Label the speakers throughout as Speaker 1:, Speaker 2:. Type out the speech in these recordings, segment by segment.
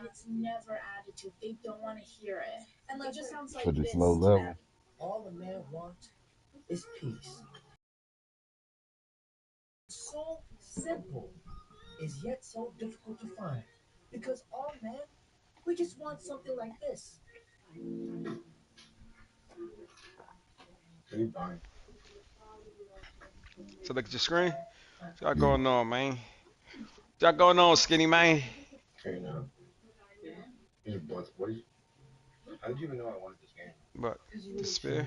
Speaker 1: it's never attitude. They don't want to hear it. And like, it just sounds like
Speaker 2: So this low level.
Speaker 3: All the man wants is peace. So simple is yet so difficult to find. Because all men, we just want something like this.
Speaker 4: So look at your screen. What y'all going on, man? What y'all going on, skinny man?
Speaker 5: Okay, now. How did you even know I wanted this game?
Speaker 4: But the spear.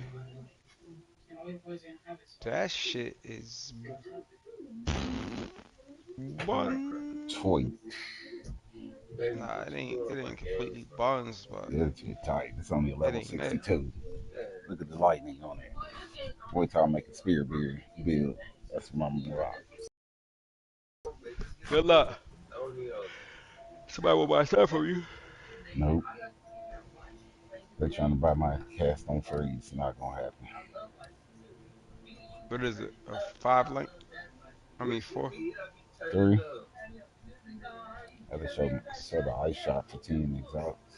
Speaker 4: That shit is bun.
Speaker 2: Toy.
Speaker 4: Nah, it ain't completely buns, but
Speaker 2: It's tight. It's only a
Speaker 4: it
Speaker 2: level
Speaker 4: ain't mid.
Speaker 2: 62. Look at the lightning on it. Boy, time make a spear build. That's what I'm gonna rock.
Speaker 4: Good luck. Somebody will buy stuff from you.
Speaker 2: Nope. They're trying to buy my cast on freeze. Not gonna happen.
Speaker 4: What is it? A 5 link? I mean 4.
Speaker 2: 3. Gotta show the ice shot for 10 exalts.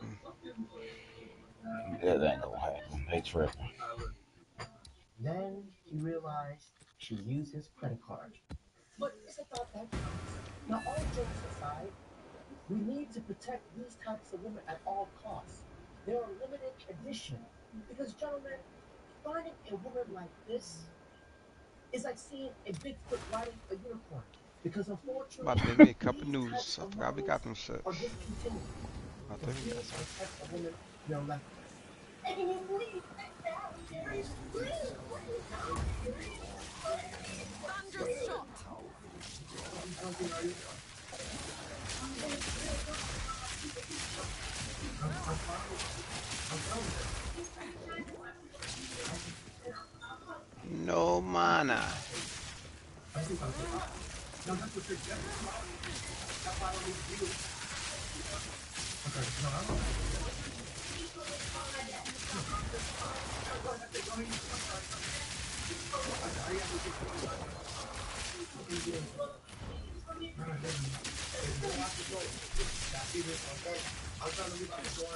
Speaker 4: Mm.
Speaker 2: That ain't gonna happen. They tripping.
Speaker 3: Then he realized she used his credit card. But it's a thought that counts. Now, all jokes aside, we need to protect these types of women at all costs. They're a limited edition. Because, gentlemen, finding a woman like this is like seeing a Bigfoot riding a unicorn. Because
Speaker 4: About
Speaker 3: unfortunately,
Speaker 4: to make me a cup of
Speaker 3: these types
Speaker 4: noodles. I
Speaker 3: of
Speaker 4: forgot we
Speaker 3: models
Speaker 4: got them
Speaker 3: are
Speaker 4: shits.
Speaker 3: discontinued.
Speaker 4: I
Speaker 3: So
Speaker 4: think we got
Speaker 3: these are
Speaker 4: some.
Speaker 3: the types of women you're left
Speaker 6: Thunderous shot.
Speaker 4: No mana.
Speaker 3: I'm trying to leave out the door,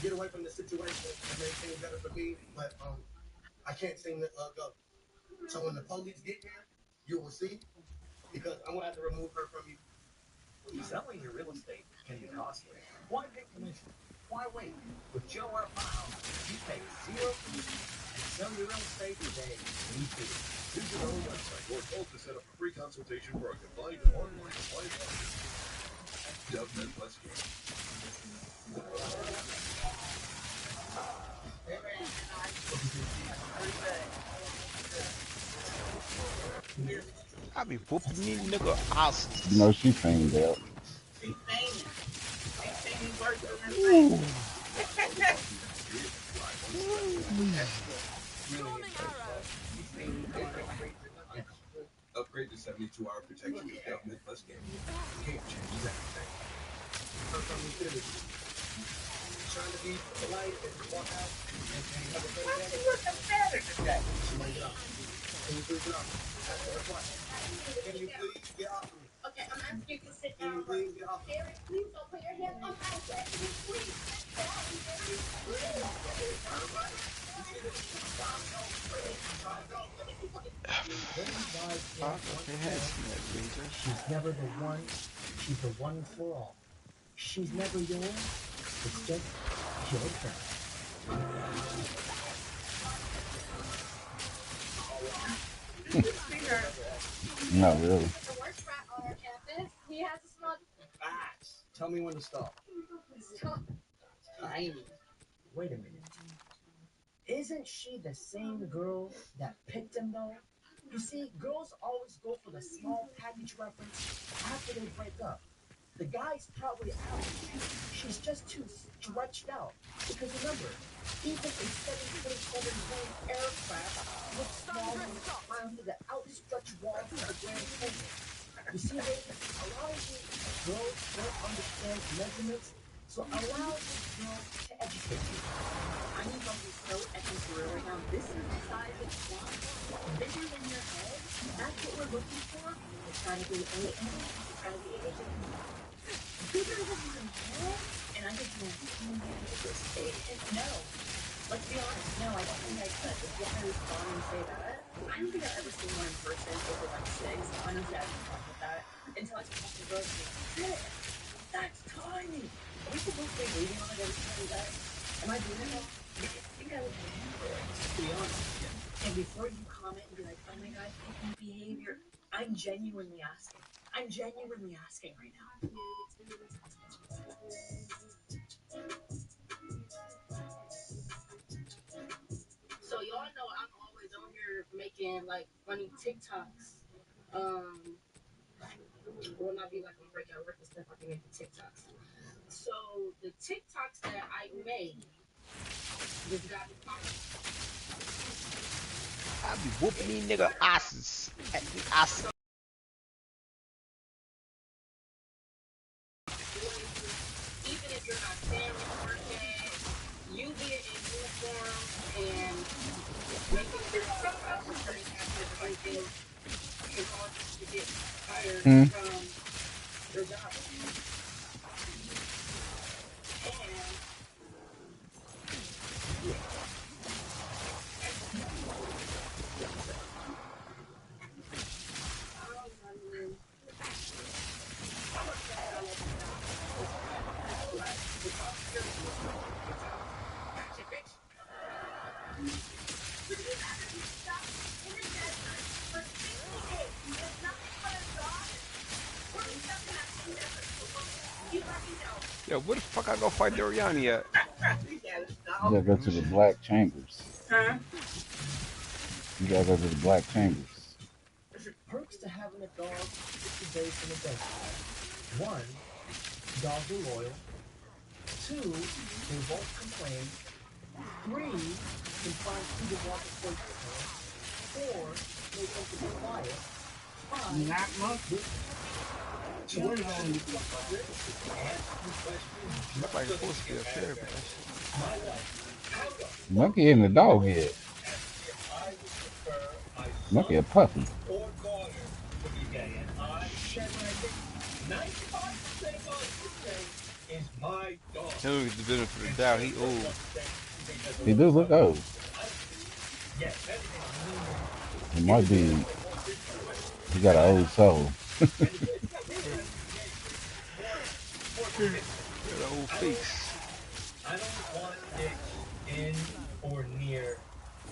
Speaker 3: get away from the situation and make things better for me, but I can't seem to go. So when the police get here, you will see, because I'm gonna have to remove her from you. Selling your real estate can be costly. Why pay commission? Why wait? With Joe R. Miles, you pay zero commission and sell your real estate today. We do. Visit our website or call to set up a free consultation for a combined online client option. DevNet West Game.
Speaker 4: I be whooping these nigga
Speaker 2: You
Speaker 4: asses.
Speaker 2: know she feigned out.
Speaker 4: Ooh. Ooh.
Speaker 6: Storming arrow.
Speaker 5: Upgrade to 72-hour protection with DevNet West Game. Game changes everything.
Speaker 3: Trying to be polite and walk out and have a better day. You look better today. Can you please get off me? That's the question. Can you please get off me? Okay, I'm asking you to sit down. Can you please get off me? Eric, please don't put your hands on my head. Can you please sit down, Eric?
Speaker 4: Fuck, okay, hands in that region.
Speaker 3: She's never the one. She's the one for all. She's never yours. It's just your turn.
Speaker 2: Not really.
Speaker 1: The worst rat on our campus. He has a small.
Speaker 3: Facts. Tell me when to stop. Tiny. Wait a minute. Isn't she the same girl that picked him though? You see, girls always go for the small package reference after they break up. The guy's probably out. She's just too stretched out. Because remember, even a 747-plane aircraft looks small compared to the outstretched walls of the Grand Canyon. You see, ladies, a lot of these girls don't understand measurements, so allow this girl to educate you.
Speaker 7: I need something so epic right now. This is the size of one. Bigger than your head. That's what we're looking for. It's gotta be AM. It's gotta be AJ. Bigger than No. Let's be honest. No, I don't think I could. If you want to respond and say that, I don't think I've ever seen one in person over like 6. Honestly, I don't fuck with that. Until I talk to girls and shit, that's tiny. Are we supposed to be reading on it every time we die? Am I doing it wrong? I think I would handle it, to be honest with you. And before you comment and be like, oh my god, pick me behavior, I'm genuinely asking. I'm genuinely asking right now. So y'all know I'm always on here making like funny TikToks. Will not be like I'm breaking out work and stuff. I can make the TikToks. So the TikToks that I made just got me popping.
Speaker 4: I be whooping these nigga asses. At the ass.
Speaker 7: Even if you're not family working, you being in uniform and making your TikToks and turning captive and everything can cause you to get fired from your job. And
Speaker 4: Yo, where the fuck I go fight Doriani at?
Speaker 2: You gotta go to the black chambers.
Speaker 7: huh?
Speaker 2: You gotta go to the black chambers.
Speaker 3: Perks to having a dog 60 days in a desert. 1, dogs are loyal. 2, they won't complain. 3, can find food and water safe. 4, they tend to be quiet. 5,
Speaker 8: Not much.
Speaker 4: Look like it's supposed to be up there, but that shit.
Speaker 2: Monkey in the dog head. Monkey a puppy.
Speaker 5: He'll
Speaker 4: get the benefit of the doubt. He old.
Speaker 2: He do look old. He might be. He got an old soul.
Speaker 4: Got an old face.
Speaker 3: I don't want it in or near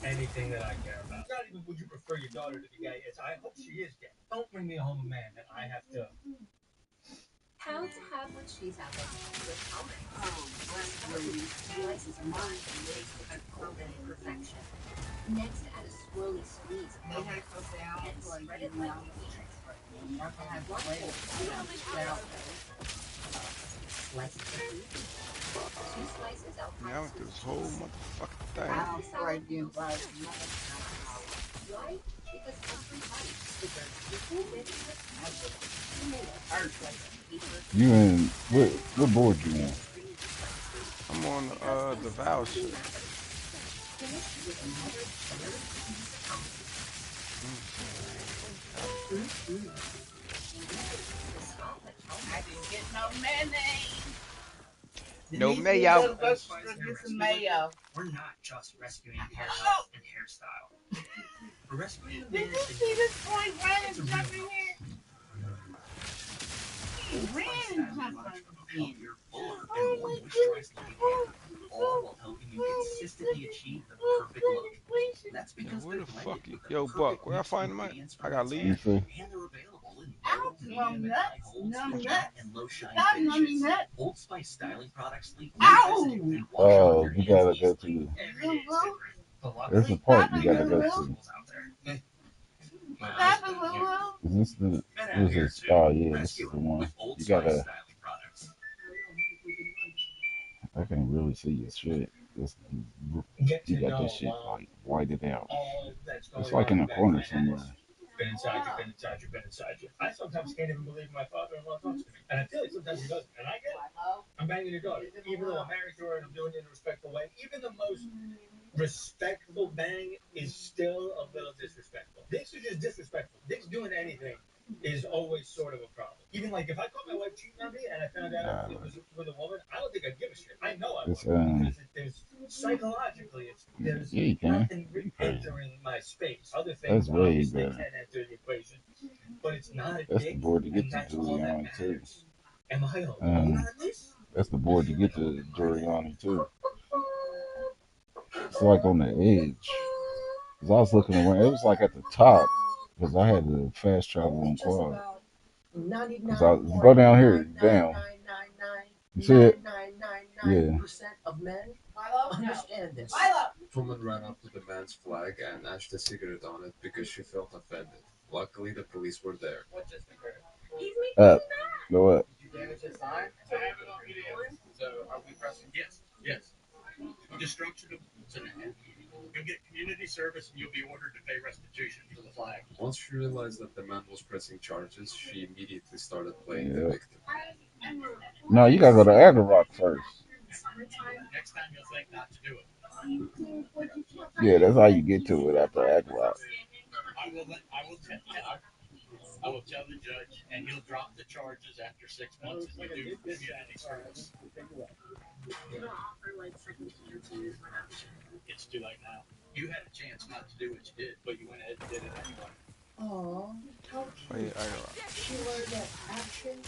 Speaker 3: anything that I care about. Not even would you prefer your daughter to be gay. It's I hope she is gay. Don't bring me home a man that I have to.
Speaker 7: How to have what she's having with helmet. Slices mine and makes the clothing perfection. Next, add a swirly squeeze.
Speaker 8: They had to go down
Speaker 7: And
Speaker 8: for
Speaker 7: spread it like a matrix.
Speaker 8: nothing has
Speaker 7: One
Speaker 8: way
Speaker 7: whole slices of beef. 2 slices of
Speaker 4: Man, I went through this whole motherfucking
Speaker 8: I
Speaker 4: thing.
Speaker 8: don't feel like being right.
Speaker 7: Why? Because everybody deserves equal business.
Speaker 2: You in what board you on?
Speaker 4: I'm on the Vow shit.
Speaker 8: I didn't get no mayonnaise.
Speaker 4: No
Speaker 8: Denise,
Speaker 4: mayo.
Speaker 8: you better go get some mayo.
Speaker 3: We're not just rescuing hair health and hairstyle. We're rescuing the
Speaker 8: Did
Speaker 3: man
Speaker 8: you see this boy running jumping here? He ran and jumped on the bed.
Speaker 3: and more moisturized looking hair, all while helping you consistently achieve the perfect look. That's
Speaker 4: Yo,
Speaker 3: because
Speaker 4: where
Speaker 3: they're
Speaker 4: the
Speaker 3: blended
Speaker 4: fuck you?
Speaker 3: with the
Speaker 4: Yo,
Speaker 3: perfect
Speaker 4: Buck, where I
Speaker 3: mix of
Speaker 4: find him at?
Speaker 3: ingredients
Speaker 4: I
Speaker 3: from
Speaker 4: gotta
Speaker 3: Exile.
Speaker 4: leave.
Speaker 2: You see?
Speaker 3: And they're available in
Speaker 8: Ouch,
Speaker 3: low, medium, and
Speaker 8: nuts,
Speaker 3: high holds,
Speaker 8: numb
Speaker 3: matte,
Speaker 8: nuts.
Speaker 3: and low shine
Speaker 8: Stop numbing
Speaker 3: finishes.
Speaker 8: nuts.
Speaker 3: Old Spice styling products leave no
Speaker 8: Ow!
Speaker 3: residue and wash off your
Speaker 2: You
Speaker 3: hands
Speaker 2: gotta go
Speaker 3: easily.
Speaker 2: to.
Speaker 3: Every day is different. But
Speaker 2: There's a
Speaker 3: luckily,
Speaker 2: part you gotta go
Speaker 3: there's
Speaker 2: to.
Speaker 3: tools out there. My eyes
Speaker 8: Stop it,
Speaker 3: down here.
Speaker 8: Lulu.
Speaker 2: Is this the?
Speaker 3: Been
Speaker 2: What
Speaker 3: out
Speaker 2: is
Speaker 3: here
Speaker 2: this?
Speaker 3: too.
Speaker 2: Oh yeah, this is
Speaker 3: Rescue
Speaker 2: the
Speaker 3: it
Speaker 2: one.
Speaker 3: with Old
Speaker 2: You
Speaker 3: Spice
Speaker 2: gotta.
Speaker 3: styling products.
Speaker 2: I can't really see your shit. This, you got this shit like whited out. It's like in a corner somewhere.
Speaker 3: Been inside you, been inside you, been inside you. I sometimes can't even believe my father-in-law talks to me. And I feel like sometimes he doesn't. And I get it. I'm banging your daughter. Even though I'm married to her and I'm doing it in a respectful way, even the most respectful bang is still a little disrespectful. Dicks are just disrespectful. Dicks doing anything is always sort of a problem. Even like if I caught my wife cheating on me and I found out it was with a woman, I don't think I'd give a shit. I
Speaker 2: It's
Speaker 3: Psychologically, there's
Speaker 2: yeah, you can.
Speaker 3: nothing
Speaker 2: You crazy.
Speaker 3: entering my space. Other
Speaker 2: That's
Speaker 3: things
Speaker 2: way
Speaker 3: obviously
Speaker 2: better.
Speaker 3: can enter the equation, but it's not
Speaker 2: That's the
Speaker 3: addictive,
Speaker 2: board to get
Speaker 3: and
Speaker 2: to
Speaker 3: that's all that
Speaker 2: Giuliani too.
Speaker 3: matters. Am I alone on this?
Speaker 2: That's the board to get to Giuliani too. It's like on the edge. Cause I was looking around, it was like at the top. Cause I had to fast travel on quad. Cause I go down here, down. You see it? Yeah.
Speaker 3: Of men
Speaker 1: Milo?
Speaker 3: understand this.
Speaker 1: Milo!
Speaker 5: Woman ran up to the man's flag and ashed a cigarette on it because she felt offended. Luckily, the police were there.
Speaker 7: What just occurred?
Speaker 2: Up. Go up.
Speaker 3: Did you damage the sign? I have it on video. So are we pressing? Yes. Destruction of an. You'll get community service and you'll be ordered to pay restitution for the flag.
Speaker 5: Once she realized that the man was pressing charges, she immediately started playing the
Speaker 2: Yeah.
Speaker 5: victim.
Speaker 2: No, you gotta go to Agorock first.
Speaker 3: Next time you'll think not to do it.
Speaker 2: Yeah, that's how you get to it after Agorock.
Speaker 3: I will tell the judge, and he'll drop the charges after 6 months if you do community service. It's too late now. You had a chance not to do what you did, but you went ahead and did it anyway.
Speaker 7: Aw, how
Speaker 4: Wait,
Speaker 7: cute.
Speaker 4: I
Speaker 7: She learned that actions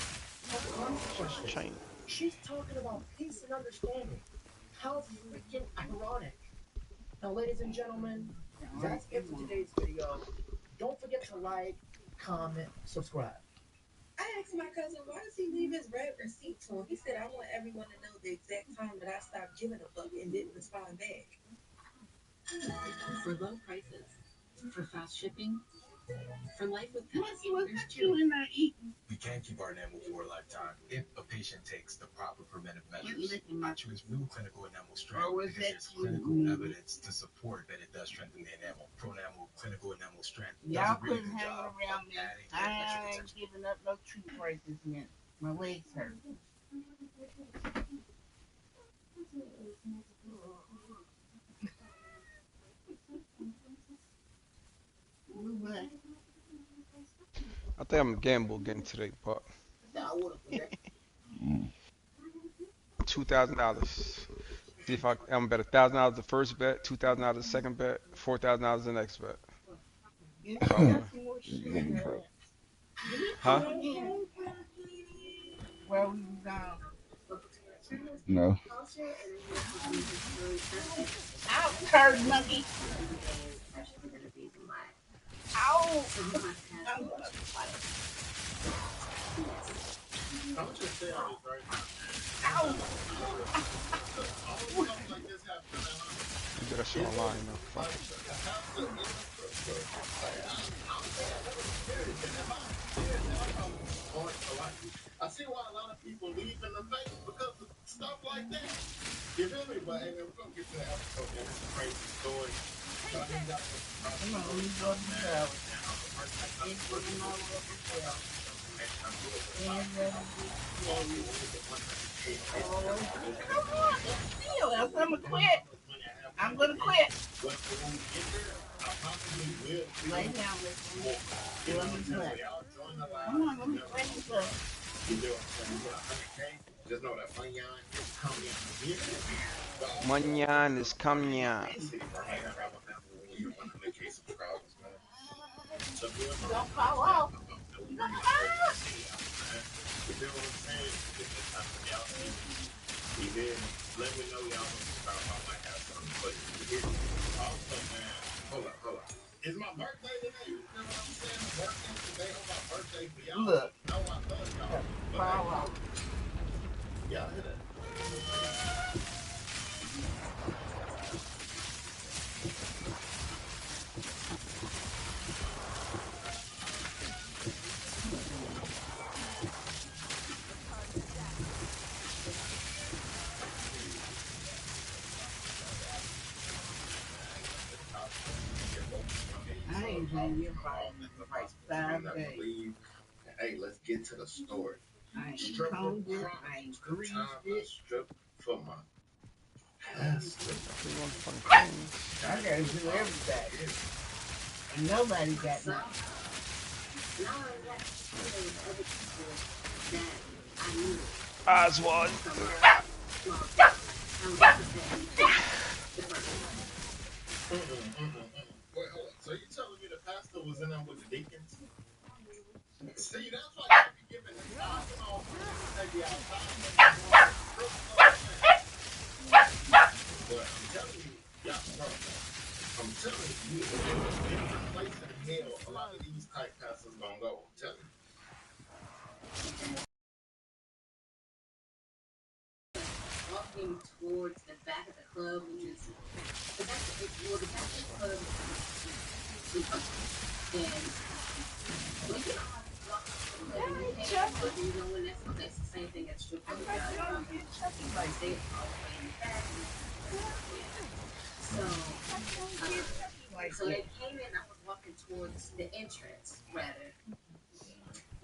Speaker 7: have consequences.
Speaker 4: chain.
Speaker 3: She's talking about peace and understanding. How freaking ironic. Now, ladies and gentlemen, that's it for today's video. Don't forget to like, comment, subscribe.
Speaker 7: I asked my cousin, why does he leave his red receipt to him? He said, I want everyone to know the exact time that I stopped giving a fuck and didn't respond back.
Speaker 9: For low prices, for fast shipping, for life with pets.
Speaker 8: What's you in there eating?
Speaker 5: We can keep our enamel for a lifetime if a patient takes the proper preventive measures.
Speaker 8: Licking
Speaker 5: I
Speaker 8: my
Speaker 5: choose new clinical enamel strength
Speaker 8: Oh, was
Speaker 5: because
Speaker 8: that
Speaker 5: there's
Speaker 8: you?
Speaker 5: clinical evidence to support that it does strengthen the enamel. Pronamel clinical enamel strength does
Speaker 8: Y'all
Speaker 5: a really
Speaker 8: couldn't
Speaker 5: good
Speaker 8: hang
Speaker 5: job
Speaker 8: around
Speaker 5: of
Speaker 8: me.
Speaker 5: adding
Speaker 8: I
Speaker 5: extra
Speaker 8: ain't
Speaker 5: protection.
Speaker 8: giving up no tree prices yet. My legs hurt. What?
Speaker 4: I think I'm gamble getting today, but $2,000. See if I'm bet $1,000 the first bet, $2,000 the second bet, $4,000 the next bet.
Speaker 8: You
Speaker 4: If I
Speaker 8: got
Speaker 4: win.
Speaker 8: some more shit
Speaker 2: You're gonna be
Speaker 8: there.
Speaker 2: broke.
Speaker 4: Huh?
Speaker 8: Where we was gone.
Speaker 2: No.
Speaker 8: Out, turd monkey. Ow! I'm gonna fight. Ow!
Speaker 4: You get that shit online, you know. Fuck it.
Speaker 5: I see why a lot of people leave in the face because of stuff like that. You feel me? But hey, man, we're gonna get to the episode, man. It's a crazy story. But I think that's
Speaker 8: Come on, we go to the shower. It's looking all over the shower. And ready to oh, come on, it's still, else I'm gonna quit. I'm gonna quit. Lay down with me. Let me play. Come on, let me play this up.
Speaker 5: just know that Manyan is coming here.
Speaker 4: Manyan is coming.
Speaker 8: Don't fall off.
Speaker 5: Let me know y'all want to start. I might have something for you. Also, man, hold up. It's my birthday today. You know what I'm saying? I'm working today on my birthday for y'all.
Speaker 8: Look.
Speaker 5: No, I love y'all.
Speaker 8: Fall off.
Speaker 5: Y'all hear that?
Speaker 8: I ain't been here for like 5 days.
Speaker 5: Hey, let's get to the story.
Speaker 8: I ain't combed it. I ain't greased it.
Speaker 5: Strip for my ass.
Speaker 8: I gotta do everything. And nobody got nothing.
Speaker 4: Oswald.
Speaker 9: was representing the person.
Speaker 5: Wait, hold on. So you telling me the pastor was in there with the deacons? See, that's why you be giving the tithes and offering and maybe our time when you're going to the strip club, man. But I'm telling you, yeah, bro. I'm telling you, there's a different place in hell a lot of these type pastors gonna go. I'm telling you.
Speaker 9: Walking towards the back of the club, which is the back of the club is and we can all walk up to the club and you can't, but you know when that's the same thing at strip club. Like they all the way in the back and so they came in, I was walking towards the entrance rather,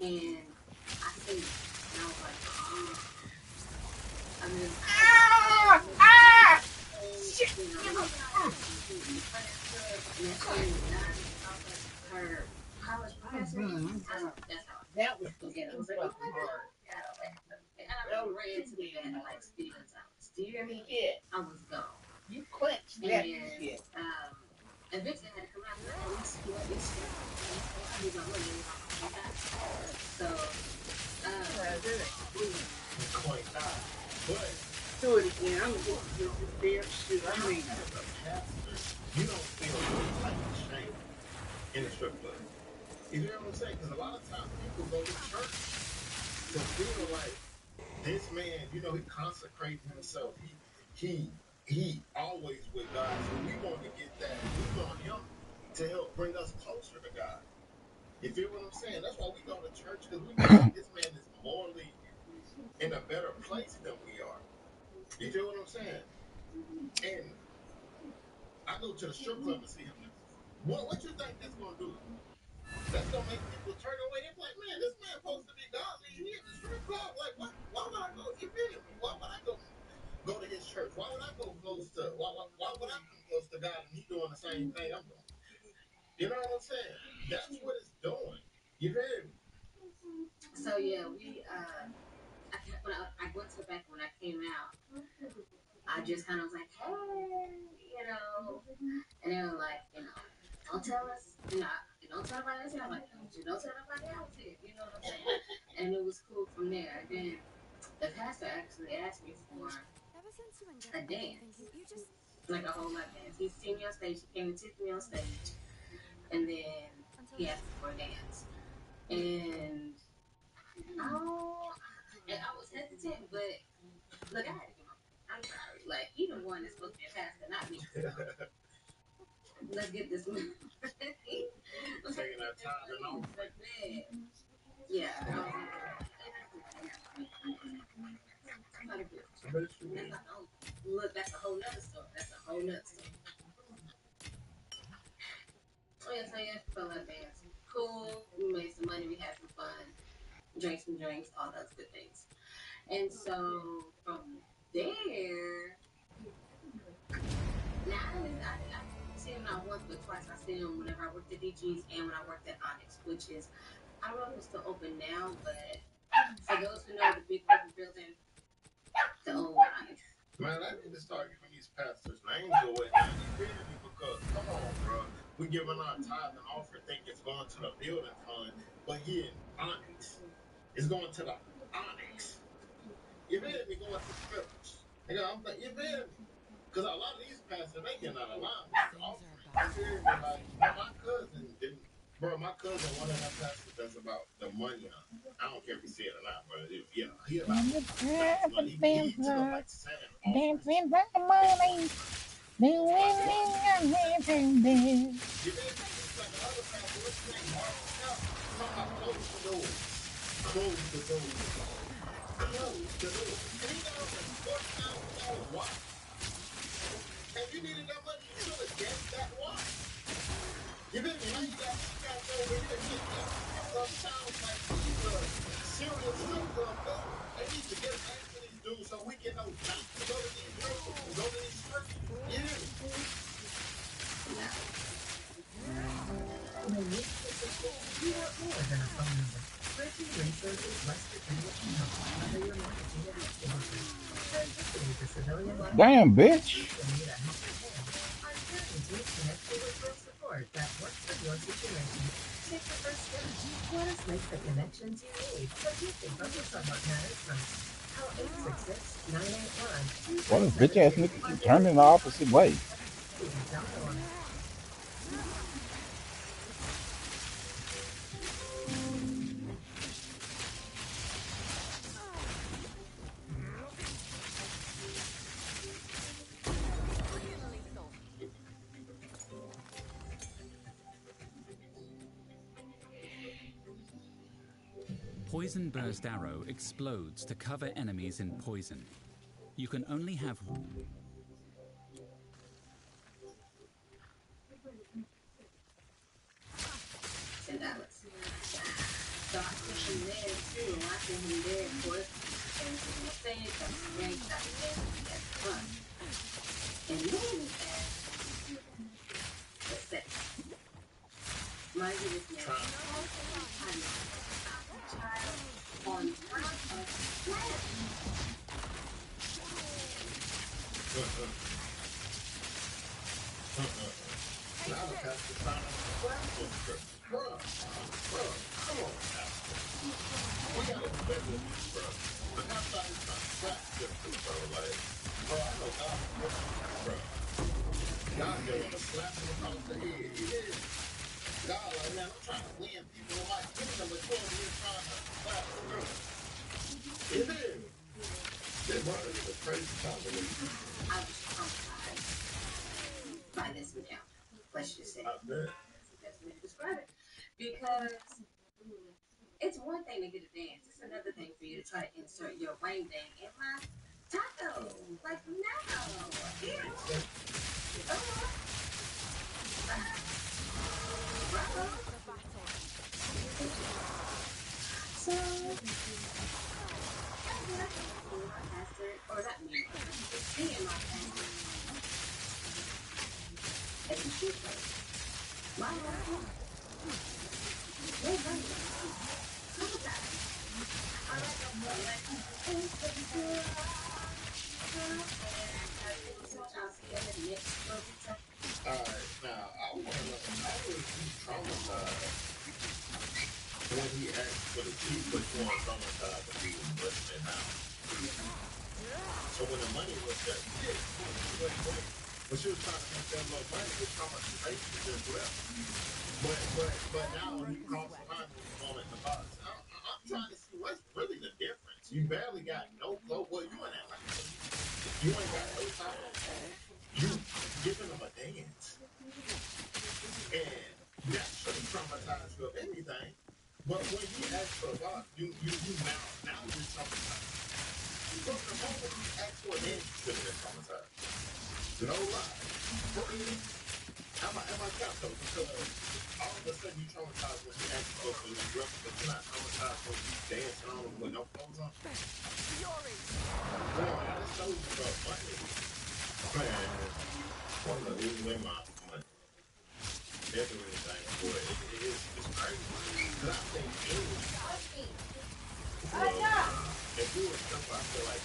Speaker 9: and I seen it and I was like, oh. I mean, her college professor. That's how that was again. I was like, oh my god. And I ran to the bed like speed gonzalez. Do you hear me? Yeah. I was gone. You clenched that shit. Eventually I had to come out and I was I need my money. So do it again. I'm gonna get this damn shit. I mean,
Speaker 5: as a pastor, you don't feel any type of shame in the strip club. You know what I'm saying? Because a lot of times people go to church to feel like this man, you know, he consecrating himself. He always with God. So we want to get that. We want him to help bring us closer to God. You feel what I'm saying? That's why we go to church, because we feel like this man is morally in a better place than we are. You feel what I'm saying? And I go to the strip club to see him now. What you think that's gonna do? That's gonna make people turn away. They're like, man, this man supposed to be godly. He in the strip club. Like, why would I go? You feel me? Why would I go to his church? Why would I go close to? Why would I come close to God and he doing the same thing I'm doing? You know what I'm saying? That's what it's doing. You feel me?
Speaker 9: So yeah, I went to the back when I came out. I just kind of was like, hey, and they were like, don't tell us, don't tell nobody else. I'm like, don't tell nobody else here. You know what I'm saying? And it was cool from there. And then the pastor actually asked me for a dance, like a whole lot of dance. He's seen me on stage. He came and took me on stage, and then he asked me for a dance. And I was hesitant, but look, I had to get my. I'm sorry. Like, he the one that's supposed to be a pastor, not me. Let's get this one.
Speaker 5: Taking that time and all.
Speaker 9: Yeah. Look, that's a whole nother story. Oh, yeah, so yeah, felt like dance. Cool. We made some money. We had some fun. Drank some drinks, all those good things. And so from there, now I see him not once but twice. I see him whenever I worked at DG's and when I worked at Onyx, which is, I don't know if it's still open now, but for those who know the big open building, the old Onyx.
Speaker 5: Man, I need to start giving these pastors names away now. You feel me? Because come on, bro. We giving our tithe and offer, think it's going to the building fund, but here in Onyx, it's going to the Onyx. You feel me? Going to strippers. I'm like, you feel me? Because a lot of these pastors, they cannot align with the offering. You feel me? Like, my cousin didn't. Bro, my cousin, one of them pastors that's about the money. I don't care if you see it or not, but yeah, he about money. He took up like 7 offerings.
Speaker 2: Dancing by the money.
Speaker 5: You feel me? It's like another pastor, what's his name? Mark Scott. Talking about close the doors. Close the doors. Close the doors. And he got over $40,000 watch. And you needed that money, you should have gave that watch. You feel me? Now you got these guys over here getting these strip club sounds like these serial strip club dudes. They need to get a name for these dudes so we can know not to go to these rooms and go to these strips. You hear me?
Speaker 3: You want more than a phone number. Searching resources less dependent on how other your marketing and networking. Turn to the civilian level,
Speaker 2: Damn, bitch.
Speaker 3: people need a helping hand. Our caring team connects you with real support that works for your situation. Take the first step. Let us make the connections you need so you can focus on what matters most. Call 866-981-2372.
Speaker 2: Why this bitch ass nigga keep turning the opposite way?
Speaker 3: Don't go on it.
Speaker 10: Poison Burst Arrow explodes to cover enemies in poison. You can only have
Speaker 9: $10. So I put him there too. Watching him there, of course. Everything was saying, that's great, that's fun. And then he said, the sex. Mind you, this man, I'm a child on top of flat.
Speaker 5: Now the pastor trying to slap this girl. Bro, come on now. We gotta bet with this, bro. The pastor is trying to slap this bro. Like, bro, I know God, bro. God don't want to slap him across the head. He is. God, like, man, I'm trying to win people in my kingdom, but you're over here trying to slap the girl. It is. That brother is a crazy combination.
Speaker 9: I was traumatized by this encounter. Let's just say.
Speaker 5: I bet.
Speaker 9: That's the best way to describe it. Because it's one thing to get a dance. It's another thing for you to try to insert your ring thing in my taco. Like, no. Ew. Bravo. So, my pastor, or not me, seeing my pastor. It's a shoot place. My life. No money. Traumatized. I like them more like, I'll see you in the next picture.
Speaker 5: Alright, now, I want to know, how was he traumatized when he asked for the chief, but you weren't traumatized when he was listening now? So when the money was there, yeah, wait. When she was trying to make that little money, it was traumatization just left. But now when he crossed the line, when he's going at the box, I'm trying to see what's really the difference. You barely got no clothes. Well, you in Atlanta. You ain't got no time. You giving them a dance. And that should have traumatized you of anything. But when he asked for a box, you now you're traumatized. From the moment he asked for a dance, you should have been traumatized. No lie. For real. Am I cap though? Because all of a sudden you traumatized when he asked for a new dress, but you're not traumatized when he's dancing on him with no clothes on. Well, I just told you about money. Man, one of the reasons they mind money. They're doing anything for it. It's crazy. But I think if you were simple, I feel like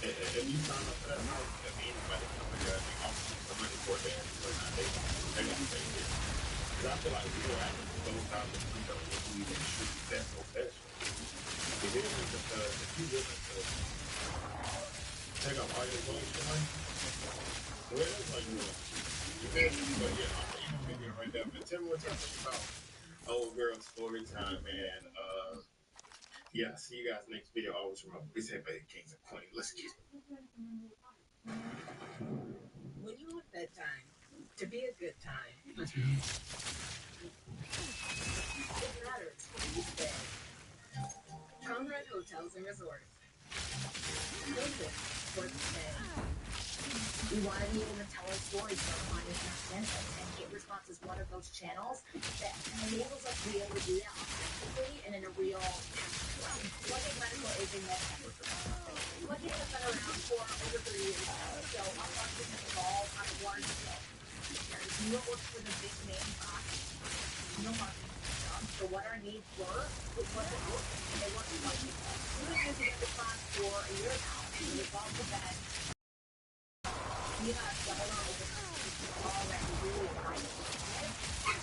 Speaker 5: if you sign up for that house, if anybody come in there and they offer you some money for a dance or not, they gonna take it. Because I feel like we don't have those types of freedom if we even shoot that profession. It is because if you willing to take up all your clothes for money, well, that's like you want. You feel me? But yeah, I'm gonna end the video right there. But tell me what y'all think about old girl story time, man. Yeah, see you guys next video. Always remember, we say baby kings and queens. Let's get it.
Speaker 7: When you want bedtime to be a good time, it matters where you stay. Conrad Hotels and Resorts. Places for the stay. You want to be able to tell a story from on your channels, and Hate Response is one of those channels that enables us to be able to do that authentically and in a real Look at medical aging that Look at has been around for over 30 years. So our market has evolved on a large scale. You don't look for the big name box. No marketing system. So what our needs were, it wasn't working. And they weren't working. We've been using Hate Response for a year now. It's also that you know, going on with this ball that really high it.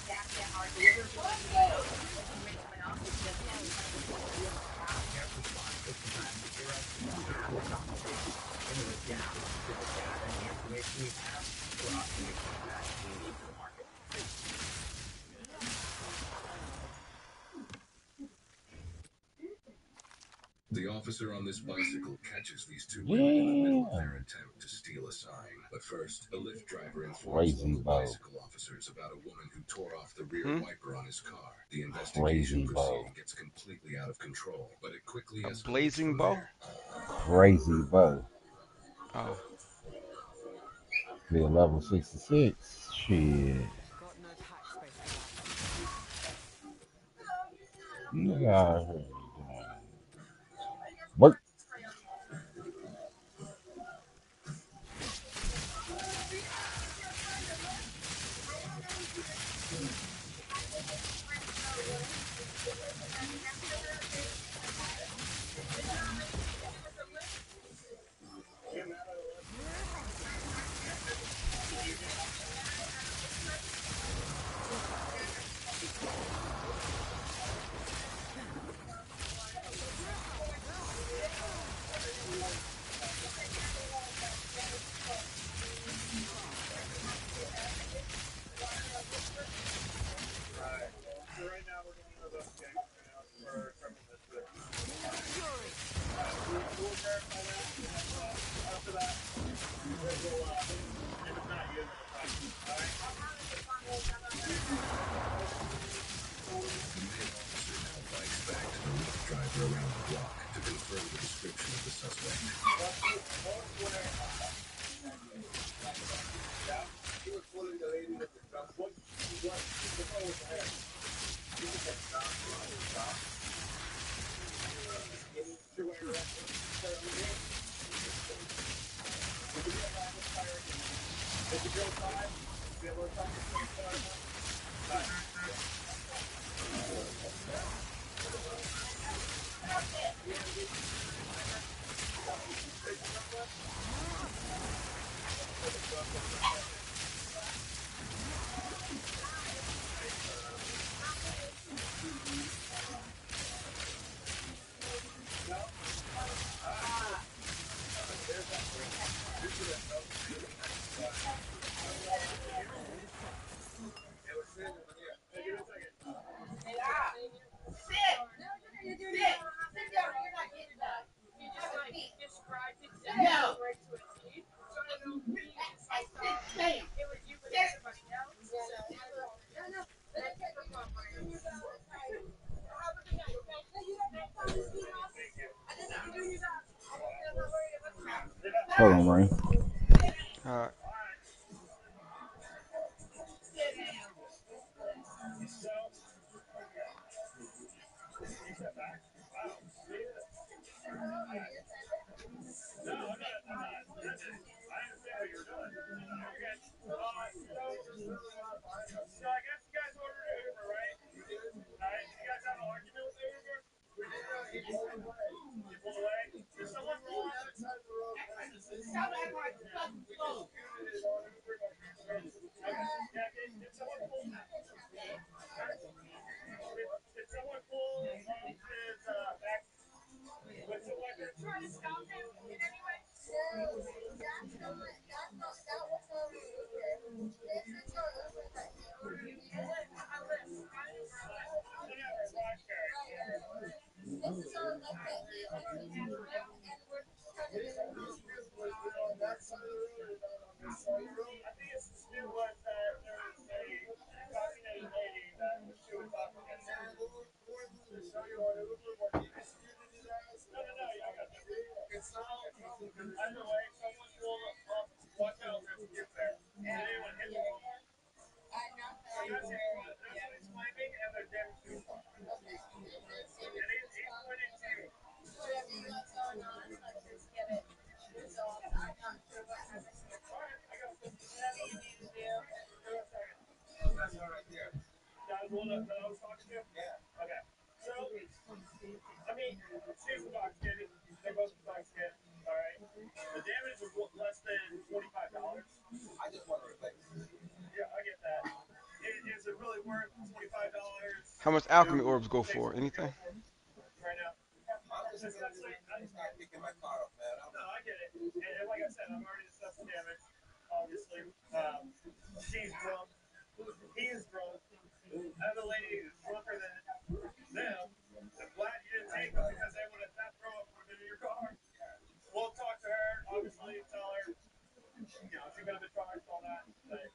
Speaker 7: That our deliverability when you're coming off is just incredibly real fast.
Speaker 3: Carefully spot most of the time the hero has the competition and the gap to the data and the information we have for us to make the impact we need to the market.
Speaker 2: The officer on this bicycle catches these two women in the middle of their attempt to steal a sign. But first, a Lyft driver informs local bicycle officers about a woman who tore off the rear wiper on his car. The investigation proceeding gets completely out of control, but it quickly escalates
Speaker 4: blazing
Speaker 2: from
Speaker 4: bow?
Speaker 2: there. Crazy bow.
Speaker 4: Oh.
Speaker 2: Be a level 66. Shit.
Speaker 6: Got no tax space for that.
Speaker 2: Look out here. Work. Driver around the block to confirm the description of the suspect. Hold on, Ray.
Speaker 4: Alright.
Speaker 5: All right. The damage was less than $25. I just want to replace. Yeah, I get that. Is it really worth $25?
Speaker 4: How much alchemy orbs go for? Anything?
Speaker 5: Right now. Especially, I'm just not picking my car up, man. No, I get it. And like I said, I'm already assessed the damage, obviously. She's drunk. He is drunk. I have a lady who's drunker than them. I'm glad you didn't take them because they would have that throw up would have been in your car. We'll talk to her, obviously, tell her, she could have been charged, all that. But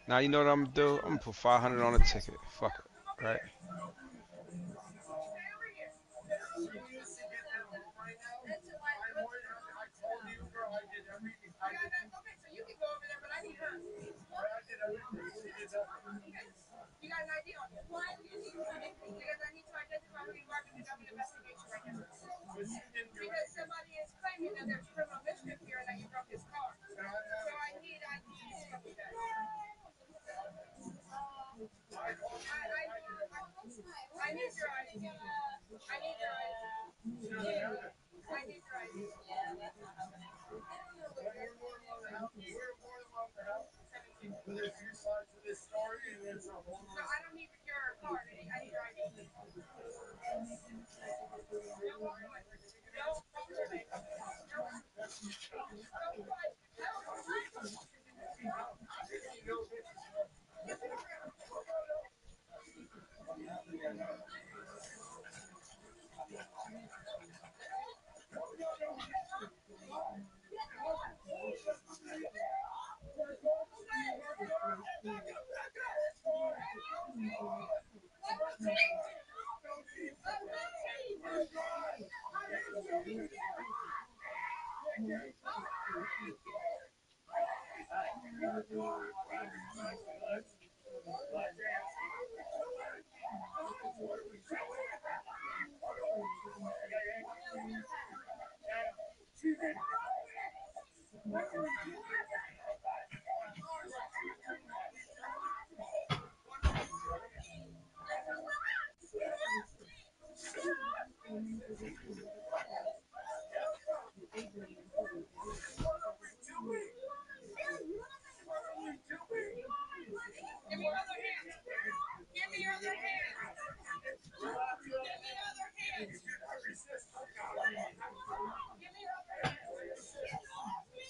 Speaker 4: Now you know what I'm gonna do? I'm gonna put 500 on a ticket. Fuck it, right?
Speaker 5: she needs to get that home right now. I'm more than happy. I told you, girl, I did everything. Okay, so you can go over there, but I need her. I did everything. She did nothing. You got an idea on it? Why do you need to because I need to identify who you are because I'm an investigation right now. Because somebody is claiming that there's criminal mischief here and that you broke his car. So I need IDs from you guys. I need your ID. I need your ID. I need your ID. Yeah, that's not happening. We're more than welcome to help you. We're more than welcome to help. There's two sides to this story, and there's a whole. So I don't need your card. I need your ID. Don't walk away. Don't walk away. Don't fight. Give me your other hand. Give me your other hand. Give me your other hand. Resist. Give me your other hand. Give me your other hand.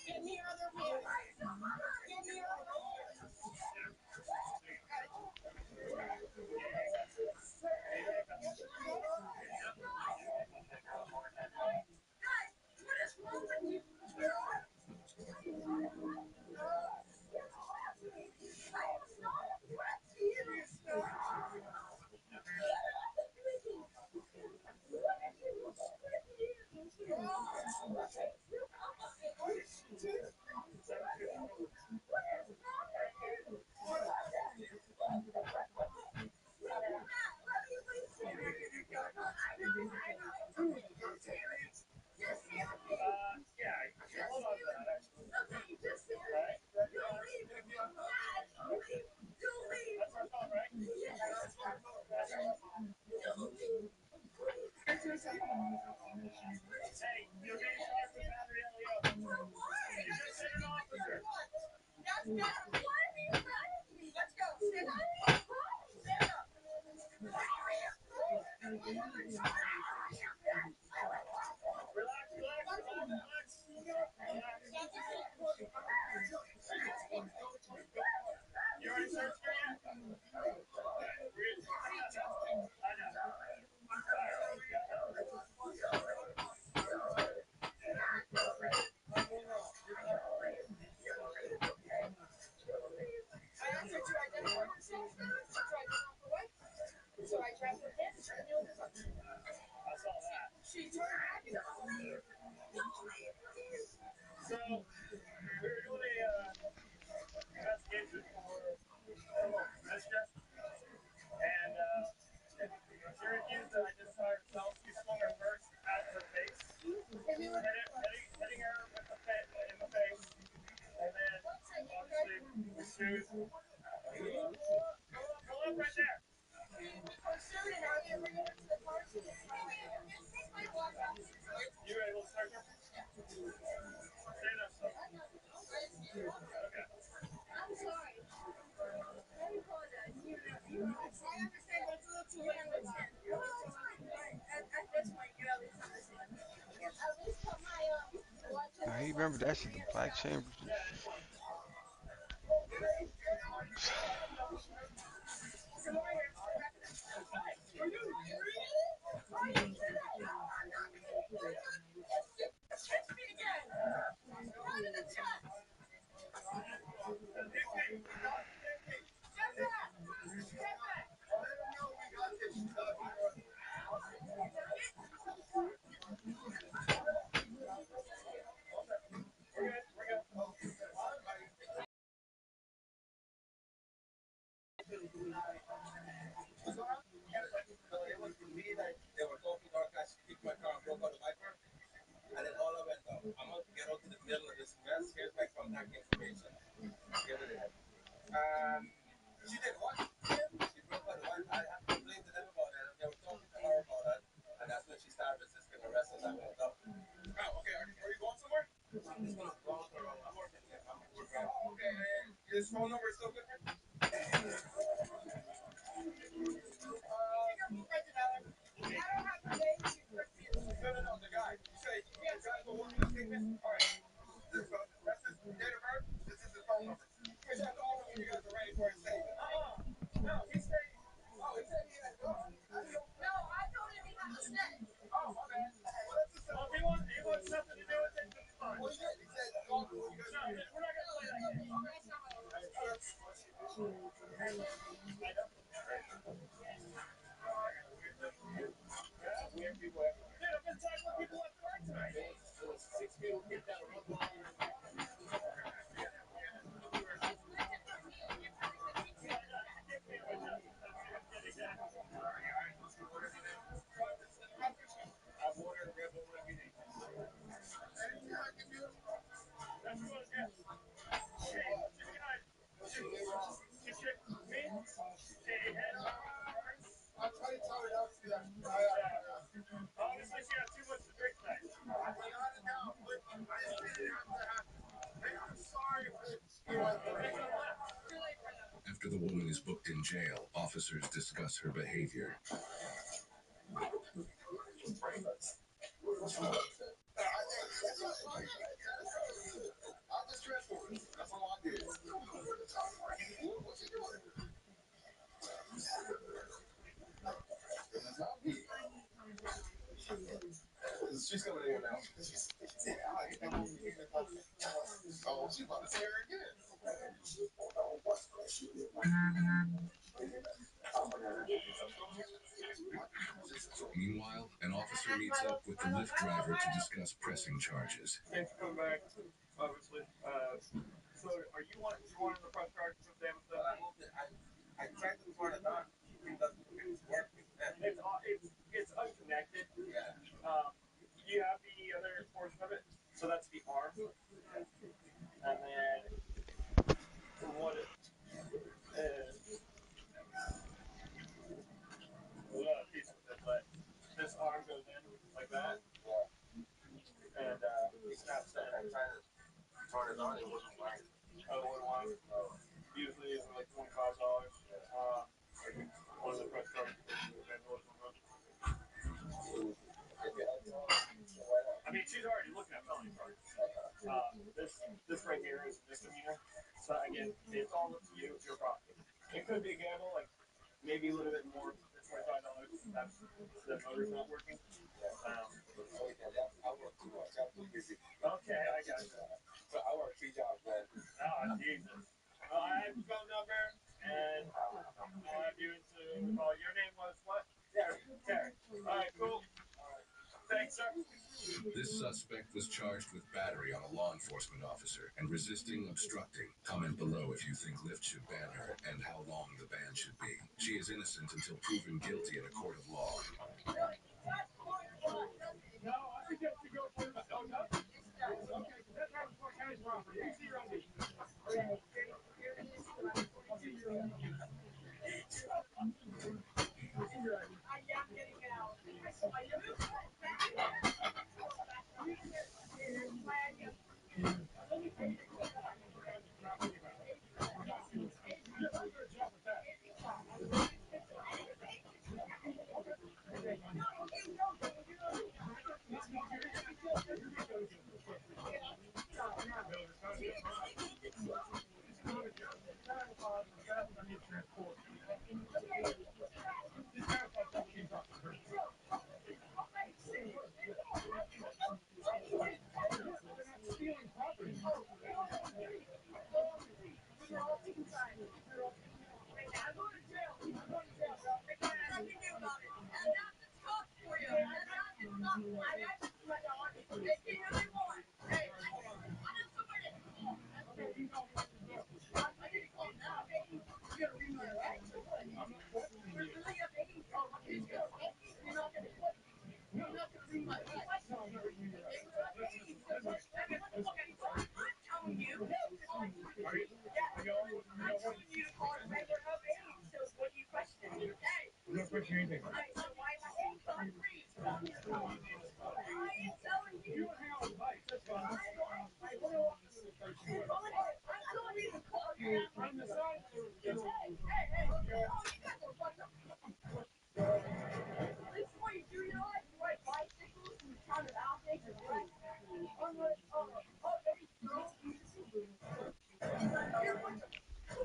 Speaker 5: Give me your other hold on to that, actually. Right? That's our phone, right? That's our phone. Hey, you're getting charged with battery LEO. You just hit an officer. Let's go. Stand up. Stand up. Relax, relax, relax, relax. You already searched her yet? I know.
Speaker 4: Now you remember that shit, the Black Chambers and
Speaker 11: After the woman is booked in jail, officers discuss her behavior.
Speaker 5: She's coming in here now. Oh, she's about to see her again.
Speaker 11: Meanwhile, an officer meets up with the Lyft driver to discuss pressing charges.
Speaker 8: Thanks for coming back, obviously. So, are you wanting to press charges of damage?
Speaker 5: I tried to turn it on. It's working.
Speaker 8: It's unconnected.
Speaker 5: Yeah.
Speaker 8: Do you have the other portion of it? So that's the arm. And then what it is, a piece of it, but this arm goes in like that, and he snaps in.
Speaker 5: I tried to turn it on, it wasn't right.
Speaker 8: Oh, what one? Usually it's like $25. One of the press charges. I mean, she's already looking at felony charges. This right here is misdemeanor. So again, it's all up to you. It's your property. It could be a gamble, like maybe a little bit more than $25. That's the motor's not working. Okay, I got you.
Speaker 5: But I work 3 jobs, man.
Speaker 8: Oh, Jesus. Well, I have your phone number, and I'll have you to call. Your name was what? Terry. Terry. All right, cool. Thanks, sir.
Speaker 11: This suspect was charged with battery on a law enforcement officer and resisting obstructing. Comment below if you think Lyft should ban her and how long the ban should be. She is innocent until proven guilty in a court of law.
Speaker 8: No, I suggest you go for the. Oh, no? Okay, that's Travis County's property. You see your own.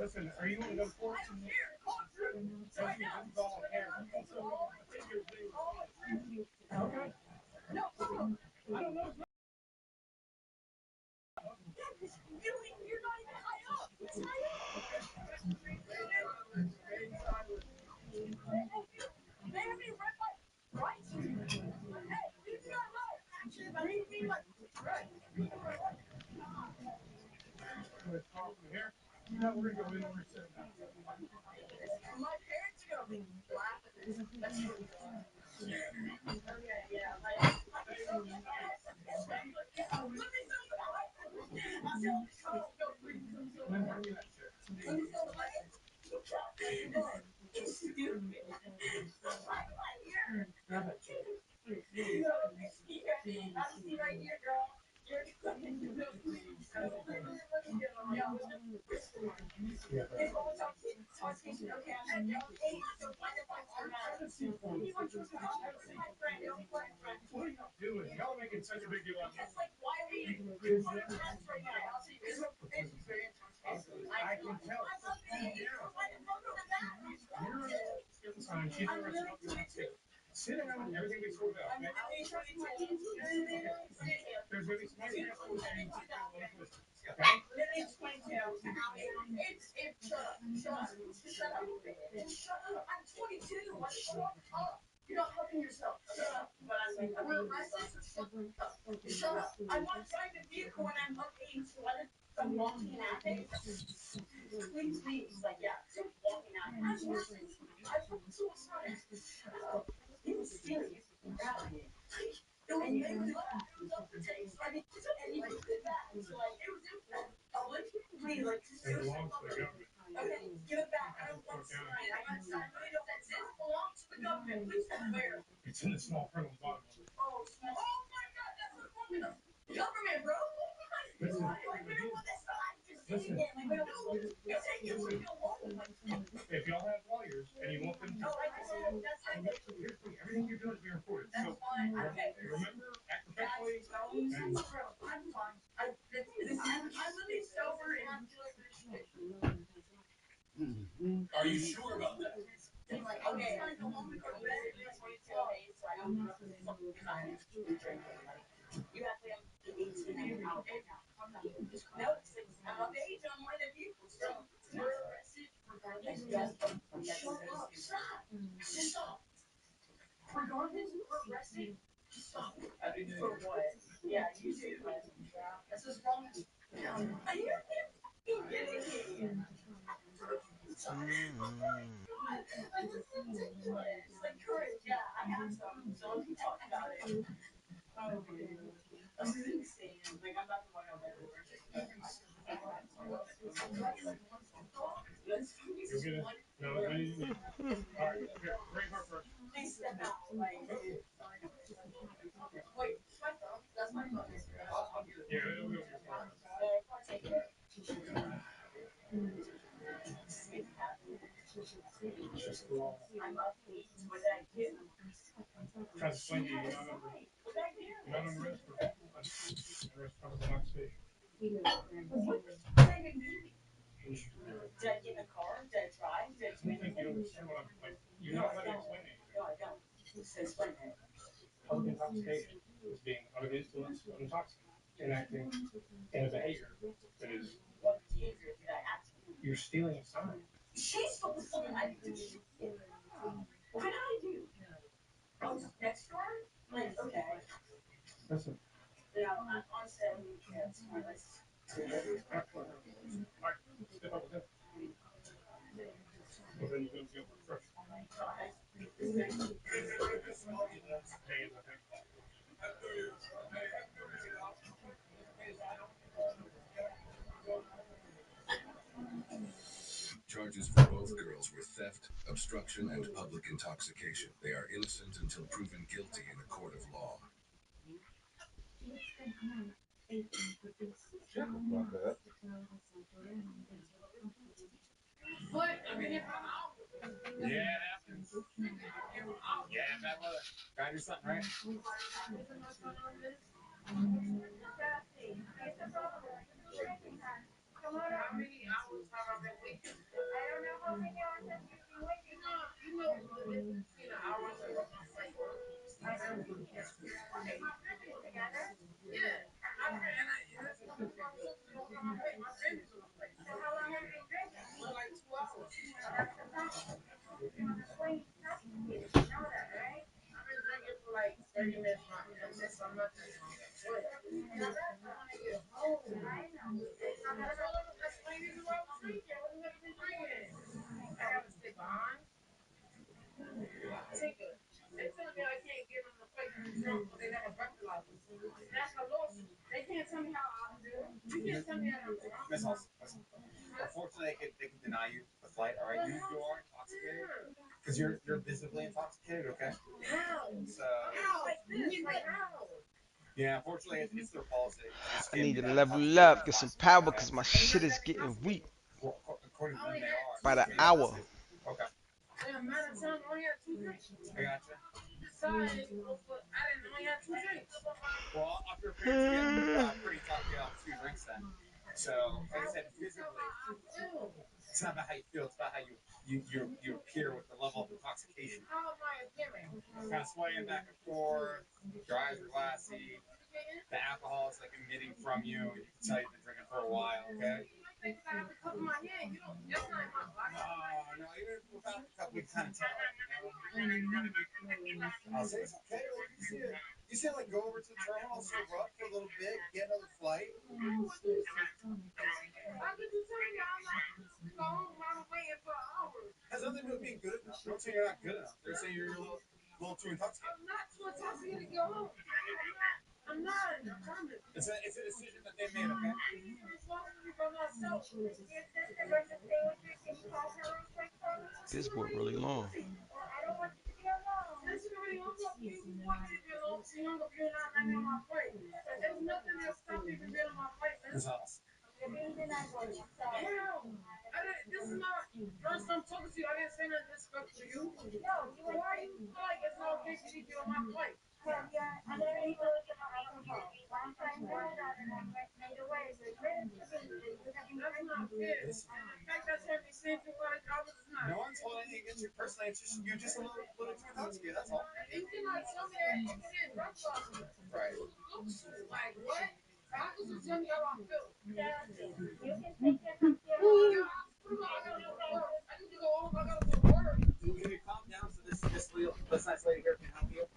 Speaker 8: Listen, are you going to go to court? Okay. I don't know. Here, no, we're going to go in and we're sitting down.
Speaker 7: My parents are gonna be laughing. That's really fun. Okay, yeah.
Speaker 8: What are y'all doing? Y'all are making such a big deal out of it.
Speaker 7: It's like, why are we friends right now? I'll see you.
Speaker 8: I can tell. It's fine. She's the rest of the sit down and everything we sorted out. Okay? There's going to be some extra school things. Okay?
Speaker 7: Shut up. Shut up. I'm 22. Shut up. You're not helping yourself. Shut up. But I'm like, we're arrested, so shut up. Shut up. I'm not driving a vehicle when I'm of age, so I'm walking and acting. Please, please. Like, yeah, just walking out. I'm working. I'm suicide. Shut up. It was serious. Rally. It was maybe up for taste. I mean, and you did that. So, like, it was public. Please, like,
Speaker 8: It belongs to the government.
Speaker 7: okay, give it back. I don't want to sign. I really don't. This belongs to the government. Please, where?
Speaker 8: It's in the small print on the bottom of it.
Speaker 7: Oh, small. Oh my God, that's what's wrong with us. Government, bro.
Speaker 8: Listen.
Speaker 7: Like, we don't want this sign. Just
Speaker 8: Listen.
Speaker 7: like, we don't want to take it. We don't want it. Like,
Speaker 8: If y'all have lawyers and you want them to,
Speaker 7: no, I just, that's fine.
Speaker 8: here's the thing, everything you're doing is being recorded.
Speaker 7: That's
Speaker 8: So
Speaker 7: fine. Okay.
Speaker 8: remember, act professionally.
Speaker 7: I'm fine. I'm living sober and I'm doing this shit.
Speaker 8: Are you sure about that?
Speaker 7: Like, okay, I don't want to go to bed. It's 22 days, so I don't know if it's fucking fine. You have to have 18 and out. No, it's like, I'm of age, I'm one of you. So, you're arrested regardless. Shut up. Stop. Just stop. Regardless, we're arrested. Just stop. For what? Yeah, you too. That's what's wrong. Are you fucking kidding me? Like, this is ridiculous. Like, courage, yeah, I have some. So let's talk about it. Oh, I'm insane. Like, I'm about to walk out there. Let's fucking
Speaker 8: get it? No, I need you. All right, here, bring her first.
Speaker 7: Please step out. Like, wait, my phone. That's my phone.
Speaker 8: I'll get it. Yeah, it'll be your phone.
Speaker 7: Take it.
Speaker 8: It's just long.
Speaker 7: I love meat. What did I do?
Speaker 8: Try to explain to you, you're not under arrest.
Speaker 7: What did I do?
Speaker 8: You're not under arrest for arrest for intoxication.
Speaker 7: What did I even do?
Speaker 8: You should-
Speaker 7: Did I get in a car? Did I drive? Did I do
Speaker 8: I think you
Speaker 7: anything?
Speaker 8: understand what I'm like. You're
Speaker 7: No,
Speaker 8: not
Speaker 7: I
Speaker 8: letting me
Speaker 7: don't.
Speaker 8: explain anything.
Speaker 7: No, I don't. So explain it.
Speaker 8: Public intoxication is being under the influence of intoxicant, enacting in a behavior that is
Speaker 7: What behavior did I act?
Speaker 8: you're stealing a sign.
Speaker 7: She's supposed to. I didn't do shit. What did I do? I was next door? Like, okay.
Speaker 8: Listen.
Speaker 7: Yeah, honestly, I mean, yeah, it's my list.
Speaker 8: All right, step up with him. Well, then you're going to feel refreshed.
Speaker 11: Charges for both girls were theft, obstruction, and public intoxication. They are innocent until proven guilty in a court of law.
Speaker 8: Yeah, it happens. Yeah, bad weather. Gotta do something, right? Miss Halsey, listen. Unfortunately, they can deny you the flight. All right, you are intoxicated because you're visibly intoxicated. Okay.
Speaker 7: How?
Speaker 8: So
Speaker 7: Like this? Like how?
Speaker 8: yeah, unfortunately, it's their policy. This
Speaker 4: I
Speaker 8: can't
Speaker 4: need
Speaker 8: be
Speaker 4: to
Speaker 8: that
Speaker 4: level
Speaker 8: intoxicated
Speaker 4: up,
Speaker 8: in
Speaker 4: get some
Speaker 8: class.
Speaker 4: power,
Speaker 8: Okay.
Speaker 4: because my shit is getting weak
Speaker 8: Well, according to them, they are.
Speaker 4: by the
Speaker 8: They
Speaker 4: hour.
Speaker 8: are. Okay.
Speaker 7: Damn, man, it's only had 2 drinks.
Speaker 8: I gotcha.
Speaker 7: Sorry, I didn't know you had 2 drinks.
Speaker 8: Well, if your parents get pretty intoxicated off 2 drinks, then. So, like I said, visibly, it's not about how you feel. It's about how you appear with the level of intoxication.
Speaker 7: How am I appearing?
Speaker 8: Kind of swaying back and forth. Your eyes are glassy. The alcohol is like emitting from you. You can tell you've been drinking for a while. Okay.
Speaker 7: Cover my head. You don't. That's not my body.
Speaker 8: No, even without the cup, we can kind of tell. I'll say it's okay. Like, you see, like, go over to the terminal, serve up for a little bit, get another flight.
Speaker 7: How could you tell me I'm not waiting for hours?
Speaker 8: Has nothing to do with being good enough. They're not saying you're not good enough. They're saying you're a little too intoxicated.
Speaker 7: I'm not too intoxicated to go home. I'm not. I promise.
Speaker 8: It's a decision that they made, okay?
Speaker 7: I'm responsible for myself.
Speaker 4: This boy really long.
Speaker 7: I don't want you to be alone. This is really almost you want me to be alone. So you're not letting me on my plate. There's nothing that stops me from being on my plate, man.
Speaker 8: This house.
Speaker 7: Hell, this is not first time talking to you. I didn't say nothing disrespectful to you. No, why you feel like it's not okay for you to be on my plate? I never even looked at my alcohol. One time more that and I made away. So it's better to be. That's not fair. In fact, that's what we say to like others.
Speaker 8: No one's holding anything against you personally. It's just you're just a little too intoxicated. That's all.
Speaker 7: You cannot tell me that you didn't drunk off.
Speaker 8: Right.
Speaker 7: Like what? How could you tell me how I feel? You can take your I need to go home. I gotta go to work.
Speaker 8: Can you calm down so this nice lady here can help you?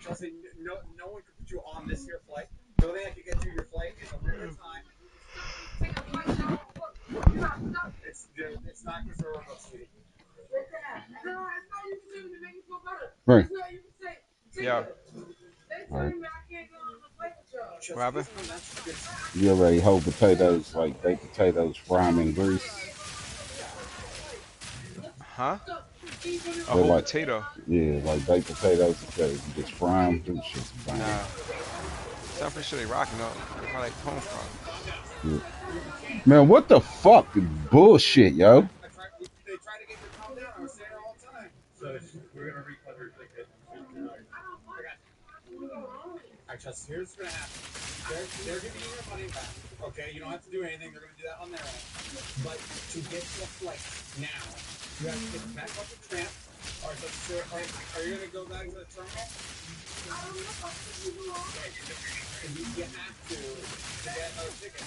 Speaker 8: Chelsea, no one could put you on this here flight. The only thing I could get you your flight is a little bit of time. It's not because they're remote, sweetie.
Speaker 7: No, it's not you saying to make me feel better.
Speaker 2: Right.
Speaker 7: It's not you say.
Speaker 4: Yeah.
Speaker 7: They telling me I can't go on the flight with y'all.
Speaker 4: happened?
Speaker 2: You already hold potatoes, like baked potatoes, fry them in grease.
Speaker 4: Huh? A
Speaker 2: They're
Speaker 4: whole
Speaker 2: like,
Speaker 4: potato?
Speaker 2: yeah, like baked potatoes. You just fry them. Them shit's bang.
Speaker 4: Nah. So I'm pretty sure they rocking though. They probably like home fries.
Speaker 2: Yeah. Man, what the fuck? Bullshit, yo.
Speaker 5: They try to get you to calm down. I was saying it all the time. So we're gonna refund her ticket. I trust. Here's what's gonna happen. They're giving you your money back. Okay, you don't have to do anything. They're gonna do that on their own. But to get to a flight now, you have to get back up the tramp. All right, so are you gonna go back to the terminal? You have to get another ticket.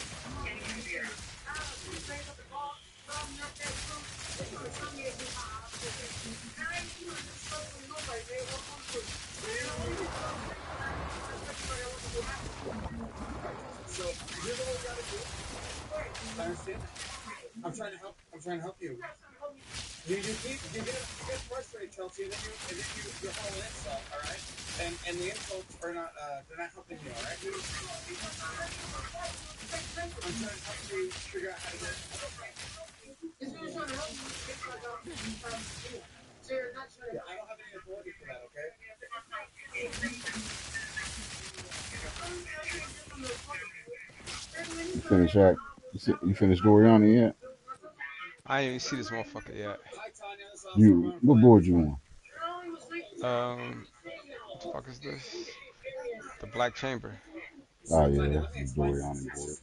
Speaker 5: So here's what we gotta do. I understand that. I'm trying to help. I'm trying to help you. You get frustrated, Chelsea, and then you hold an insult, all right? And the insults are not they're not helping you, all right? I'm trying to help you figure out how to get it. I don't have any authority for that, okay?
Speaker 2: You finish that? You finished Doriani yet?
Speaker 4: I ain't even see this motherfucker yet.
Speaker 2: You what board you on?
Speaker 4: What the fuck is this? The Black Chamber.
Speaker 2: Oh yeah, the Doriani board.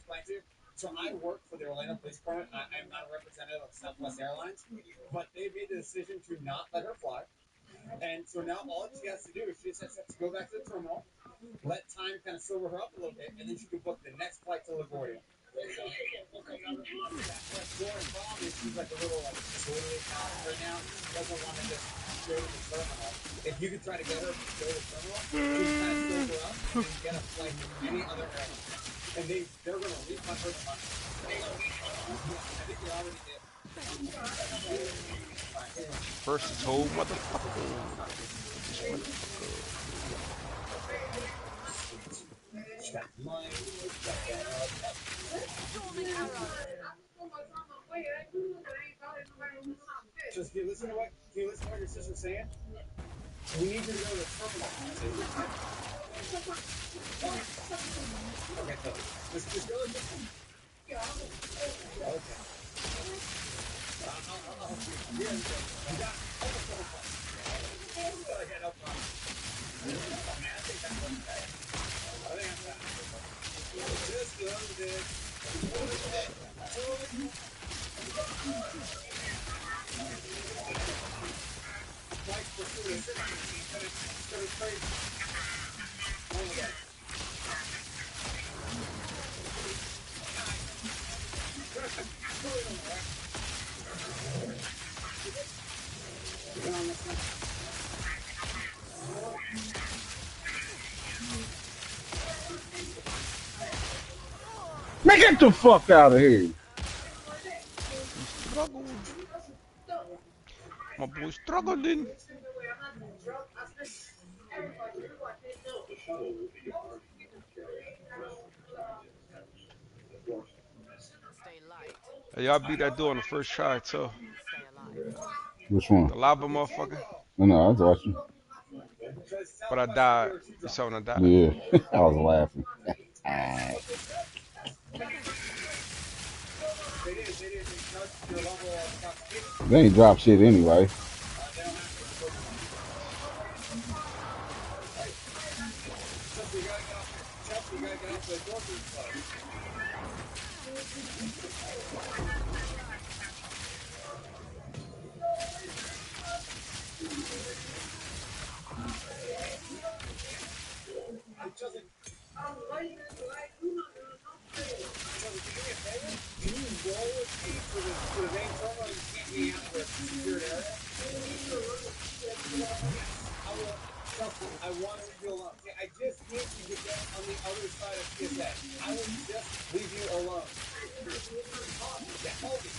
Speaker 5: So I work for the Orlando Police Department. I'm not a representative of Southwest Airlines, but they made the decision to not let her fly. And so now all she has to do is she just has to go back to the terminal, let time kind of sober her up a little bit, and then she can book the next flight to LaGuardia. She's like a little like disorderly right now. She doesn't want to just go to the terminal. If you could try to get her to go to the terminal, she can kind of sober up and then get a flight to any other airline. And they're going to refund her the money. I think they already did.
Speaker 4: First this whole motherfucker. This motherfucker.
Speaker 5: Just can you listen to what your sister's saying? We need you to go to the terminal. Okay, so just go to the terminal. Okay.
Speaker 2: Man, get the fuck out of here!
Speaker 4: He struggled. My boy struggling.
Speaker 6: Stay light.
Speaker 4: Hey, y'all beat that door on the first try too.
Speaker 6: Stay alive.
Speaker 2: Which one?
Speaker 4: The lava motherfucker.
Speaker 2: No, I was watching.
Speaker 4: But I died. You saw when I died.
Speaker 2: Yeah, I was laughing. Ah. They ain't drop shit anyway.
Speaker 5: I want to leave you alone. Okay, I just need you to get on the other side of TSA. I will just leave you alone. Yeah, hold me.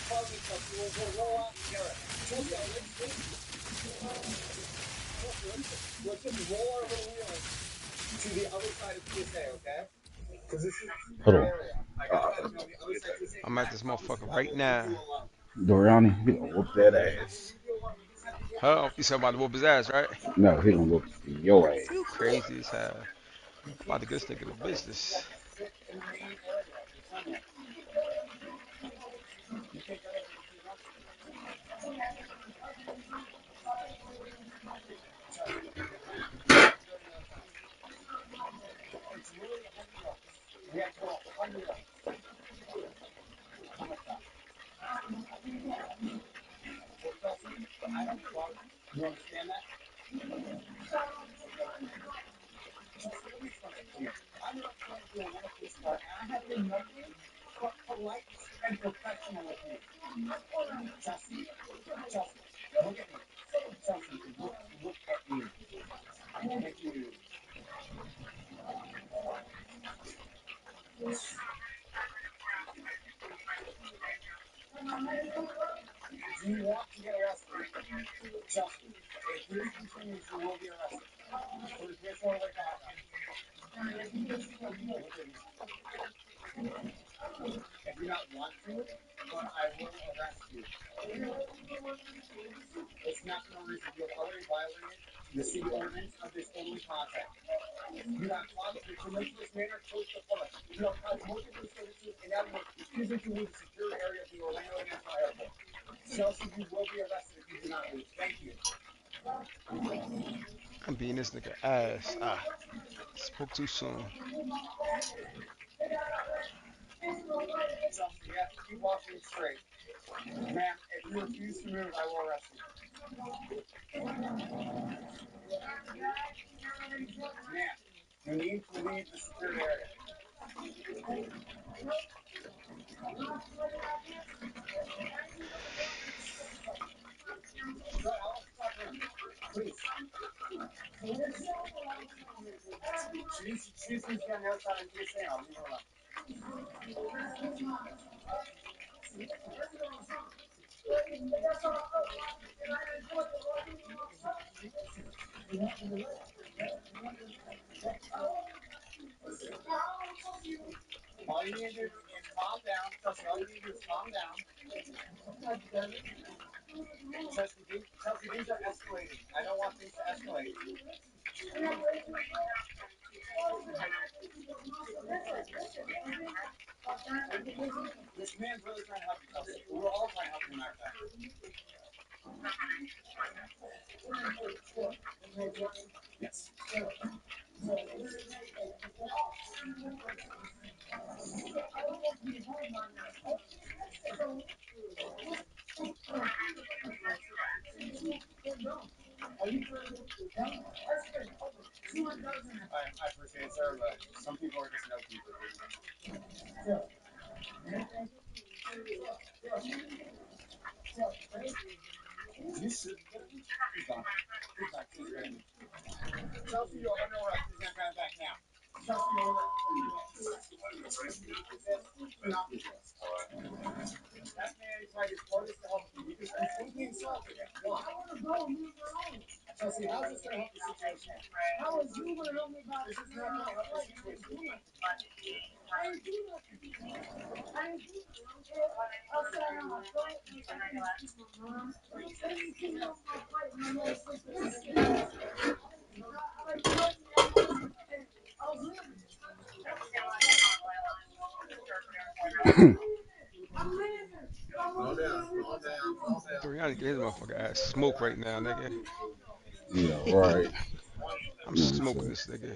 Speaker 5: Hold me, Chelsea. We'll roll out together. Chelsea, let's just roll our little wheels to the other side of TSA, okay?
Speaker 2: Hold on.
Speaker 4: I'm at this motherfucker right now.
Speaker 2: Doriani, he gonna whoop that ass.
Speaker 4: Huh? You said about to whoop his ass, right?
Speaker 2: No, he gonna whoop your ass.
Speaker 4: You crazy as hell. About to get this nigga the business. I'm beating this nigga ass. Spoke too soon. Doriani get his motherfucker ass smoke right now, nigga.
Speaker 2: Yeah, right.
Speaker 4: I'm
Speaker 2: You know what I'm
Speaker 4: smoking
Speaker 2: saying?
Speaker 4: this nigga.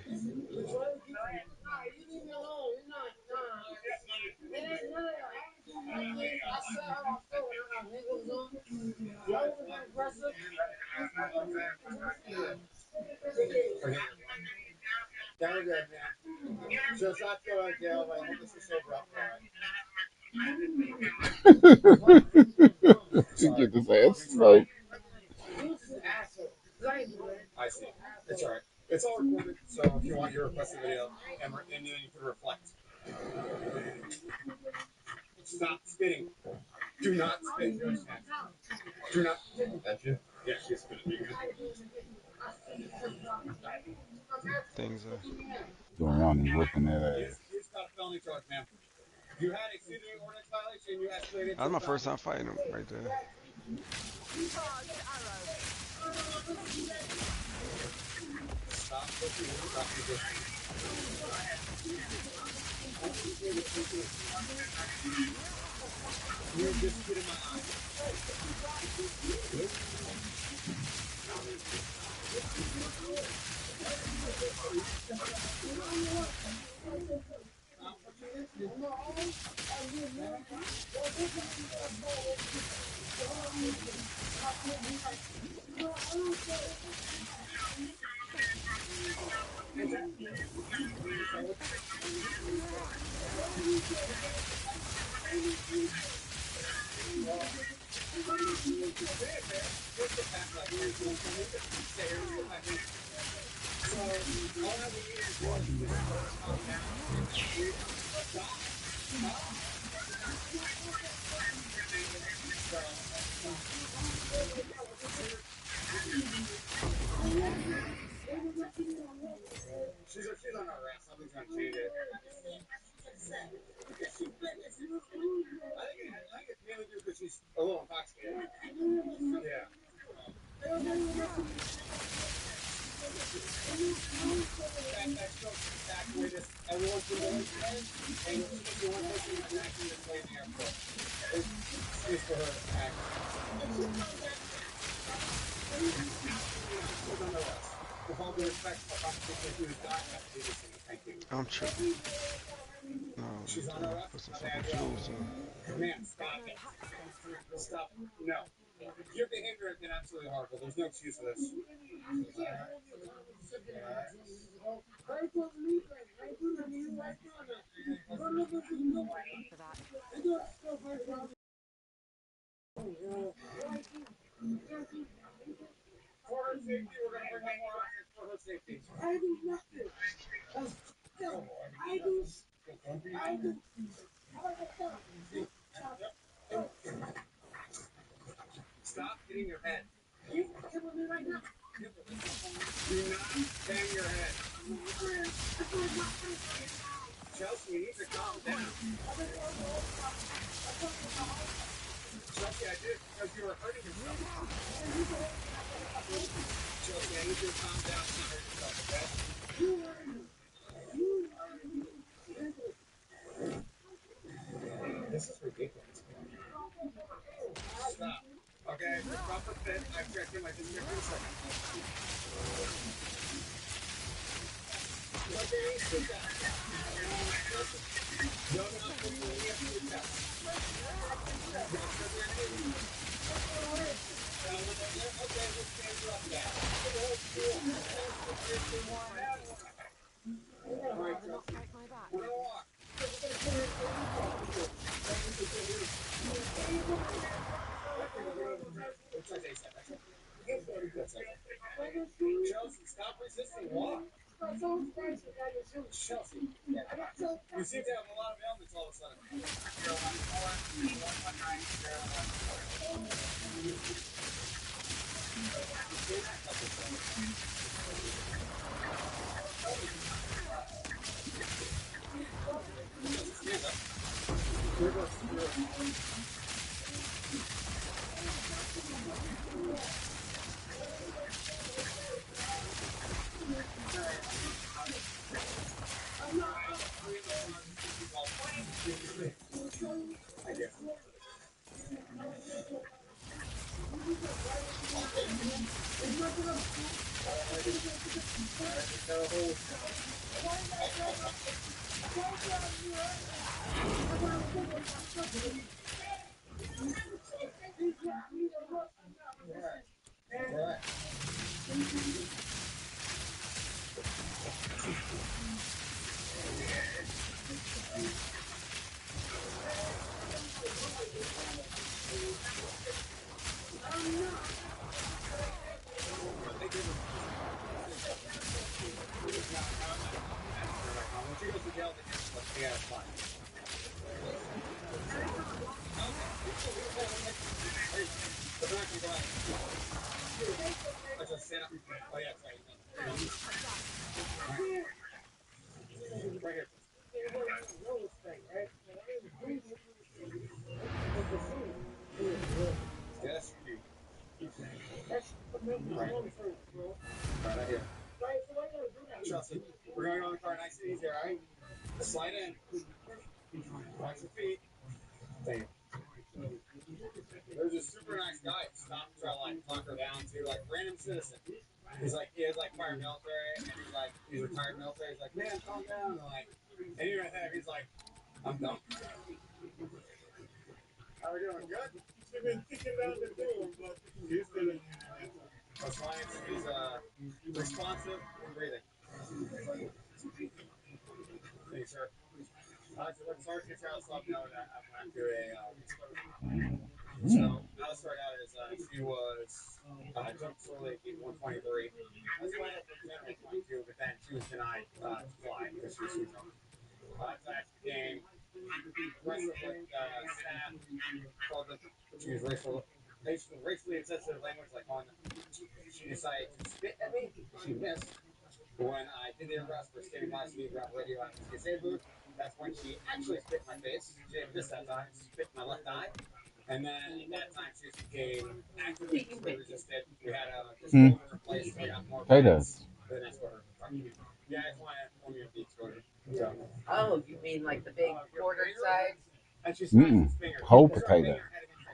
Speaker 2: He get his ass smoked.
Speaker 4: Things
Speaker 2: Doriani whooping that ass.
Speaker 5: felony charge, ma'am. You had a city ordinance violation. You escalated.
Speaker 4: That was my first time fighting him right there.
Speaker 6: Charged arrow.
Speaker 5: Stop pushing. Stop resisting. You just spit in my eye. She's on our ass. Something's gonna change it. I think it's mainly due because she's a little intoxicated. Yeah. That's the way this everyone's been going today. And she's the one person who's actually just playing the airport. It's for her to act. She's under us. With all due respect, for competition, she was not have to do this thing. Thank you.
Speaker 4: I'm tripping. No,
Speaker 5: She's on our
Speaker 4: put
Speaker 5: left.
Speaker 4: some fucking fuels in.
Speaker 5: Man, stop it. Stop. No. Your behavior has been absolutely horrible. There's no excuse for this.
Speaker 6: For that.
Speaker 5: For her safety, we're going to bring up more officers for her safety. Stop hitting your head. You killing me right now. Do not bang your head. Chelsea, you need to calm down. Chelsea, I did it because you were hurting yourself. Chelsea, I need you to calm down and hurt yourself, okay? This is ridiculous. Stop. Okay, stop with it. I've checked in. I just checked in a second. Okay, sit down. No, no, we have to do the test. Okay, let's change up that. All right, Chelsea.
Speaker 6: Break my back.
Speaker 5: We're gonna walk. Chelsea, stop resisting. Walk. Chelsea, you seem to have a lot of ailments all of a sudden. Stand up. When she goes to jail, yeah, it's fine.
Speaker 8: extra feet. Damn. There's a super nice guy who stopped trying to like talk her down to like random citizen. He's like, he was like prior military, and he's retired military. He's like, man, calm down. And like, and you're gonna have, he's like, I'm dumb. How are we doing? Good. She's been kicking down the door, but he's still in here. Science is responsive and breathing. Thank you, sir. When Sergeant Charles let me know that I went through a explosion. So how it started out is she was jumped slowly at 123. That's why I was general 22, but then she was denied to fly because she was too drunk. That became aggressive with staff, called them to use racially insensitive language like on them. She decided to spit at me. She missed. When I did the arrest for standing by speed around radioactive TSA booth, that's when she actually spit in my face. She didn't miss that time, spit in my left eye. And then at that time, she just became actively resistant. We had a disclosure in place, so we got more beds. Then that's what her. Yeah, I just want to inform you of the exposure. So.
Speaker 7: Oh, you mean like the big quarter size?
Speaker 8: And she smashed his finger.
Speaker 2: Whole potato.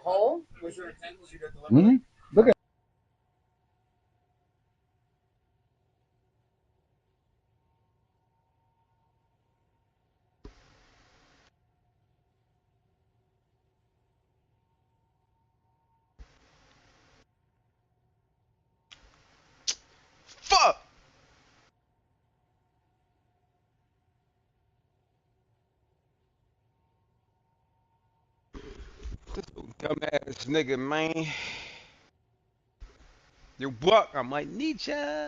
Speaker 7: Whole?
Speaker 8: Was her intent she did deliberately?
Speaker 2: Look at.
Speaker 4: Fuck! This little dumbass nigga, man. Yo, Buck, I might need ya.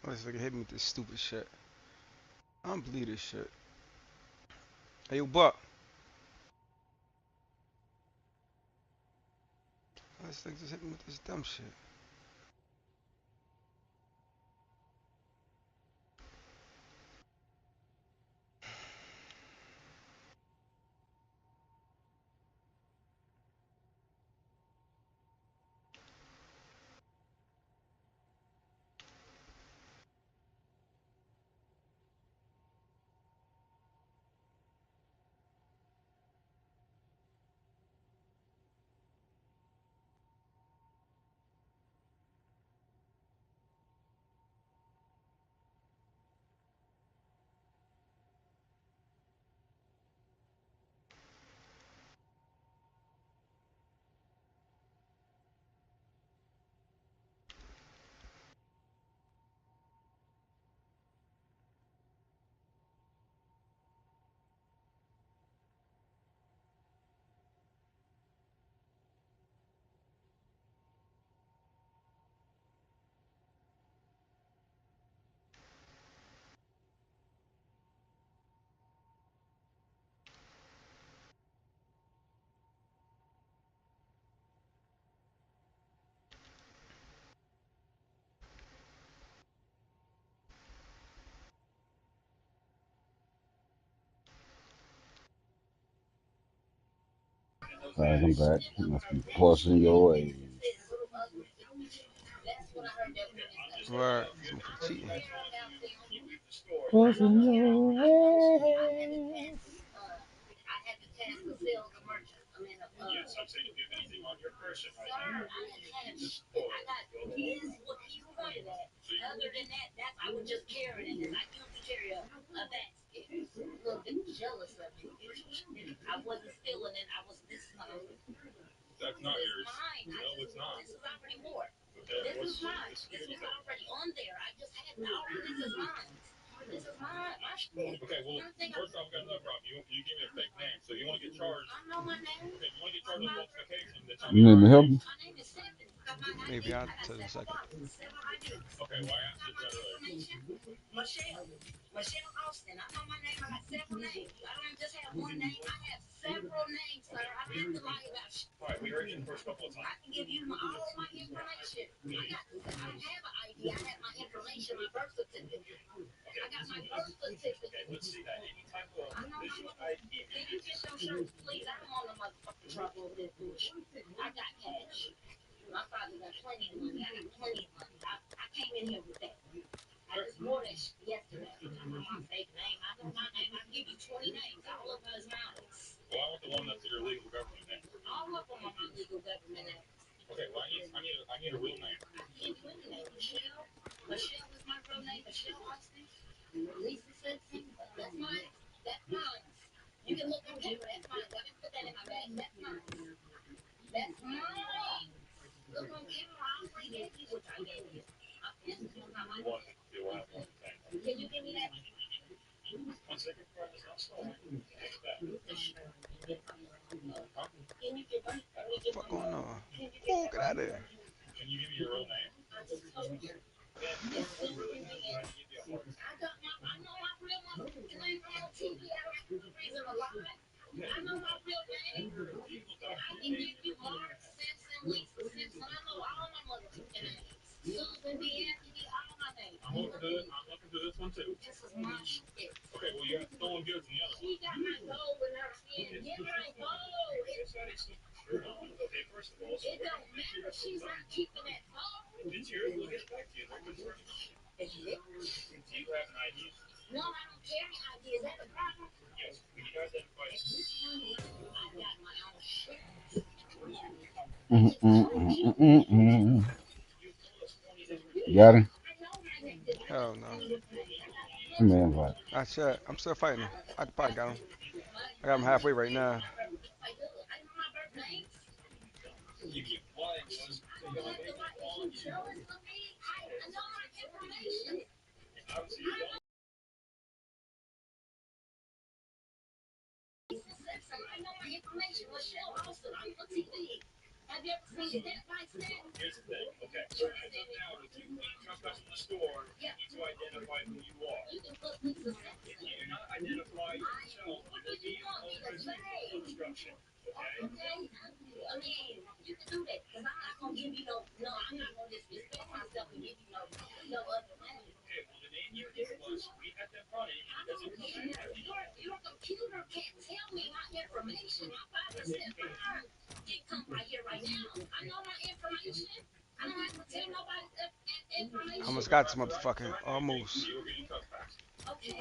Speaker 4: This nigga hit me with this stupid shit. I don't believe this shit. Hey, yo, Buck. This nigga just hit me with this dumb shit.
Speaker 2: Guys, I'm back. You must be plus in your age.
Speaker 4: Right. Some for cheating.
Speaker 2: Plus in your age.
Speaker 5: I'm saying if you have anything on your person right
Speaker 9: Sir,
Speaker 5: now.
Speaker 9: I didn't have shit. I got his what he pointed at. Other than that, I was just carrying it. I usually carry a basket. A little bit jealous of me. I wasn't stealing it. I was this time.
Speaker 5: That's not
Speaker 9: It's
Speaker 5: yours.
Speaker 9: mine.
Speaker 5: No, it's not.
Speaker 9: This is already more.
Speaker 5: Okay,
Speaker 9: This
Speaker 5: what's
Speaker 9: is mine.
Speaker 5: the
Speaker 9: This
Speaker 5: security
Speaker 9: was
Speaker 5: code?
Speaker 9: already on there. I just had all this is mine. This is mine. My shit.
Speaker 5: Okay, well, first off, I got another problem. You give me a fake name, so you want to get charged.
Speaker 9: I know my name.
Speaker 5: Okay, you want to get charged with falsification, then tell
Speaker 2: You
Speaker 5: me
Speaker 2: need
Speaker 5: your
Speaker 2: me to help
Speaker 5: name.
Speaker 2: you?
Speaker 9: My name is Seven. I got my
Speaker 4: Maybe
Speaker 9: ID.
Speaker 4: I'll
Speaker 9: I got
Speaker 4: tell you in a
Speaker 9: seven
Speaker 4: second.
Speaker 9: boxes, seven IDs.
Speaker 5: Okay, well, I
Speaker 9: I
Speaker 5: asked
Speaker 9: got
Speaker 5: you
Speaker 9: my
Speaker 5: that earlier.
Speaker 9: information. Michelle. Michelle Austin. I know my name. I got several names. I don't just have one name. I have several names, sir. I don't have to lie about shit.
Speaker 5: All right, we heard you the first couple of
Speaker 9: I
Speaker 5: times.
Speaker 9: can give you all my information. I don't have an ID. I have my information, my birth certificate. I got my birth certificate.
Speaker 5: Okay, let's see that. Any type of
Speaker 9: I know
Speaker 5: visual
Speaker 9: my
Speaker 5: ID.
Speaker 9: Can you get your shirts, please? I don't want no motherfucking trouble over this bullshit. I got cash. My father got plenty of money. I got plenty of money. I came in here with that. I just wore that shit yesterday. I know my fake name. I know my name. I can give you 20 names. All of us mouths.
Speaker 5: Well, I want the one that's your legal government name.
Speaker 9: All of them are my legal government names.
Speaker 5: Okay, well, I need a real name.
Speaker 9: I can't do any name. Michelle. Michelle is my real name. Michelle Austin. Lisa Simpson. That's mine. That's mine. You can look on camera. That's mine. Let me put that in my bag. That's mine. That's mine. Look on camera. I already gave you what I gave you. I'm asking you how I
Speaker 5: One, two, we'll have one thing.
Speaker 9: Can you give me that?
Speaker 5: 1 second, Prentice, I'm sorry. What's that? Huh?
Speaker 9: Can you give me?
Speaker 4: Fuck going on?
Speaker 9: Can you give
Speaker 4: Oh, get out of there.
Speaker 5: Can you give me your real name? Then we're really gonna try to give you a hard time.
Speaker 9: I know my real motherfucking name from on TV. I got no reason to lie. I know my real name. I can give you Mark Simpson, Lisa Simpson. I know all my motherfucking names. Susan B. Anthony, all my names.
Speaker 5: I'm looking through this one too.
Speaker 9: This is my shit.
Speaker 5: Okay, well, you got stolen goods in the other one.
Speaker 9: She got my gold in her hand. Get my gold.
Speaker 5: Okay, first of all, so
Speaker 9: It don't matter. She's not keeping that gold.
Speaker 5: it's yours. We'll get it back to you. They're concerning.
Speaker 9: Is it?
Speaker 5: Do you have an ID?
Speaker 9: No, I don't carry ID. Is that the problem?
Speaker 5: Yes. Can you identify it?
Speaker 9: I got my own shit.
Speaker 2: Got him?
Speaker 4: Hell no.
Speaker 2: Come here, invite.
Speaker 4: I said, I'm still fighting him. I probably got him. I got him halfway right now.
Speaker 5: You keep lying to us. So you don't make it on you. Obviously, you don't.
Speaker 9: I know my information. Michelle Austin, I'm on TV. Have you ever seen that by stand?
Speaker 5: Here's the thing. Okay, so as of now, if you trespass in the store, you need to identify who you are.
Speaker 9: You can put Lisa
Speaker 5: If
Speaker 9: Simpson.
Speaker 5: you do not identify yourself, you will be on obstruction. Okay?
Speaker 9: Okay? I mean, you can do that. Because I'm not going to give you I'm not going to disrespect myself and give you no other money.
Speaker 5: Okay, well, the name you gave us, we had them running. It doesn't matter.
Speaker 9: Your computer can't tell me my information. My father said mine didn't come right here right now. I know my information. I don't have to tell nobody information.
Speaker 4: Almost got this motherfucker. Almost.
Speaker 5: You were getting trespassed.
Speaker 9: Okay.
Speaker 4: I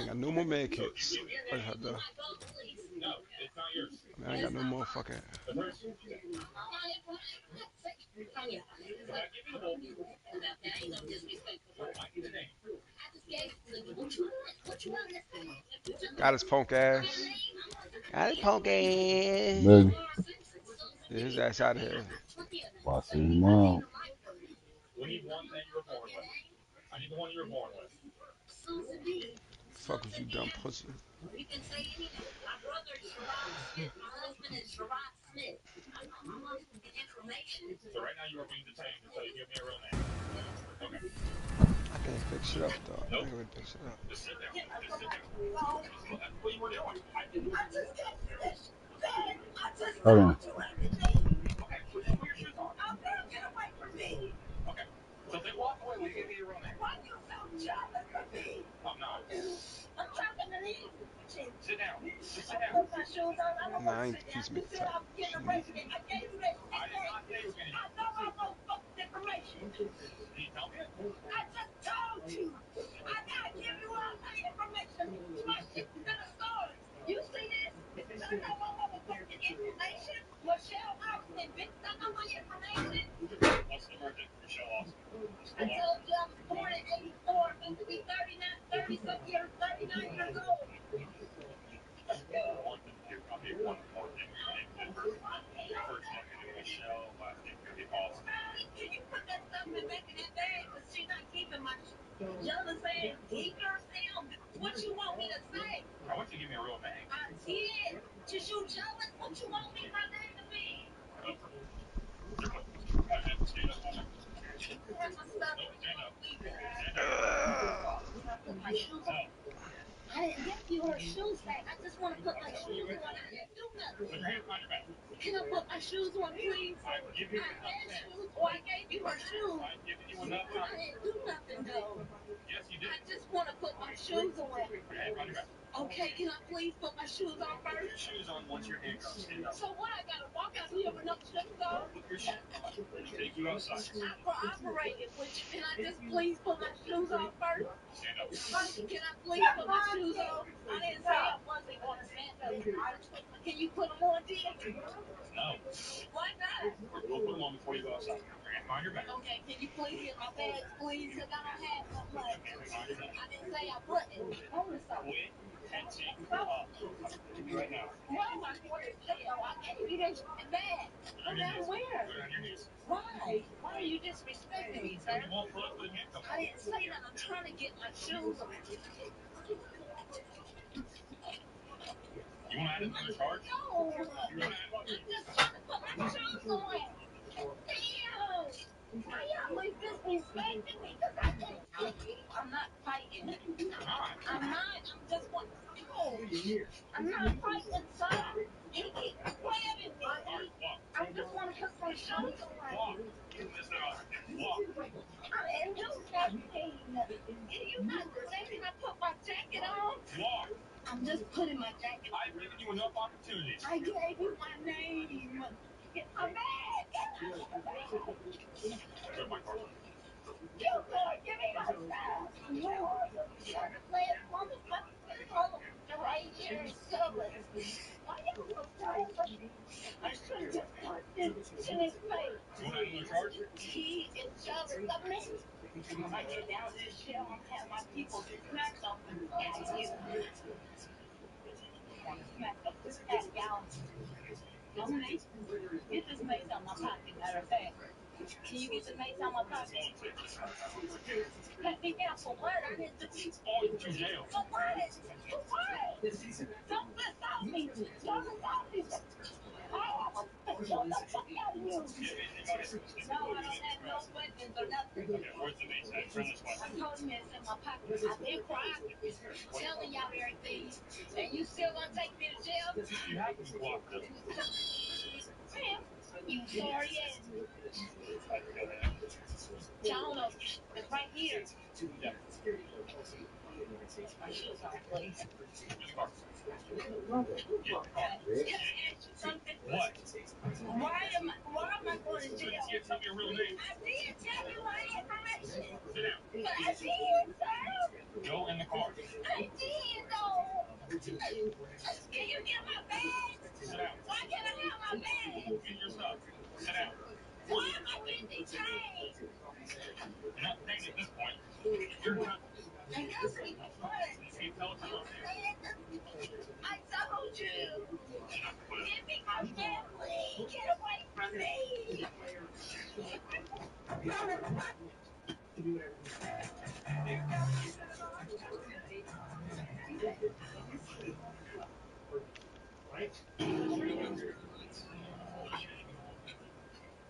Speaker 4: ain't got no more med kits. Or is that though?
Speaker 5: No, it's not yours.
Speaker 4: I mean, I ain't got no more fucking.
Speaker 5: But hers. If I give you the whole, I need the name.
Speaker 4: Got his punk ass. Got his punk ass.
Speaker 2: Baby.
Speaker 4: Yeah, his ass out of here.
Speaker 2: Bossy mom.
Speaker 5: We need one that you were born with. I need the one you were born with.
Speaker 4: Fuck with you, dumb pussy.
Speaker 9: You can say anything. My brother is Sherrod Smith. My husband is Sherrod Smith. I know my motherfucking information.
Speaker 5: So right now you are being detained until you give me a real name. Okay.
Speaker 4: I can't pick shit up, though. I can't really pick shit up.
Speaker 5: Just sit down. Just sit down. That's what you were doing. I didn't.
Speaker 2: Hold on.
Speaker 5: Okay. Put your shoes on. Get away from me. Okay. So they walk away when you give me your real name. Why are you so jealous of me? I'm not.
Speaker 9: I'm trying to leave.
Speaker 5: Sit down. Just sit down.
Speaker 9: My shoes on. I don't
Speaker 4: Nah, I
Speaker 9: want to
Speaker 4: ain't
Speaker 9: sit down.
Speaker 4: piece
Speaker 9: You
Speaker 4: make
Speaker 9: said
Speaker 4: type.
Speaker 9: I'm getting
Speaker 4: Shit.
Speaker 9: arrested. I gave you that.
Speaker 5: I did not say you were getting.
Speaker 9: I know my motherfucking information.
Speaker 5: Can you tell me it?
Speaker 9: I just told you. I gotta give you all my information. My shit's in the stores. You see this? I know my motherfucking information. Michelle Austin, bitch, I know my information.
Speaker 8: What's the birthday for Michelle Austin?
Speaker 9: I told you I was born in 84, about to be 39, 30 some years, 39 years old.
Speaker 8: Probably one more thing. Your first name is Michelle, last name is Austin.
Speaker 9: Can you put that stuff in back in that bag? Because she's not keeping my Jella saying, keep your sound. What you want me to say?
Speaker 8: I want you to give me a real name.
Speaker 9: I did. Just you jealous? What you want me my name to be? Where's my stuff? Leave it. Put my shoes on. I didn't give you her shoes back. I just want to put my shoes on. I didn't do nothing. Can I put my shoes on, please? I had shoes, or I gave you her shoes. I didn't do nothing, though.
Speaker 8: Yes, you did.
Speaker 9: I just want to put my shoes on. Okay, can I please put my shoes on
Speaker 8: Put your
Speaker 9: first?
Speaker 8: shoes on once you're handcuffed. Stand up.
Speaker 9: So what? I gotta walk out here with no shoes on?
Speaker 8: Put your shoes on. Let's take you outside.
Speaker 9: I cooperated with you. Can I just please put my shoes on first?
Speaker 8: Stand up.
Speaker 9: Can I please put my shoes on? I didn't say I wasn't going to stand up. Can you put them on, dear?
Speaker 8: No.
Speaker 9: Why not?
Speaker 8: We'll put them on before you go outside. Hand behind your back.
Speaker 9: Okay, can you please get my bags, please? Because I don't have that much. I didn't say I wouldn't. Promise I would.
Speaker 8: Quit tensing up. Right now.
Speaker 9: Why am I going to jail? I gave you this bag.
Speaker 8: Go
Speaker 9: Now
Speaker 8: down
Speaker 9: where?
Speaker 8: your knees.
Speaker 9: Why? Why are you disrespecting me, sir?
Speaker 8: You won't put up with the handcuffs.
Speaker 9: I didn't say that. I'm trying to get my shoes on.
Speaker 8: You want to add another charge?
Speaker 9: No. I'm just trying to put my shoes on. Damn. Why y'all like disrespecting me? Because I can't fight you. I'm not fighting. I'm not. I'm just one. No. I'm not fighting, sir. He keeps grabbing me. I just want to put some shoes on.
Speaker 8: Walk. Get this out. Walk.
Speaker 9: I didn't do nothing. Did you not do that? Can I put my jacket on?
Speaker 8: Walk.
Speaker 9: I'm just putting my jacket on.
Speaker 8: I've given you enough opportunities.
Speaker 9: I gave you my name. Get my bag.
Speaker 8: Put my card.
Speaker 9: You could give me my stuff. You are the last motherfucker. Right here, Summers. Why you so selfish? I should have just punched this in his face.
Speaker 8: You want another charge?
Speaker 9: He is jealous of me. When I get down to this shell, I'm gonna have my people smack something at you. Smack something at y'all. Don't make get this mace out my pocket, matter of fact. Can you get the mace out my pocket? Let me down for what? I didn't do
Speaker 8: Going to jail.
Speaker 9: for what? For what? Don't assault me. Don't assault me. I will kill the fuck out of you. No, I don't have no weapons or nothing.
Speaker 8: Okay, where's the mace at? Turn this way.
Speaker 9: I told him it's in my pocket. I've been proactive, telling y'all everything. And you still gonna take me to jail?
Speaker 8: You have to be cooperative.
Speaker 9: Ma'am, you sorry ass. John, it's right here.
Speaker 8: Yeah.
Speaker 9: My shoes on, please.
Speaker 8: Get the car.
Speaker 9: Can I ask you something?
Speaker 8: What?
Speaker 9: Why am I going to jail?
Speaker 8: You tell me your real name.
Speaker 9: I did tell you my information.
Speaker 8: Sit down.
Speaker 9: But I did, sir.
Speaker 8: Go in the car.
Speaker 9: I did, though. Can you get my bag?
Speaker 8: Sit down.
Speaker 9: Why can't I have my bag?
Speaker 8: Get your stuff. Sit down.
Speaker 9: Why am I getting detained?
Speaker 8: You're not detained at this point. You're not.
Speaker 9: I guess we what?
Speaker 8: You tell us your real name.
Speaker 9: I told you. Give me my family. Get away from me.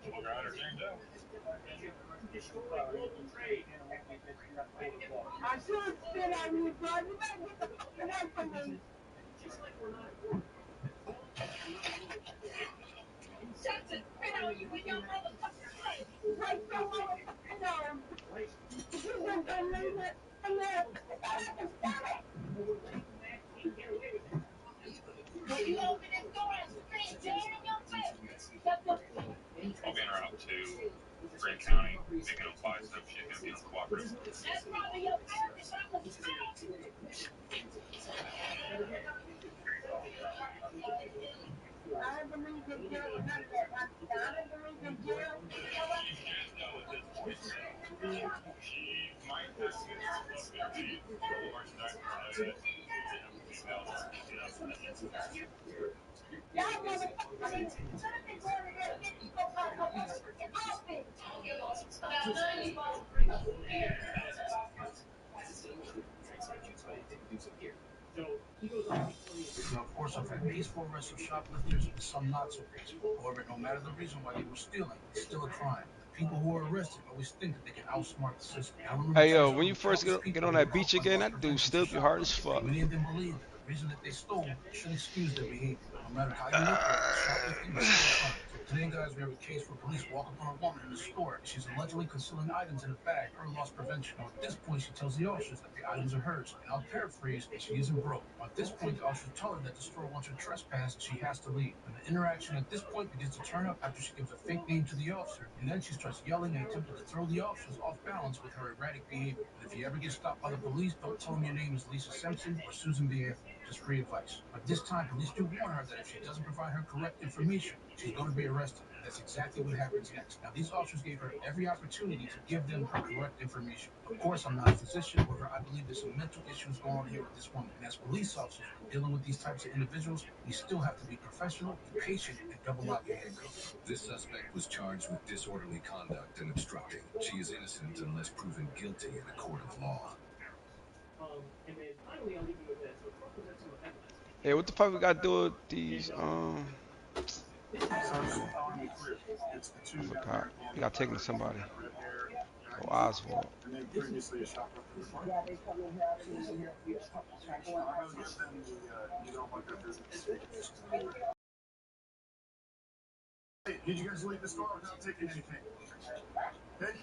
Speaker 8: Well, you're under James L.
Speaker 9: I should spit on you, bud. You better get the fuck away from me. Shut it. Spit on you with your motherfucking face. Right your motherfucking arm. You don't believe it. And then, when you open this door and spit dead in your face, that's what.
Speaker 8: I'll be in route to Grant County, making them buy stuff, shit, and being cooperative.
Speaker 9: That's probably your family, but I'm a spit. I believe
Speaker 5: She might have to use this book to read the merchandise for that.
Speaker 3: Now, of course, I've had peaceful arrests of shoplifters and some not so peaceful. However, no matter the reason why they were stealing, it's still a crime. And the people who are arrested always think that they can outsmart the system. I remember
Speaker 4: Hey yo,
Speaker 3: cases
Speaker 4: when
Speaker 3: where
Speaker 4: you first
Speaker 3: countless
Speaker 4: get
Speaker 3: people
Speaker 4: on
Speaker 3: were
Speaker 4: that
Speaker 3: caught
Speaker 4: beach
Speaker 3: by
Speaker 4: again,
Speaker 3: loss
Speaker 4: that dude
Speaker 3: prevention for
Speaker 4: still be hard as
Speaker 3: shoplifting.
Speaker 4: fuck.
Speaker 3: Many of them believe that the reason that they stole should excuse their behavior. But no matter how you look at it, shoplifting is still a crime. So today, guys, we have a case where police walk up on a woman in a store. She's allegedly concealing items in a bag for loss prevention. Now, at this point, she tells the officers that the items are hers. And I'll paraphrase, she isn't broke. At this point, the officers tell her that the store wants her trespassed and she has to leave. And the interaction at this point begins to turn up after she gives a fake name to the officer. And then she starts yelling and attempting to throw the officers off balance with her erratic behavior. And if you ever get stopped by the police, don't tell them your name is Lisa Simpson or Susan B. Anthony. Just free advice. At this time, police do warn her that if she doesn't provide her correct information, she's going to be arrested. And that's exactly what happens next. Now, these officers gave her every opportunity to give them her correct information. Of course, I'm not a physician. However, I believe there's some mental issues going on here with this woman. And as police officers, when dealing with these types of individuals, we still have to be professional, be patient, and double lock your handcuffs.
Speaker 11: This suspect was charged with disorderly conduct and obstructing. She is innocent unless proven guilty in a court of law.
Speaker 8: And then finally, I'll leave you with this. So, of course, we'll get some headlines.
Speaker 4: Hey, what the fuck we got to do with these
Speaker 5: So
Speaker 4: damn it,
Speaker 5: I want to be clear. It's the
Speaker 4: I
Speaker 5: two down
Speaker 4: forgot.
Speaker 5: there, the
Speaker 4: We got taken to
Speaker 5: undercover,
Speaker 4: somebody.
Speaker 5: got the red hair
Speaker 4: Oh,
Speaker 5: guy,
Speaker 4: Oswald.
Speaker 5: and then previously a shoplifter before. Yeah, they come in here. I've seen them here a few times. Well, I'm gonna give them the you don't want their business. Hey, did you guys leave the store without taking anything? Hey,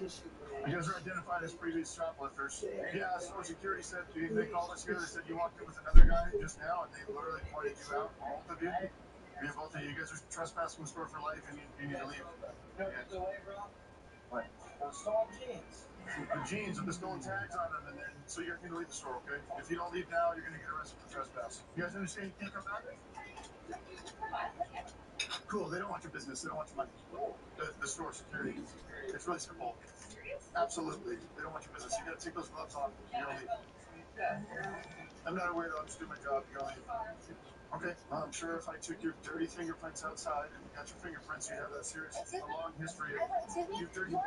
Speaker 5: you guys are identified as previous shoplifters. Yeah, store security said they called us here. They said you walked in with another guy just now, and they literally pointed you out, both of you. Yeah, both of you. You guys are trespassing the store for life, and you need to leave. Yeah. What? Stolen jeans. The jeans with the stolen tags on them, and then so you're going to leave the store, okay? If you don't leave now, you're going to get arrested for trespass. You guys understand? You can't come back. Cool. They don't want your business. They don't want your money. The store security. It's really simple. Absolutely. They don't want your business. You got to take those gloves off. You got to leave. I'm not a weirdo. I'm just doing my job. You got to leave. Okay. Well, I'm sure if I took your dirty fingerprints outside and got your fingerprints, you have that serious, a long history of you dirty. What?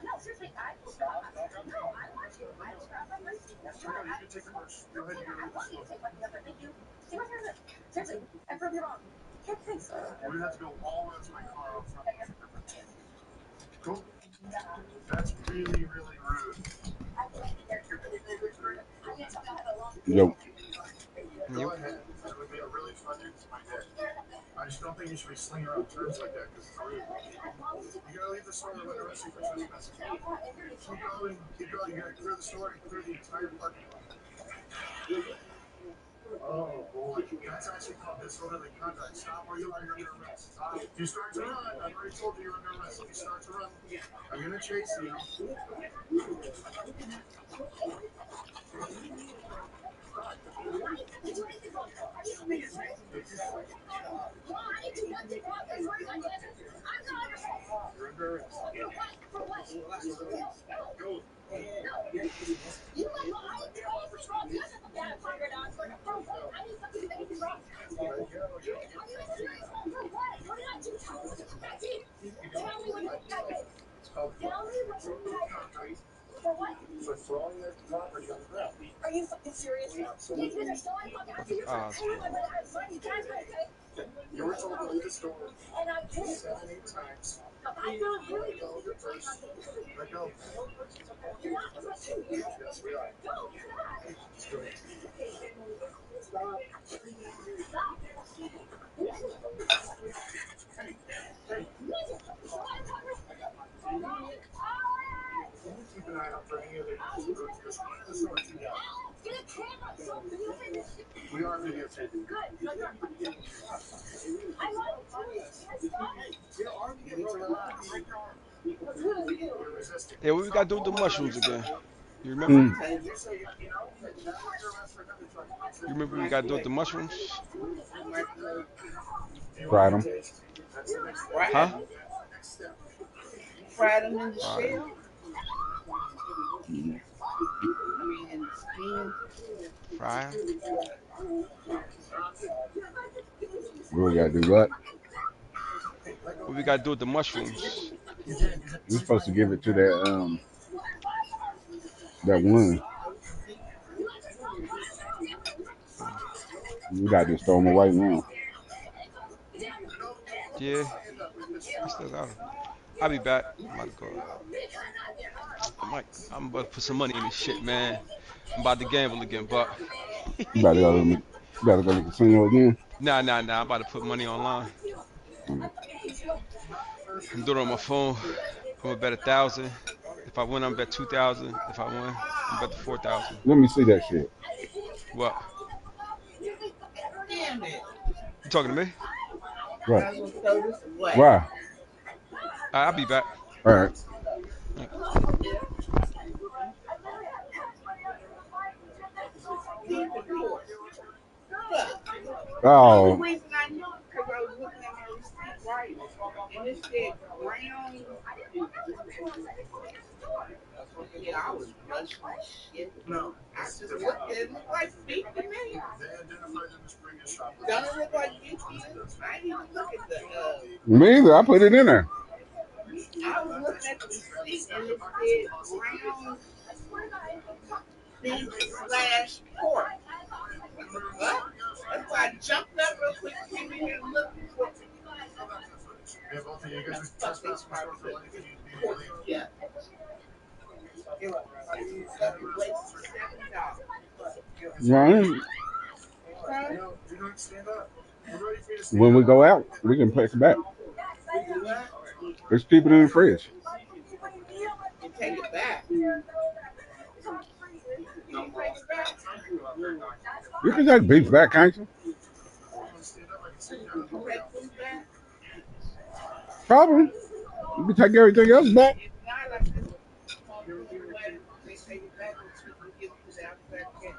Speaker 5: No, seriously, I will stop. No, I want you. I will stop. Sure, you can take the purse. Go ahead and go to the store. Thank you. See what happens. Seriously, I prove you wrong. Thanks. We're gonna have to go all the way up to my car out front. Cool. That's really, really rude.
Speaker 2: Yo,
Speaker 5: Go
Speaker 4: Yep.
Speaker 5: ahead. That would be a really fun end to my day. I just don't think you should be slinging around terms like that because it's rude. You gotta leave the store. They're gonna arrest you for trespassing. Keep going. Keep going. You gotta clear the store and clear the entire parking lot. Oh boy, that's actually called disorderly conduct. Stop where you are. You're under arrest. Stop. If you start to run, I've already told you you're under arrest. If you start to run, I'm gonna chase you. You're under arrest. Go. It's called for throwing their property on the ground. Are you fucking serious? Absolutely.
Speaker 4: Fucking Oswald.
Speaker 5: You were told to leave the store 7, 8 times. Let go of your purse. Let go. Yes, we are. Just go ahead. Hey, hey. Can you keep an eye out for any other just one in the store too? We are videotaping. You need to relax. You're resisting.
Speaker 4: Hey, what we got to do with the mushrooms again? You remember?
Speaker 2: mm,
Speaker 5: And if you say, now you're arrested for another charge.
Speaker 4: You remember what we got to do with the mushrooms?
Speaker 2: Fried them.
Speaker 4: Huh?
Speaker 12: Fried them in the
Speaker 4: Fried 'em.
Speaker 12: shell. I mean, in the skin.
Speaker 4: Fry 'em.
Speaker 2: We gotta do what?
Speaker 4: What we gotta do with the mushrooms?
Speaker 2: We're supposed to give it to that one. We gotta just throw them away now.
Speaker 4: Yeah, I still got them. I'll be back. I'm about to go. I'm about to put some money in this shit, man. I'm about to gamble again, but
Speaker 2: You better go. You better go to the casino again.
Speaker 4: nah. I'm about to put money online. I'm doing it on my phone. I'm gonna bet 1,000. If I win, I'm bet 2,000. If I win, I'm bet the 4,000.
Speaker 2: Let me see that shit.
Speaker 4: What?
Speaker 12: Damn it.
Speaker 4: You talking to me?
Speaker 2: Right.
Speaker 12: I was gonna throw this away.
Speaker 2: Why?
Speaker 4: I'll be back.
Speaker 2: All right.
Speaker 12: Keep it pure. Look. The
Speaker 2: Oh,
Speaker 12: only reason I knew it because I was looking at my receipt right, and it said brown. Yeah, I was rushing shit.
Speaker 5: No,
Speaker 12: I just looked at it. It looked like 50 to me. Don't it look like 50? I didn't even look at the.
Speaker 2: me either. I put it in there.
Speaker 12: I was looking at the receipt and it said brown beef slash pork. What? That's why I jumped up real quick, came in here and looked at what. Fuck these probably pork. Yeah.
Speaker 2: Right.
Speaker 12: Huh?
Speaker 2: When we go out, we can place it back. Let's keep it in the fridge.
Speaker 12: And take it back.
Speaker 2: You can take beef back, can't you? Probably. You can take everything else back.
Speaker 12: It's not like this. They take it back until we get to the outside camp.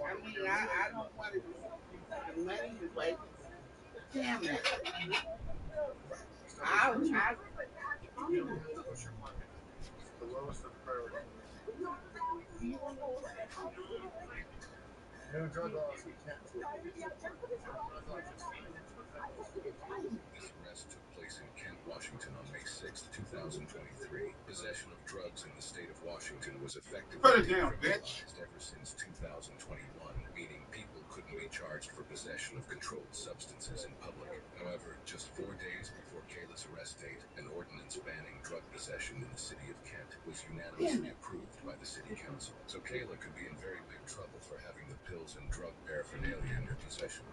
Speaker 12: I mean, I don't want it, the money to waste. Damn it.
Speaker 11: This arrest took place in Kent, Washington on May 6, 2023. Possession of drugs in the state of Washington was effectively
Speaker 5: Put it down,
Speaker 11: decriminalized ever since 2021, meaning people couldn't be charged for possession of controlled substances in public. However, just 4 days before Kayla's arrest date, an ordinance banning drug possession in the city of Kent was unanimously approved by the city council. So Kayla could be in very big trouble for having the pills and drug paraphernalia in her possession.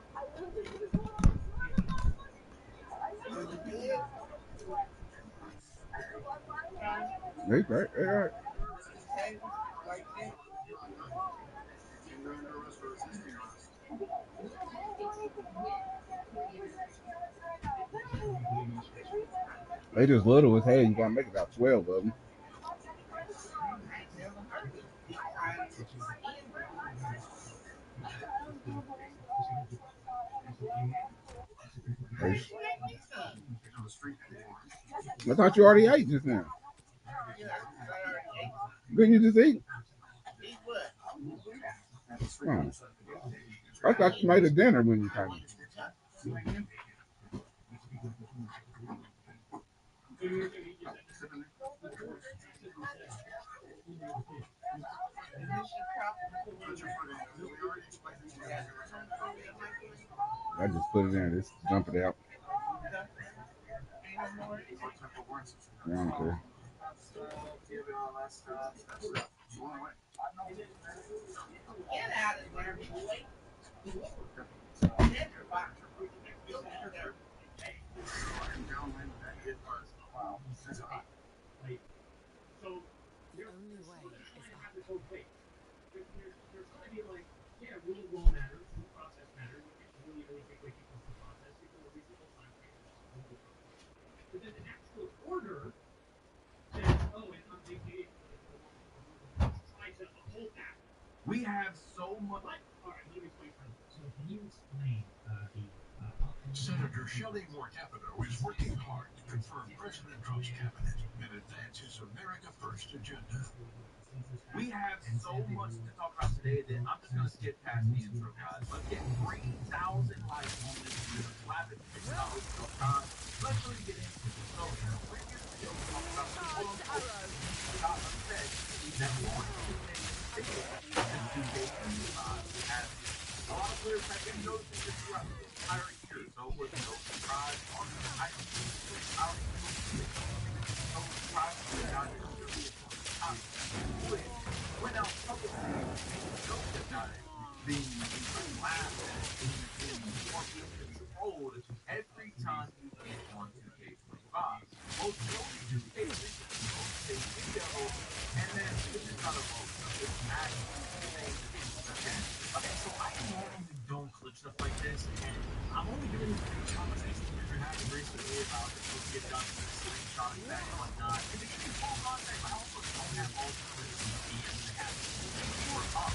Speaker 2: Right. They just little as hell. You gotta make about 12 of them. I thought you already ate just now. Didn't you just eat? Oh. I thought you made a dinner when you came. I just put it in. Just dump it out. I don't care.
Speaker 12: Get out of there, boy.
Speaker 6: The only way is up.
Speaker 3: We have so much.
Speaker 11: Senator Shelley Moore Capito is working hard to confirm President Trump's cabinet and advance his America First agenda.
Speaker 13: We have so much to talk about today that I'm just going to skip past the intro, guys. Let's get 3,000 likes on this video. Slap it $50 no time. Let's really get into it. So, in the previous video, we talked about the quote-unquote shot of Fed that one teammate failed in 2K25 has a lot of players have been noticing this throughout the entire year, so it was no surprise on the item. No surprise to the guy who really is on the top. Went out publicly and showed that guy being laughed at and controlled every time you get on 2K25. Most notably 2K recently posted a video, and then this is not a vote, it's actually saying okay, so I normally don't clip stuff like this, and I'm only doing this for the conversation that you're having recently about if we get done with this screenshot effect and whatnot. If it gives me full context, I also don't have all the clips in the DMs that have 4 up,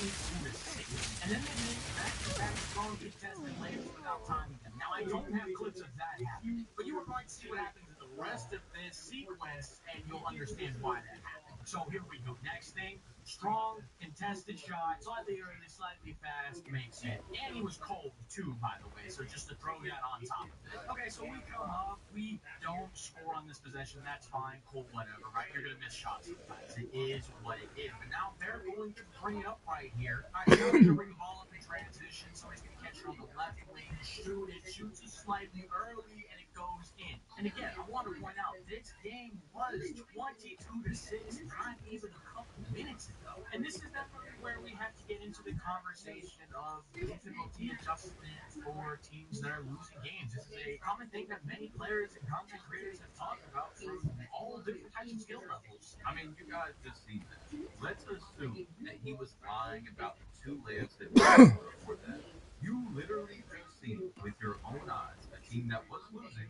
Speaker 13: 22 to 6. And then they make back-to-back strong contested layers without timing them. Now, I don't have clips of that happening, but you are going to see what happens in the rest of this sequence, and you'll understand why that happened. So here we go. Next thing, strong contested shot, slightly early, slightly fast, makes it. And he was cold too, by the way, so just to throw that on top of it. Okay, so we come up, we don't score on this possession, that's fine, cool, whatever, right? You're gonna miss shots sometimes. It is what it is. But now they're going to bring it up right here. All right, now they're gonna bring the ball up in transition, so he's gonna catch it on the left wing, shoot it, shoots it slightly early, and it goes in. And again, I want to point out, this game was 22 to 6, not even a couple minutes ago. And this is definitely where we have to get into the conversation of difficulty adjustment for teams that are losing games. This is a common thing that many players and content creators have talked about from all different types of skill levels.
Speaker 14: I mean, you guys just seen that. Let's assume that he was lying about the 2 layups that we had before that. You literally just seen with your own eyes a team that was losing,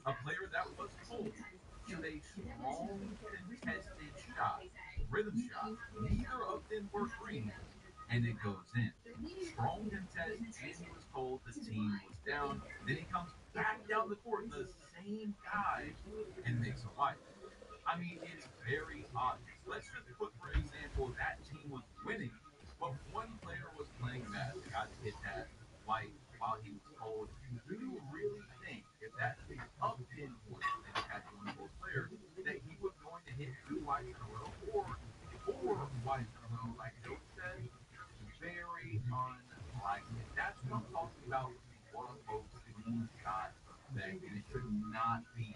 Speaker 14: a player that was cold, shoot a strong contested shot, rhythm shot. Neither of them were green, and it goes in. Strong contest, and he was cold. The team was down. Then he comes back down the court, the same guy, and makes a white. I mean, it's very obvious. Let's just put, for example, that team was winning, but one player was playing bad. The guy that hit that white while he was cold. Do you really think if that team up 10 points and had one of those players that he was going to hit 2 whites in a row or 4 whites in a row, like Joe said? Very unlikely. That's what I'm talking about with the quote-unquote screenshot effect, and it should not be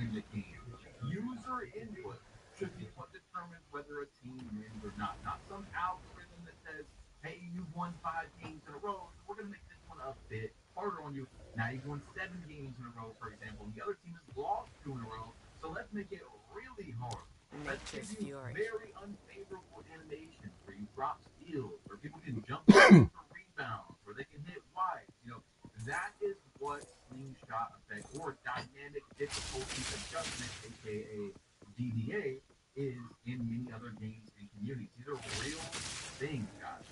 Speaker 14: in the game. User input should be what determines whether a team wins or not some algorithm that says, hey, you've won 5 games in a row, so we're going to make this one a bit harder on you. Now you've won 7 games in a row, for example, and the other team has lost 2 in a row, so let's make it really hard. Let's give you very unfavorable animations where you drop steals, or people can jump for rebounds, or they can hit wides. That is what slingshot effect or dynamic difficulty adjustment, aka DDA, is in many other games and communities. These are real things, guys.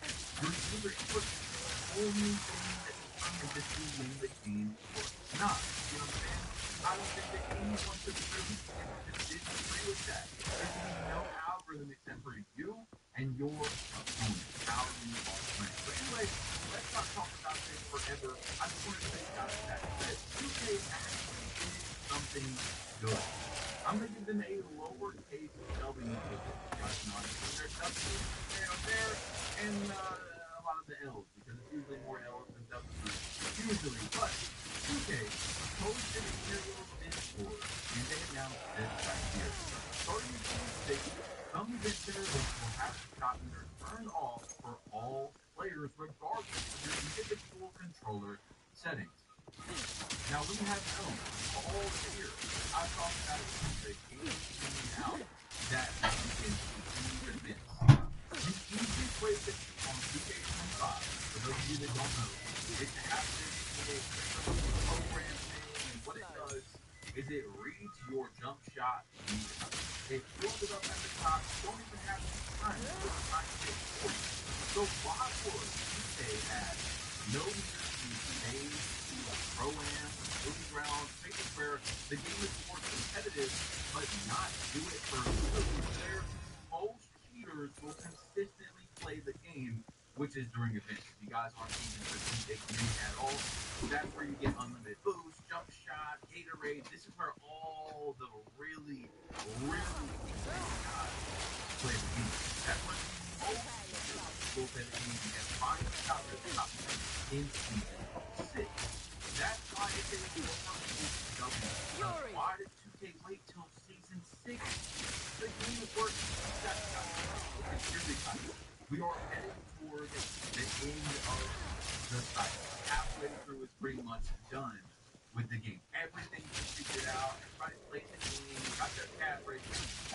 Speaker 14: Your user input is the only thing that determines if you win the game or not. You know what I'm saying? I don't think that anyone should really disagree with that. There should be no algorithm except for you and your opponent, how you are playing. But anyway, let's not talk about this forever. I just want to say, guys, that 2K actually did something good. I'm going to give them a lowercase W for this. Guys, there's W's there, and a lot of the L's, because it's usually more L's than W's. Usually, but 2K posted a serial Discord, and they announced this right here. Starting in 26, some event generators will have the shot meter turned off for all players, regardless of your individual controller settings. Now we have known all year, I've talked about it since the game came out, that you can see these events. The easiest way to see on 2K25, for those of you that don't know, is to have this in a program thing, and what it does is it reads your jump shot meter. It fills it up at the top. You don't even have to time to put time to it. So why would 2K have no meter to made to a pro-am, movie ground, spaces where the game is more competitive, but not do it for where most cheaters will consistently play the game, which is during events. If you guys aren't seeing the big community at all, that's where you get unlimited boost, jump shot, Gatorade. This is where all the really, really exciting guys play the game. That's when most cheaters will play the game and finally got their top in season 6. That's why it's a remarkable W. Why did 2K wait till season 6? The game is working. That's really exciting. We are heading toward the end of the cycle. Halfway through is pretty much done with the game. Everything's been figured out. Everybody's played the game, got their cap rating,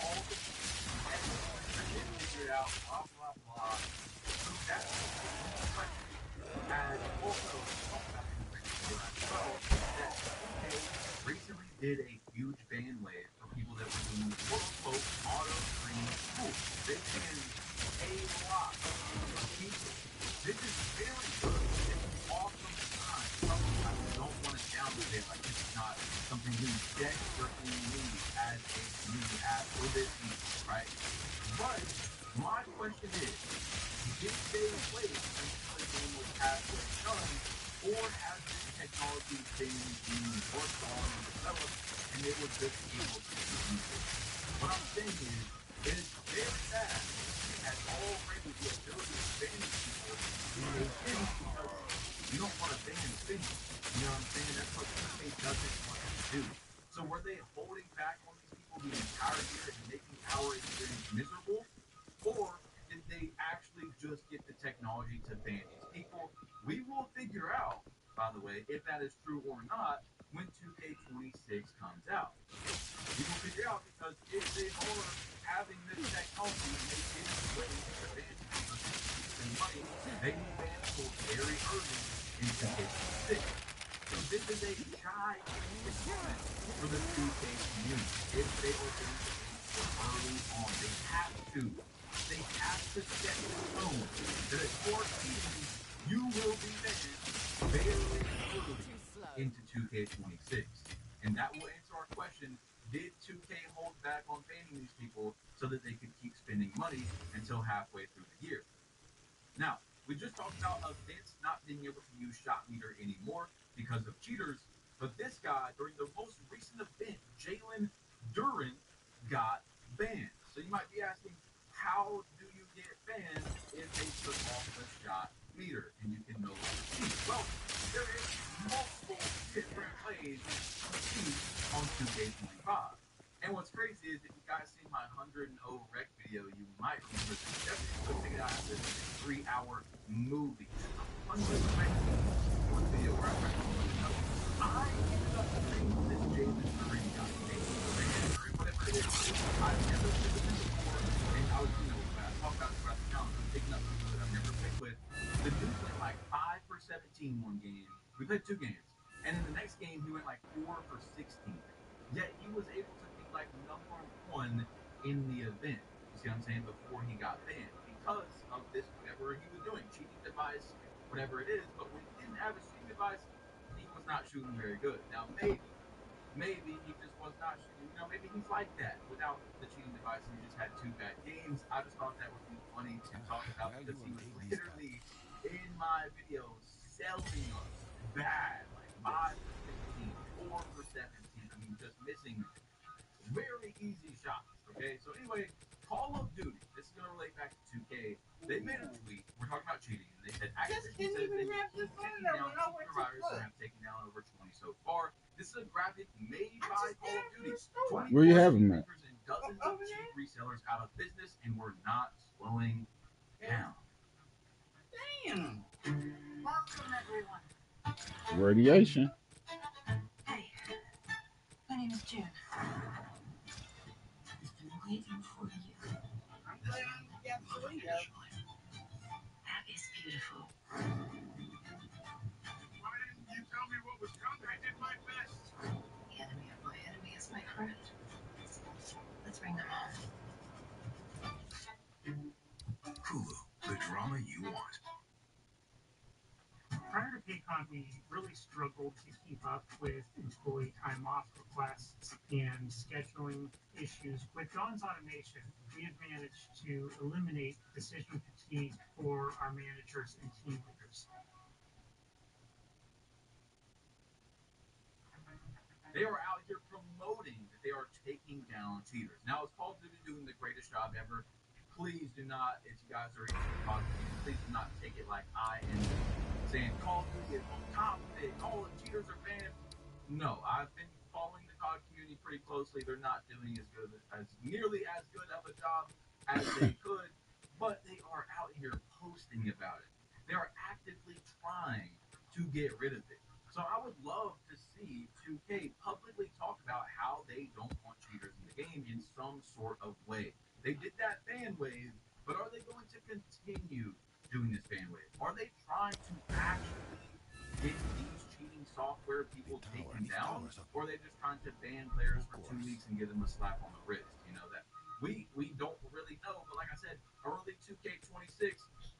Speaker 14: all the everything's been figured out, blah, blah, blah. So that's the question. And also, talk about in the video as well, that 2K recently did a huge ban wave for people that were doing quote-unquote auto-stream tools. They banned a lot of people. This is very good. It's an awesome time. Sometimes I don't want to downplay it like this is not something we desperately need as a community, as for this season, right? But my question is, did they wait until the game was halfway done, or has this technology been being worked on and developed, and they were just able to use it? What I'm saying is, it is very bad. It has already the ability to ban people, and they didn't because you don't want to ban spinning. You know what I'm saying? That's what 2K doesn't want to do. So were they holding back on these people the entire year and making our experience miserable? Or did they actually just get the technology to ban these people? We will figure out, by the way, if that is true or not when 2K26 comes out. We will figure out because if they are having this technology and they didn't wait to ban people to spend money, they will ban people very early in 2K26. So this is a gigantic moment for the 2K community. If they are going to ban people early on, they have to. They have to set the tone that if you are cheating, you will be banned very early into 2K26. And that will answer our question, did 2K hold back on banning these people so that they could keep spending money until halfway through the year? Now, we just talked about events not being able to use shot meter anymore because of cheaters, but this guy, during the most recent event, Jalen Duran, got banned. So you might be asking, how do you get banned if they took off the shot meter and you can no longer cheat? Well, there is multiple different ways to cheat on 2K25. And what's crazy is if you guys seen my 100 and 0 rec video, you might remember this. Definitely go check it out after this 3-hour movie. 100 rec video where I ended up playing this Jalen Duran guy, whatever it is. I've never played with him before, and I was, I talked about this throughout the challenge. I'm picking up people that I've never played with. The dude went like 5 for 17 one game. We played 2 games. And in the next game, he went like 4 for 16. Yet he was able to be like number 1 in the event. You see what I'm saying? Before he got banned. Because of this, whatever he was doing, cheating device, whatever it is. But when he didn't have a cheating device, he was not shooting very good. Now, maybe he just was not shooting. Maybe he's like that without the cheating device and he just had 2 bad games. I just thought that would be funny to talk about because he was literally in my video selling us bad, like 5 for 16, 4 for 17. I mean, just missing very easy shots. Okay, so anyway, Call of Duty. This is gonna relate back to 2K. They made a tweet. We're talking about cheating, and they said Activision says they will keep taking down 2 providers and have taken down over 20 so far. This is a graphic made by Call of Duty.
Speaker 2: Where you have them at?
Speaker 14: And dozens of cheap resellers out of business, and we're not slowing down.
Speaker 9: Damn. Welcome, everyone.
Speaker 2: Radiation.
Speaker 9: Hey, my name is Jen. I've been waiting for you.
Speaker 12: I'm glad I got the window.
Speaker 9: That is beautiful.
Speaker 13: Why didn't you tell me what was coming? I did my best.
Speaker 9: The enemy of my enemy is my friend. Let's bring them home.
Speaker 11: Hulu, the drama you want.
Speaker 14: Prior to
Speaker 15: we really struggled to keep up with employee time off requests and scheduling issues. With John's automation, we have managed to eliminate decision fatigue for our managers and team leaders.
Speaker 14: They are out here promoting that they are taking down cheaters. Now, is Call of Duty doing the greatest job ever? Please do not, if you guys are into COD community, please do not take it like I am saying Call of Duty is on top of it, all the cheaters are banned. No, I've been following the COD community pretty closely. They're not doing nearly as good of a job as they could, but they are out here posting about it. They are actively trying to get rid of it. So I would love to see 2K publicly talk about how they don't want cheaters in the game in some sort of way. They did that ban wave, but are they going to continue doing this ban wave? Are they trying to actually get these cheating software people taken down, or are they just trying to ban players for 2 weeks and give them a slap on the wrist? You know, that we don't really know, but like I said, early 2K26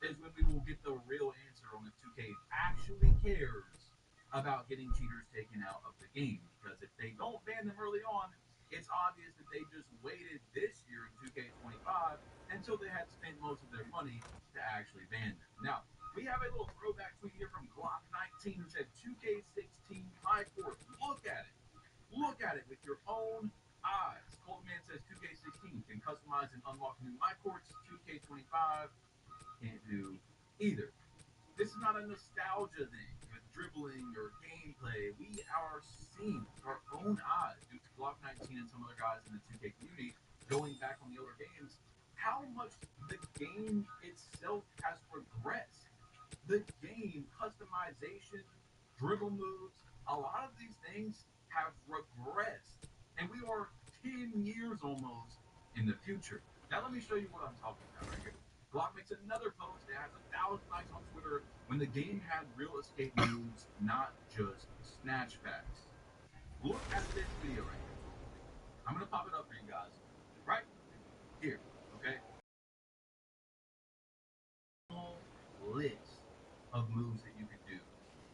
Speaker 14: is when we will get the real answer on if 2K actually cares about getting cheaters taken out of the game. Because if they don't ban them early on, it's obvious that they just waited this year in 2K25 until they had spent most of their money to actually ban them. Now, we have a little throwback tweet here from Glock19 who said 2K16 My Court. Look at it. Look at it with your own eyes. Coldman says 2K16 can customize and unlock new My Courts. 2K25 can't do either. This is not a nostalgia thing with dribbling or gameplay. We are seeing with our own eyes, due to Block 19 and some other guys in the 2K community, going back on the older games, how much the game itself has regressed. The game, customization, dribble moves, a lot of these things have regressed. And we are 10 years almost in the future. Now let me show you what I'm talking about right here. Glock makes another post that has 1,000 likes on Twitter when the game had real escape moves, not just snatchbacks. Look at this video right here. I'm going to pop it up for you guys right here, okay? List of moves that you can do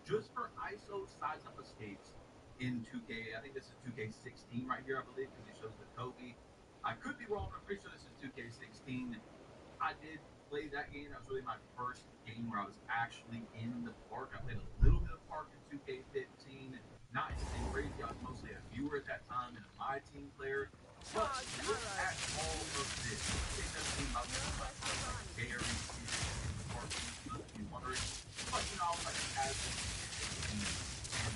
Speaker 14: just for ISO size up escapes in 2K. I think this is 2K16 right here, I believe, because it shows the Kobe. I could be wrong, but I'm pretty sure this is 2K16. I did play that game. That was really my first game where I was actually in the park. I played a little bit of park in 2K15. Not anything crazy. I was mostly a viewer at that time and a My Team player. But look at all of this. It doesn't seem like very serious in the park. You must be wondering. But, you know, I was like a casual and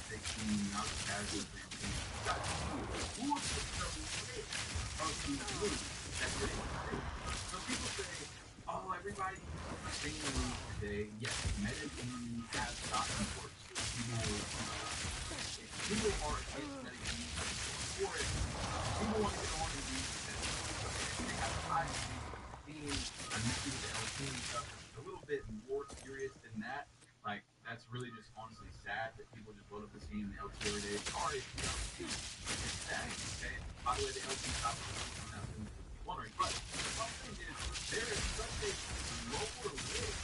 Speaker 14: 16. I was a casual and 16. You got to see look at the list of these moves that you're able to do. So people say, oh, everybody uses the same moves today. Yes, meta gaming has gotten worse. People are against meta gaming for it. People want to get on and use it. They have a high game. I used to do the LT stuff. It's a little bit more serious than that. Like, that's really just honestly sad that people just load up this game in the LT every day. Sorry if you LT. It's sad, okay? By the way, the LT stopped wondering, but the problem is there is such a lower list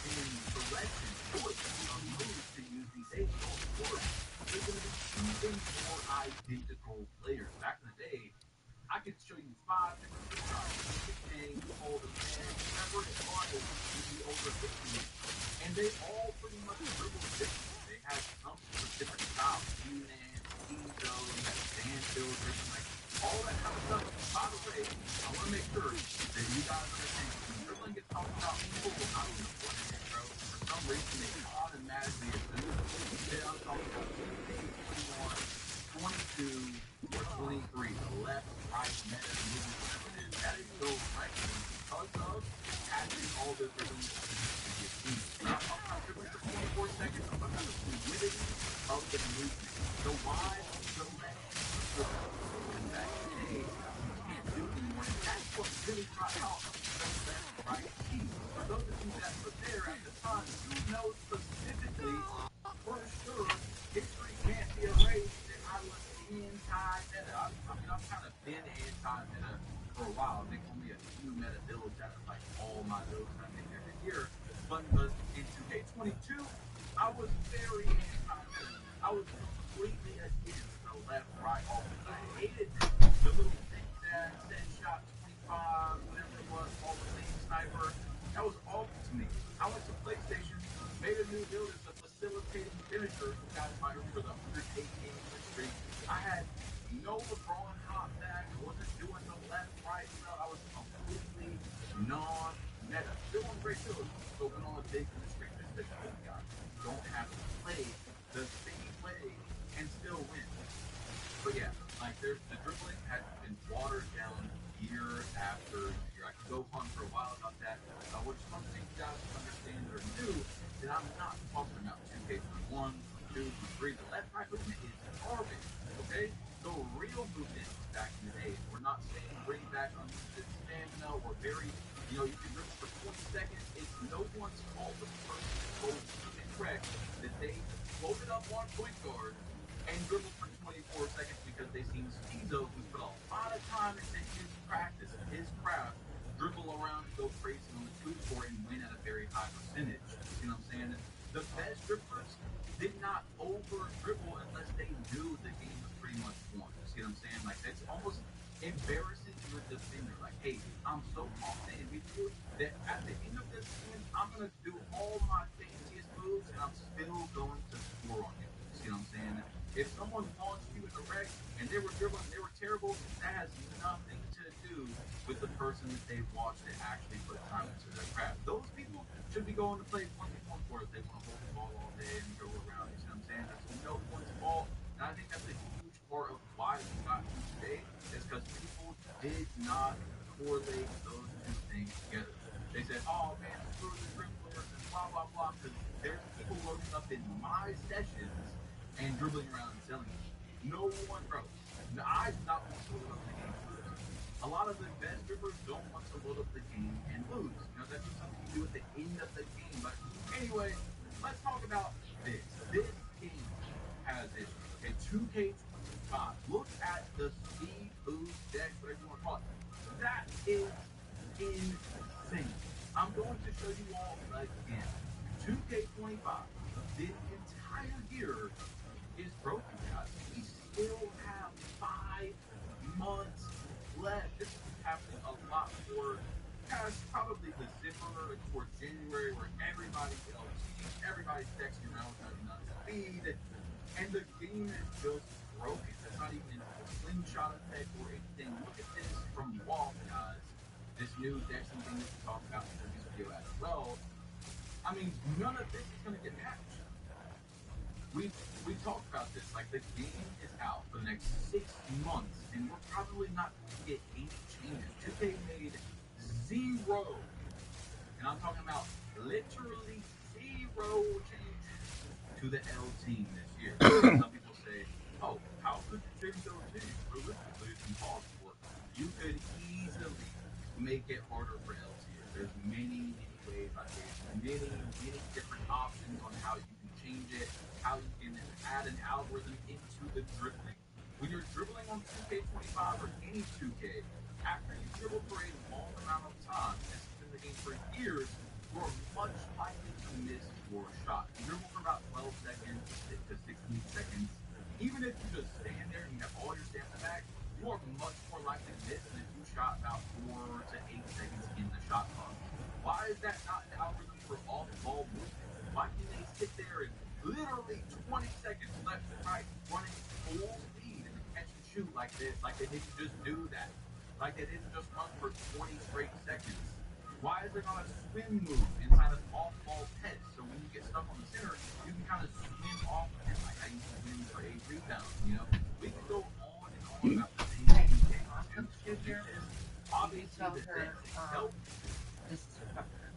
Speaker 14: in selection choice of moves to use these days going forward. There's going to be even more identical players. Back in the day, I could show you 5 different names, older men, whatever it was, the older 50s, and they all pretty much dribbled differently. They had some sort of different styles. He-Man, Ezo, you had standstill, like all that kind of stuff. By the way, I want to make sure that you guys understand when dribbling gets talked about, people will not be important in it, bro. For some reason, they automatically assume that I'm talking about 21, 22, or 23, the left, right, meta, movement, whatever it is. That is so right because of having all the dribbling to get seen. I'm talking about dribbling for 24 seconds. I'm talking about the fluidity of the movement. The wide, the left, the and back in the day, you can't do anymore. And that's what really brought out the left, right key. For those of you that were there at the time, you know specifically, for sure, history can't be erased that I was anti-meta. I mean, I've kind of been anti-meta for a while. I make only a few meta builds out of like all my builds that I make every year. But in 2K22, I was very I was completely against the left-right offense. I hated the little zigzag, set shot 25, whatever it was, Hall of Fame sniper. That was awful to me. I went to PlayStation, made a new build as a facilitating finisher. You guys might remember the 108 game win streak. I had no LeBron hot back. I wasn't doing no left-right stuff. I was completely non-meta. Still on great builds. So went on a big win streak that said, hey guys, you don't have to play the same way and still win. But yeah, like the dribbling has been watered down year after year. I could go on for a while about that. Which some things you guys understand that are new that I'm not talking about 2K21, 2, 3. The left right movement is garbage. Okay? The real movement back in the day. We're not saying bring back unlimited stamina or very, you can dribble for 20 seconds. It's no one's fault but the person told incorrect that they loaded up on point guard and dribbled for 24 seconds because they seen Schizo, who's put a lot of time into his practice and his craft, dribble around, go crazy on the two court and win at a very high percentage. You know what I'm saying? The best dribblers did not over dribble unless they knew the game was pretty much won. See what I'm saying? Like, that's almost embarrassing to your defender. Like, hey, I'm so confident with you that at the end of this game, I'm going to do all my fanciest moves and I'm still going to score on you. See what I'm saying? If someone launched you in a wreck and they were dribbling, they were terrible, that has nothing to do with the person that they've watched that actually put time into their craft. Those people should be going to play 1v1 for if they want to hold the ball all day and go around. You see what I'm saying? That's no one's fault. And I think that's a huge part of why we got to today is because people did not correlate those two things together. They said, oh man, screw the dribblers and blah, blah, blah, because there's people loading up in my sessions and dribbling around and selling it. No one, bro. I do not want to load up the game and lose. A lot of the best dribblers don't want to load up the game and lose. That's just something you do at the end of the game. But anyway, let's talk about this. This game has issues. Okay, 2K25. Look at the speed boost deck, whatever you want to call it. That is insane. I'm going to show you all again. 2K25. This entire year is broken, guys. We still have 5 months left. This is happening a lot more past probably December towards January, where everybody's LT, everybody's texting around with 99 speed, and the game is just broken. It's not even a slingshot effect or anything. Look at this from Wall, guys. This new Dexing thing that we talked about in this video as well. I mean, none of this is going to get patched. We talked about this. Like, the game is out for the next 6 months, and we're probably not going to get any changes. 2K made 0, and I'm talking about literally 0 changes to the L team this year. Some people say, oh, how could you change those teams? Realistically, it's impossible. You could easily make it harder for L tiers. There's many ways. There's many different options on how you can change it, how you can add an algorithm into the dribbling. When you're dribbling on 2K25 or any 2K, after you dribble for a long amount of time, this has been the game for years, you're much likely to miss your shot. You dribble for about 12 seconds to 16 seconds. Even if you just stand there and you have all your stamina back, you are much more likely to miss than if you shot about 4 to 8 seconds in the shot clock. Why is that not an algorithm for off-ball movement? Why can they sit there and literally 20 seconds left and right running full speed and catch and shoot like this? Like they didn't just do that. Like they didn't just run for 20 straight seconds. Why is there not a swim move inside of off-ball test? So when you get stuck on the center, you can kind of swim off of it, like how you swim for a rebound. We can go on and on about the things that you can do. Obviously, the things that help.
Speaker 12: This is her comforter.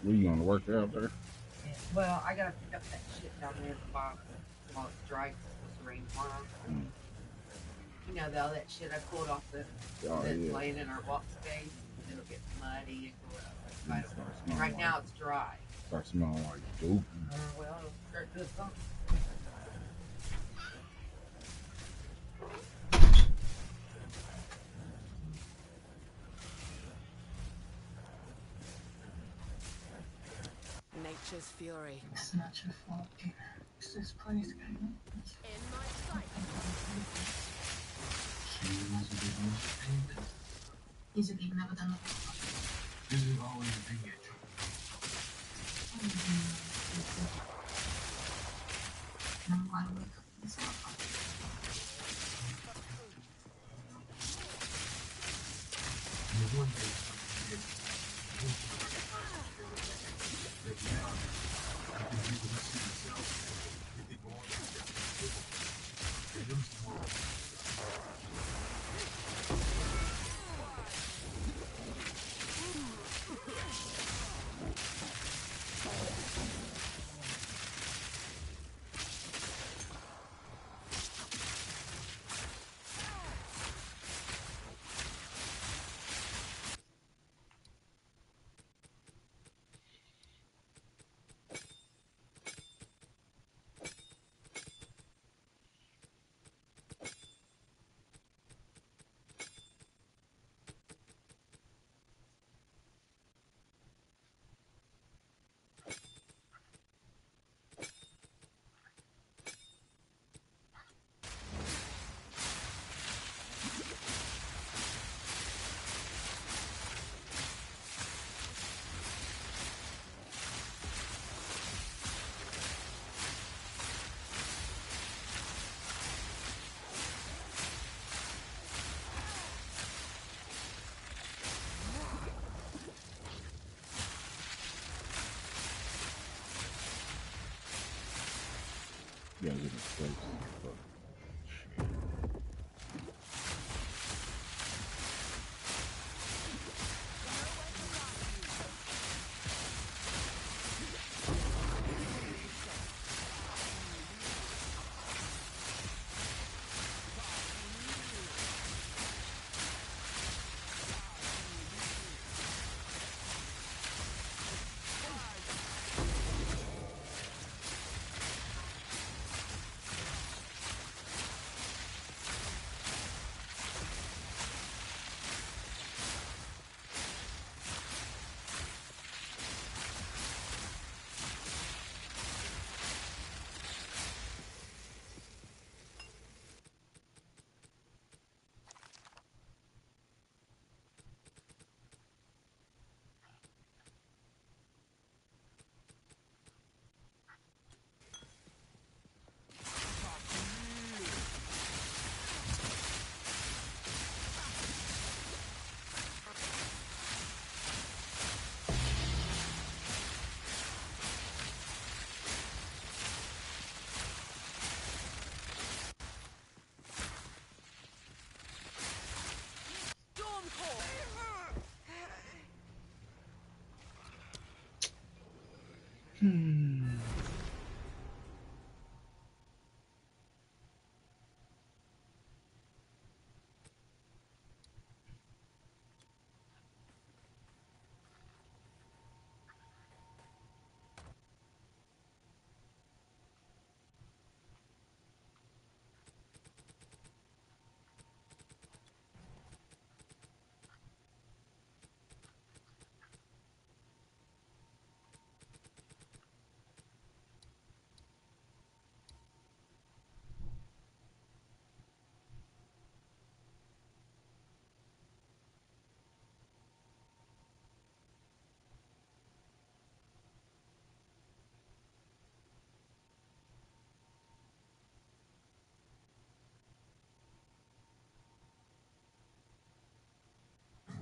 Speaker 2: Were you going to work out there?
Speaker 12: Yeah. Well, I gotta pick up that shit down there at the bottom while it's dry. 'Cause it's supposed to rain tomorrow. All that shit I pulled off that's laying in our box space. It'll get muddy and gross. Right now it's dry.
Speaker 2: Starts smelling like dope.
Speaker 12: Well, it'll start doing something.
Speaker 6: Nature's fury.
Speaker 12: It's not your fault, dear.
Speaker 13: Is this place game?
Speaker 6: In my sight.
Speaker 9: Is it even ever done?
Speaker 13: This is always a big issue.
Speaker 9: I'm glad we could this up.
Speaker 13: And one day something did. I want you to recognize the skill of that you have. You can be able to see yourself. You think all that stuff is civil. And them small.
Speaker 2: You gotta get this place. Fuck. Shit.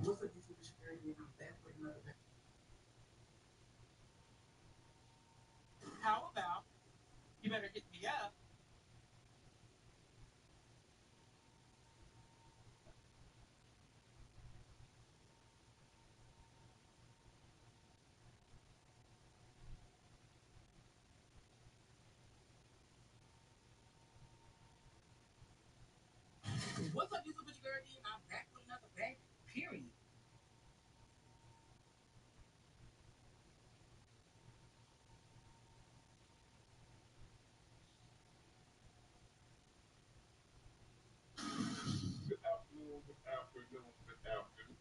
Speaker 3: Looks like these people should be back with another band. How about you better hit me up? What's up, YouTube? What you gonna do? I'm back with another bang. Period.
Speaker 13: Good afternoon, good afternoon, good afternoon.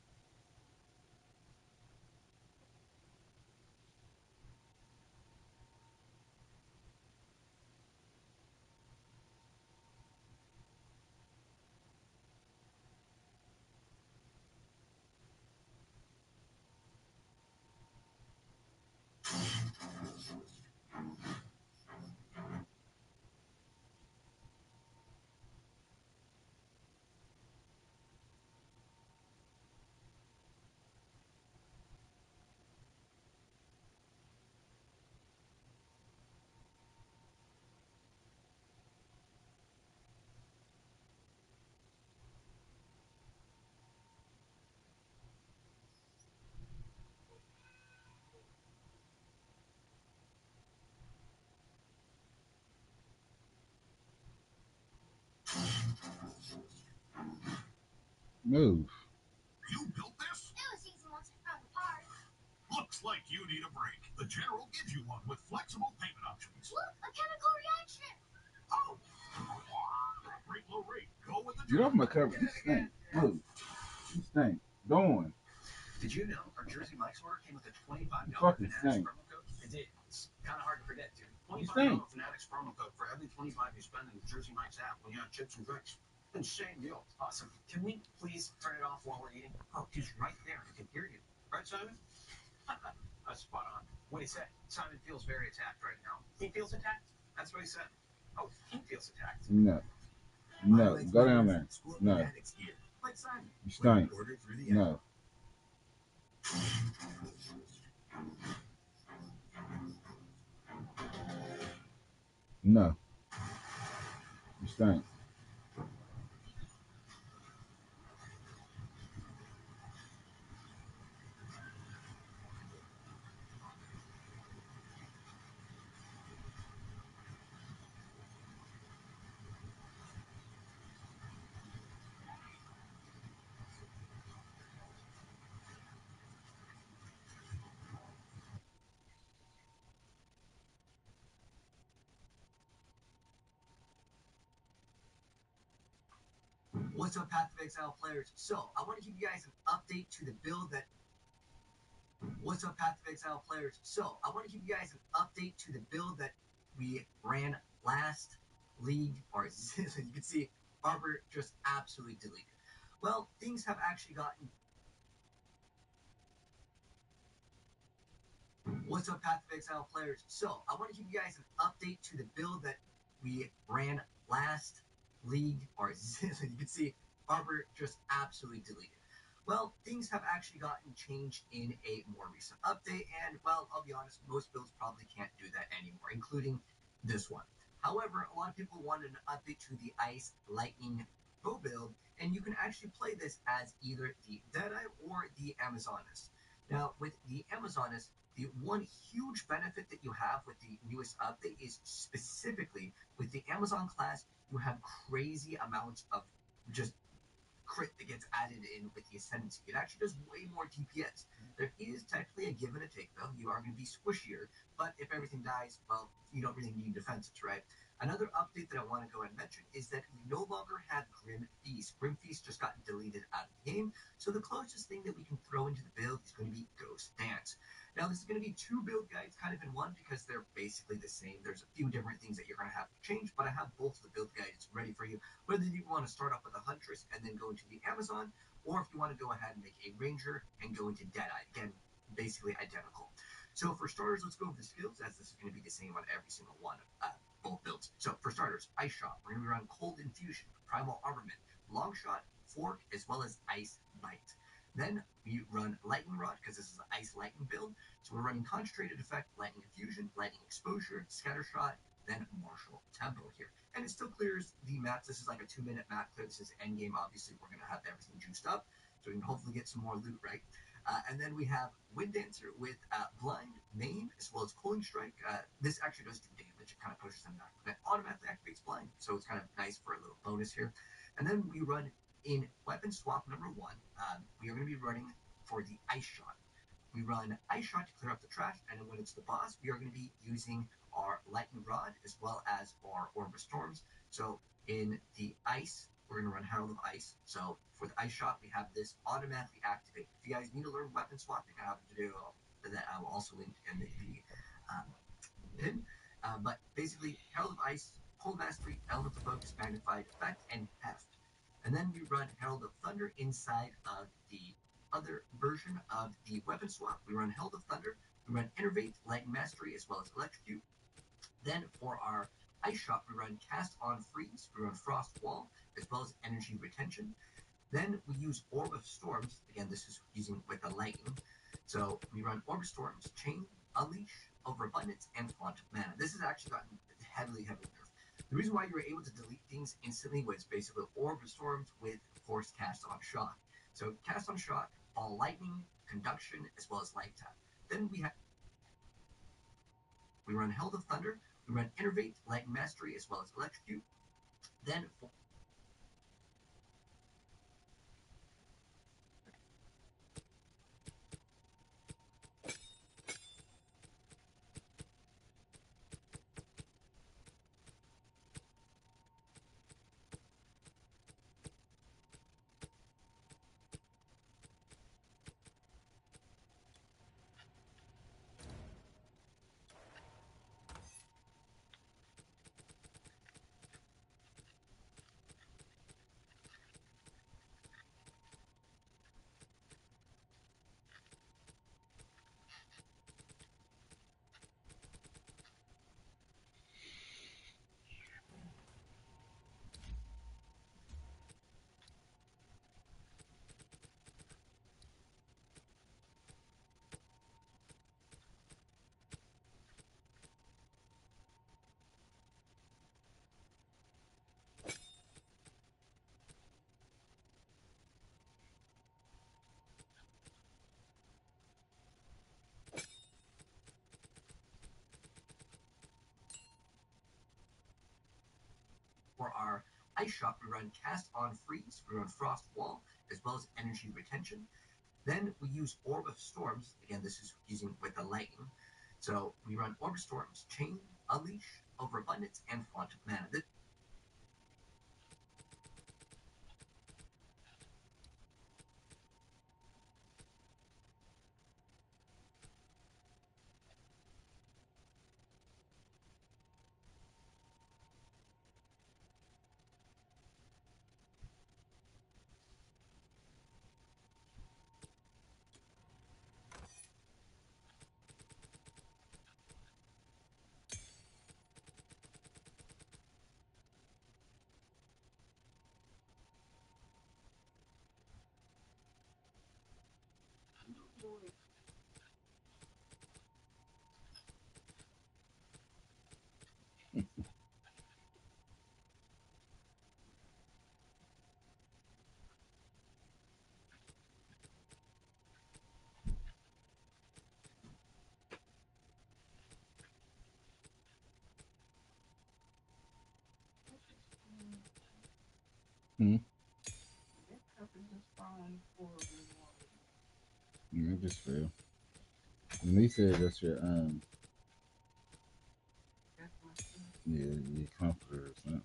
Speaker 2: Move.
Speaker 11: You built this?
Speaker 9: It was easy once I found the part.
Speaker 11: Looks like you need a break. The General gives you one with flexible payment options.
Speaker 9: Look, a chemical reaction.
Speaker 11: Oh! Great low rate. Go with the
Speaker 2: Get off
Speaker 11: General.
Speaker 2: my cover. You stink. Move. You stink. Go on.
Speaker 3: Did you know our Jersey Mike's order came with a $25
Speaker 2: You fucking
Speaker 3: Fanatics
Speaker 2: stink.
Speaker 3: promo code? It did. It's kind of hard to forget, dude.
Speaker 2: You
Speaker 3: $25
Speaker 2: stink.
Speaker 3: Fanatics promo code for every 25 you spend in the Jersey Mike's app when you have chips and drinks. Insane deal. Awesome. Can we please turn it off while we're eating? Oh, he's right there. I can hear you. Right, Simon? That's spot on. What he said. Simon feels very attacked right now. He feels attacked? That's what he said. Oh, he feels attacked.
Speaker 2: No. No. Go down there. No.
Speaker 3: Like Simon.
Speaker 2: You stink.
Speaker 3: Order through the app.
Speaker 2: No. No. You stink.
Speaker 3: What's up, Path of Exile players? So, I want to give you guys an update to the build that... What's up, Path of Exile players? So, I want to give you guys an update to the build that we ran last league, or as you can see, Arbor just absolutely deleted. Well, things have actually gotten... What's up, Path of Exile players? So, I want to give you guys an update to the build that we ran last league, or as you can see, Arbor just absolutely deleted. Well, things have actually gotten changed in a more recent update, and, well, I'll be honest, most builds probably can't do that anymore, including this one. However, a lot of people wanted an update to the Ice Lightning Bow build, and you can actually play this as either the Deadeye or the Amazoness. Now, with the Amazoness, the one huge benefit that you have with the newest update is specifically with the Amazon class, you have crazy amounts of just crit that gets added in with the Ascendancy. It actually does way more DPS. There is technically a give and a take, though. You are going to be squishier, but if everything dies, well, you don't really need defenses, right? Another update that I want to go and mention is that we no longer have Grim Feast. Grim Feast just got deleted out of the game, so the closest thing that we can throw into the build is going to be Ghost Dance. Now, this is going to be two build guides kind of in one because they're basically the same. There's a few different things that you're going to have to change, but I have both of the build guides ready for you, whether you want to start off with a Huntress and then go into the Amazon, or if you want to go ahead and make a Ranger and go into Deadeye. Again, basically identical. So for starters, let's go over the skills, as this is going to be the same on every single one of both builds. So for starters, Ice Shot. We're going to run Cold Infusion, Primal Armament, Long Shot, Fork, as well as Ice Bite. Then we run Lightning Rod, because this is an Ice Lightning build. So we're running Concentrated Effect, Lightning Infusion, Lightning Exposure, Scatter Shot, then Martial Tempo here. And it still clears the map. This is like a 2-minute map clear. This is endgame. Obviously, we're going to have everything juiced up, so we can hopefully get some more loot, right? And then we have Wind Dancer with Blind, Main, as well as Cooling Strike. This actually does do damage. It kind of pushes them back. But it automatically activates Blind, so it's kind of nice for a little bonus here. And then we run in Weapon Swap number 1. We are going to be running for the Ice Shot. We run Ice Shot to clear up the trash, and then when it's the boss, we are going to be using our Lightning Rod as well as our Orb of Storms. So in the Ice, we're going to run Herald of Ice. So for the Ice Shot, we have this automatically activate. If you guys need to learn weapon swapping, I have to do that. I will also link in the pin. But basically, Herald of Ice, Cold Mastery, Elemental Focus, Magnified Effect, and Heft. And then we run Herald of Thunder inside of the other version of the weapon swap. We run Herald of Thunder, we run Innervate, Lightning Mastery, as well as Electrocute. Then for our Ice Shot, we run Cast on Freeze, we run Frost Wall, as well as Energy Retention. Then we use Orb of Storms. Again, this is using with the Lightning. So we run Orb of Storms, Chain, Unleash, Overabundance, and Font of Mana. This has actually gotten heavily nerfed. The reason why you were able to delete things instantly was basically Orb of Storms with Forced Cast on Shock. So Cast on Shock, Ball Lightning, Conduction, as well as Light Tap. Then we run Herald of Thunder, we run Innervate, Lightning Mastery, as well as Electrocute. Then For our ice shot, we run Cast on Freeze, we run Frost Wall, as well as Energy Retention. Then we use Orb of Storms. Again, this is using with the lightning. So we run Orb of Storms, Chain, Unleash, Overabundance, and Font of Mana.
Speaker 2: Hmm. Yeah, I just feel. And he said that's your your comforter or something.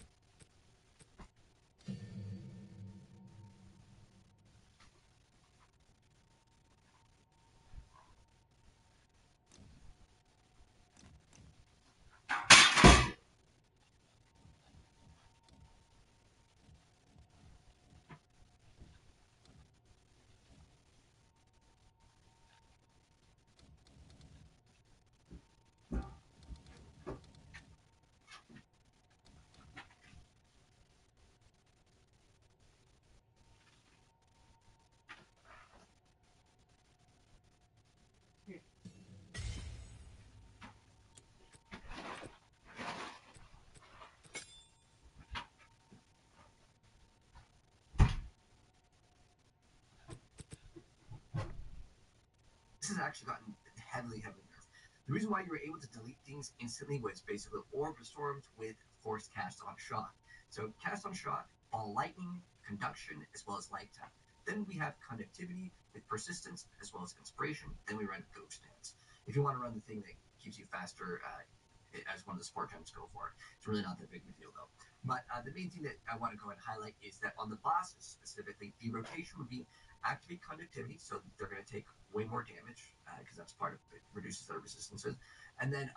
Speaker 3: This has actually gotten heavily nerfed. The reason why you were able to delete things instantly was basically Orb of Storms with Forced Cast on Shock. So Cast on Shock, all Lightning, Conduction, as well as Lifetime. Then we have Conductivity with Persistence, as well as Inspiration. Then we run Ghost Dance. If you want to run the thing that keeps you faster, as one of the sport gems, go for it. It's really not that big of a deal, though. But the main thing that I want to go ahead and highlight is that on the bosses specifically, the rotation would be activate conductivity, so they're going to take way more damage because that's part of it, reduces their resistances. And then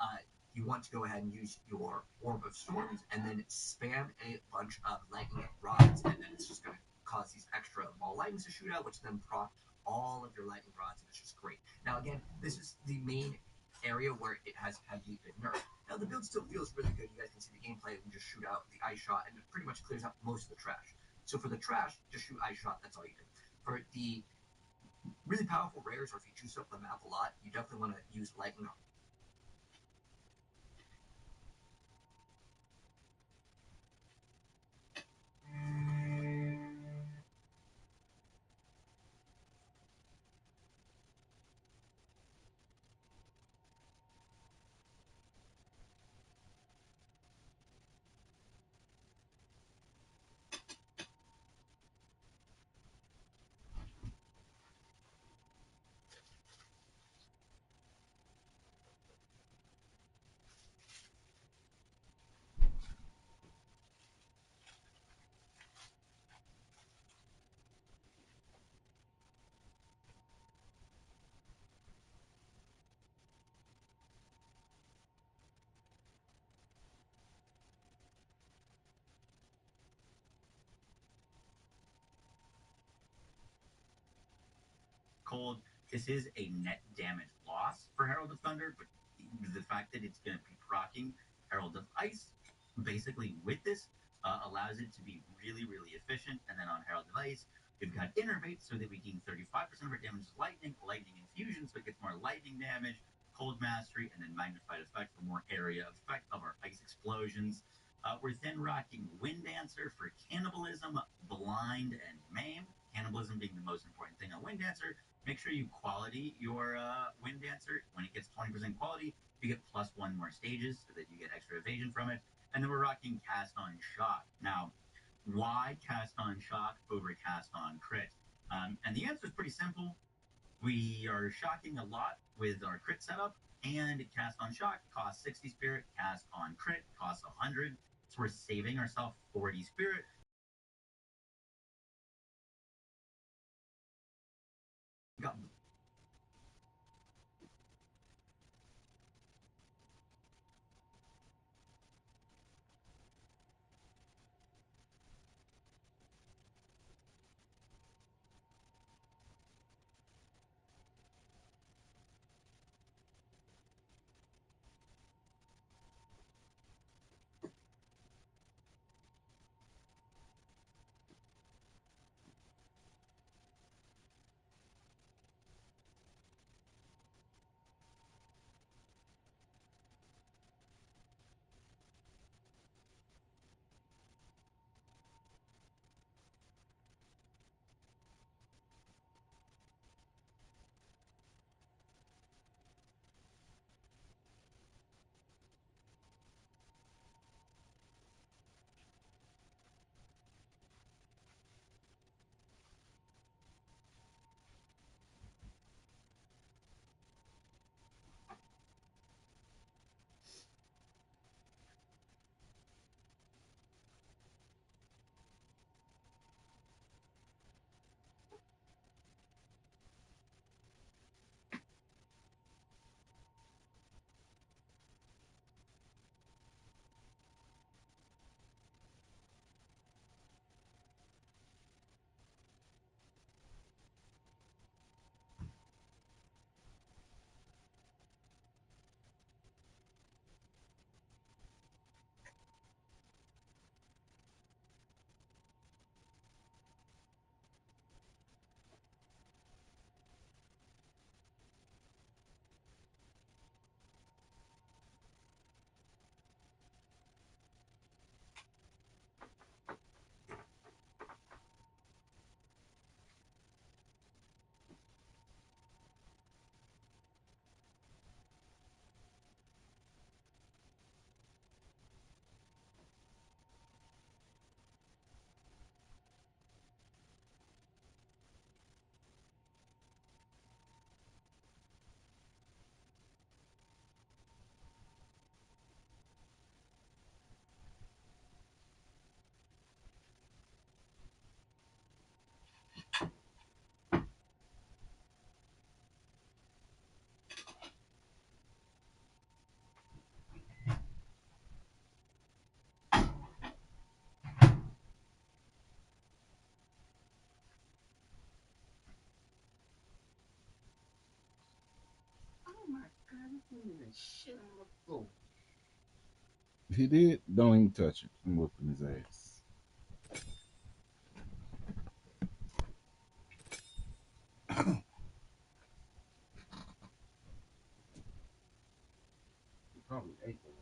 Speaker 3: you want to go ahead and use your Orb of Storms and then spam a bunch of lightning rods, and then it's just going to cause these extra ball lightnings to shoot out, which then proc all of your lightning rods, and it's just great. Now, again, this is the main area where it has heavily been nerfed. Now, the build still feels really good. You guys can see the gameplay. We just shoot out the ice shot, and it pretty much clears out most of the trash. So for the trash, just shoot ice shot. That's all you do. For the really powerful rares, or if you juice up the map a lot, you definitely want to use lightning. Cold. This is a net damage loss for Herald of Thunder, but the fact that it's going to be proccing Herald of Ice, basically with this, allows it to be really efficient. And then on Herald of Ice, we've got Innervate, so that we gain 35% of our damage is lightning, lightning infusion, so it gets more lightning damage, cold mastery, and then magnified effect for more area effect of our ice explosions. We're then rocking Wind Dancer for cannibalism, blind, and maim. Cannibalism being the most important thing on Wind Dancer. Make sure you quality your Wind Dancer. When it gets 20% quality, you get +1 more stages so that you get extra evasion from it.
Speaker 16: And then we're rocking Cast on Shock. Now, why Cast on Shock over Cast on Crit? And the answer is pretty simple. We are shocking a lot with our crit setup, and Cast on Shock costs 60 spirit, Cast on Crit costs 100. So we're saving ourselves 40 spirit. Got
Speaker 12: Oh my God, this thing is shit on the floor.
Speaker 2: If he did, don't even touch it. I'm whooping his ass. He probably ate the ass.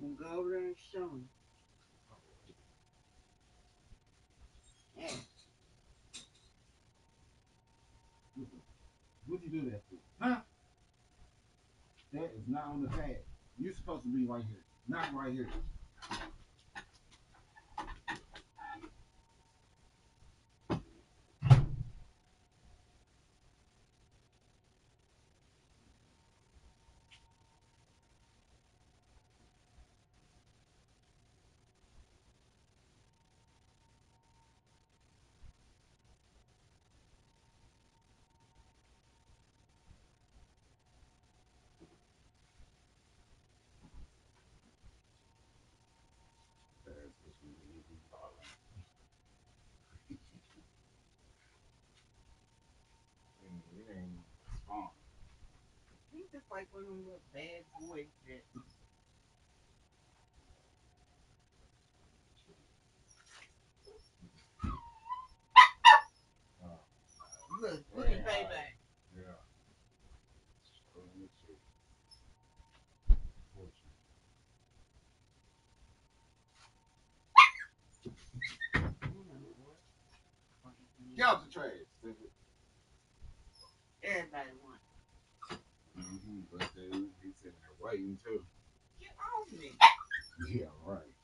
Speaker 12: I'm gonna go over there and show him. Yeah.
Speaker 2: What'd you do that for? Huh? That is not on the pad. You're supposed to be right here, not right here. That's what you need to be following. It ain't spawn.
Speaker 12: He's just like one of them little bad boys that look at baby.
Speaker 2: Yeah. out the trash.
Speaker 12: Everybody wants.
Speaker 2: But he's sitting there waiting too.
Speaker 12: Get off me.
Speaker 2: Yeah, right.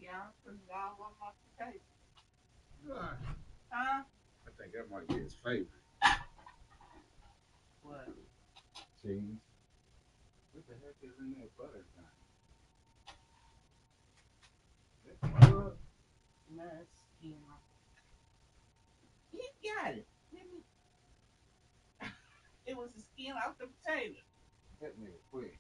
Speaker 12: Y'all put it all on my potato.
Speaker 2: Right.
Speaker 12: Huh?
Speaker 2: I think that might be his favorite.
Speaker 12: What?
Speaker 2: Cheese. What the heck is in that butter thing?
Speaker 12: Let's skin off. He got it. It was the skin off the potato.
Speaker 2: That nigga quick.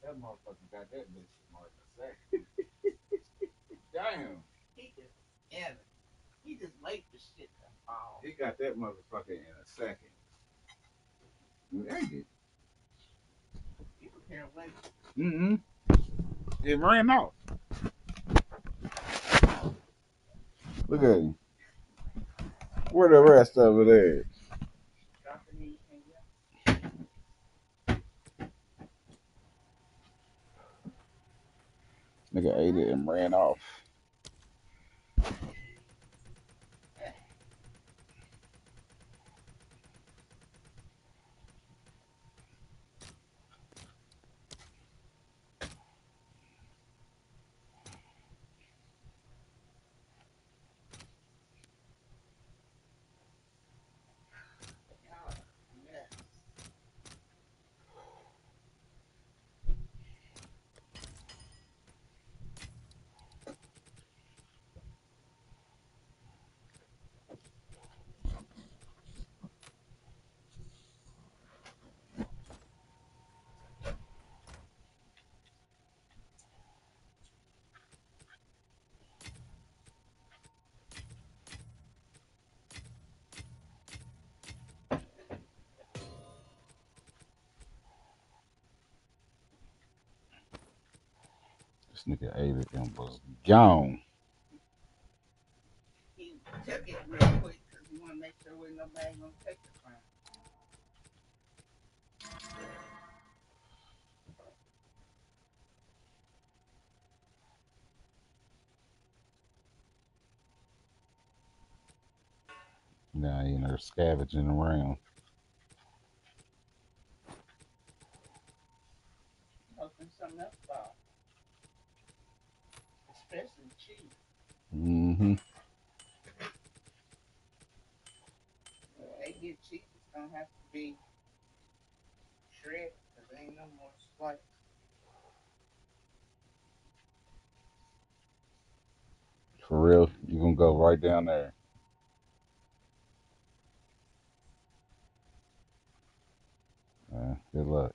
Speaker 2: That motherfucker got that bitch in like a second. Damn.
Speaker 12: He just Evan. He just wait for shit to fall.
Speaker 2: He got that motherfucker in a second. You ate it.
Speaker 12: You can't wait.
Speaker 2: It ran off. Look at him. Where the rest of it at? Nigga ate it and ran off. This nigga ate it and was gone.
Speaker 12: He took it real quick because he want to make sure where nobody gonna take it from.
Speaker 2: Now he in there scavenging around.
Speaker 12: Hoping something else fall. Especially cheese.
Speaker 2: Mm-hmm.
Speaker 12: If they get cheese, it's gonna have to be shredded because there ain't no more slice.
Speaker 2: For real, you gonna go right down there. Good luck.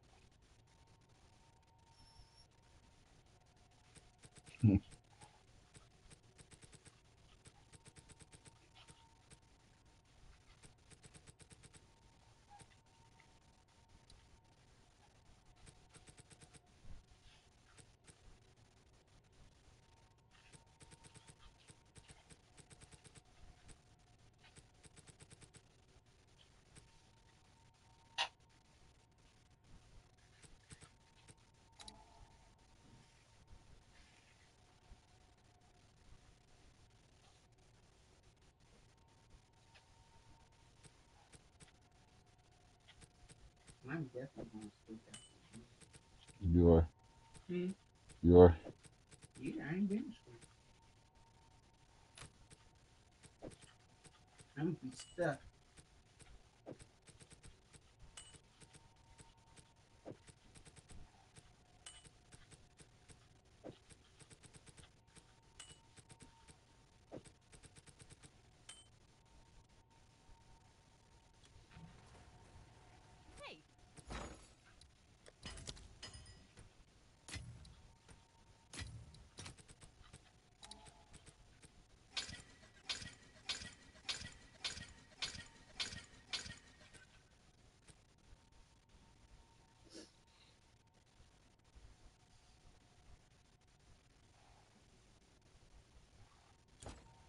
Speaker 12: I'm definitely gonna speak up.
Speaker 2: You are.
Speaker 12: Hmm?
Speaker 2: You are.
Speaker 12: Yeah, I ain't been to school. I'm gonna be stuck.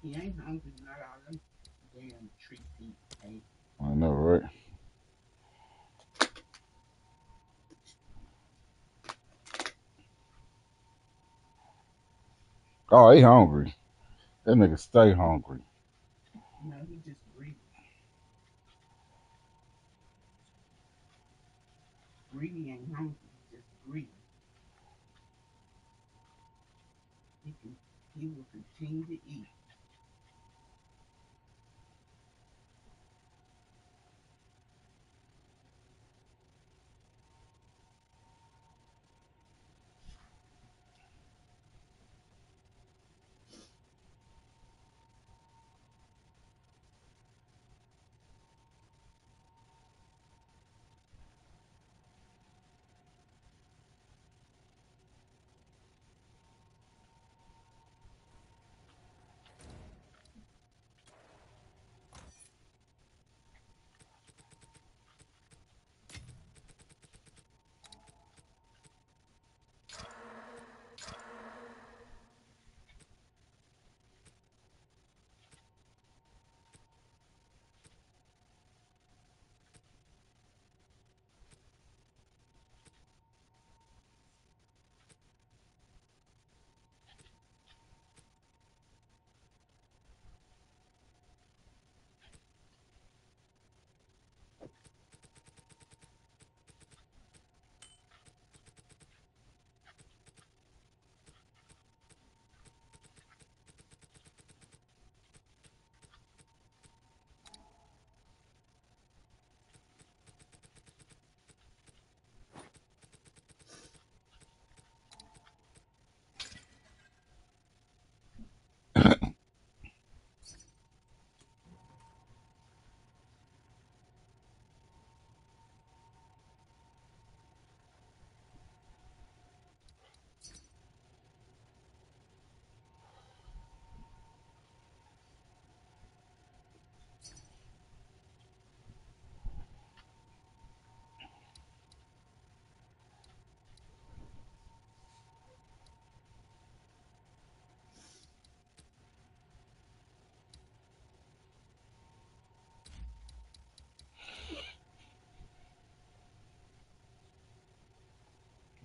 Speaker 12: He ain't hungry, not all them damn treat he ate.
Speaker 2: I know, right? Oh, he hungry. That nigga stay hungry.
Speaker 12: No, he just greedy. Greedy ain't hungry, he's just greedy. He will continue to eat.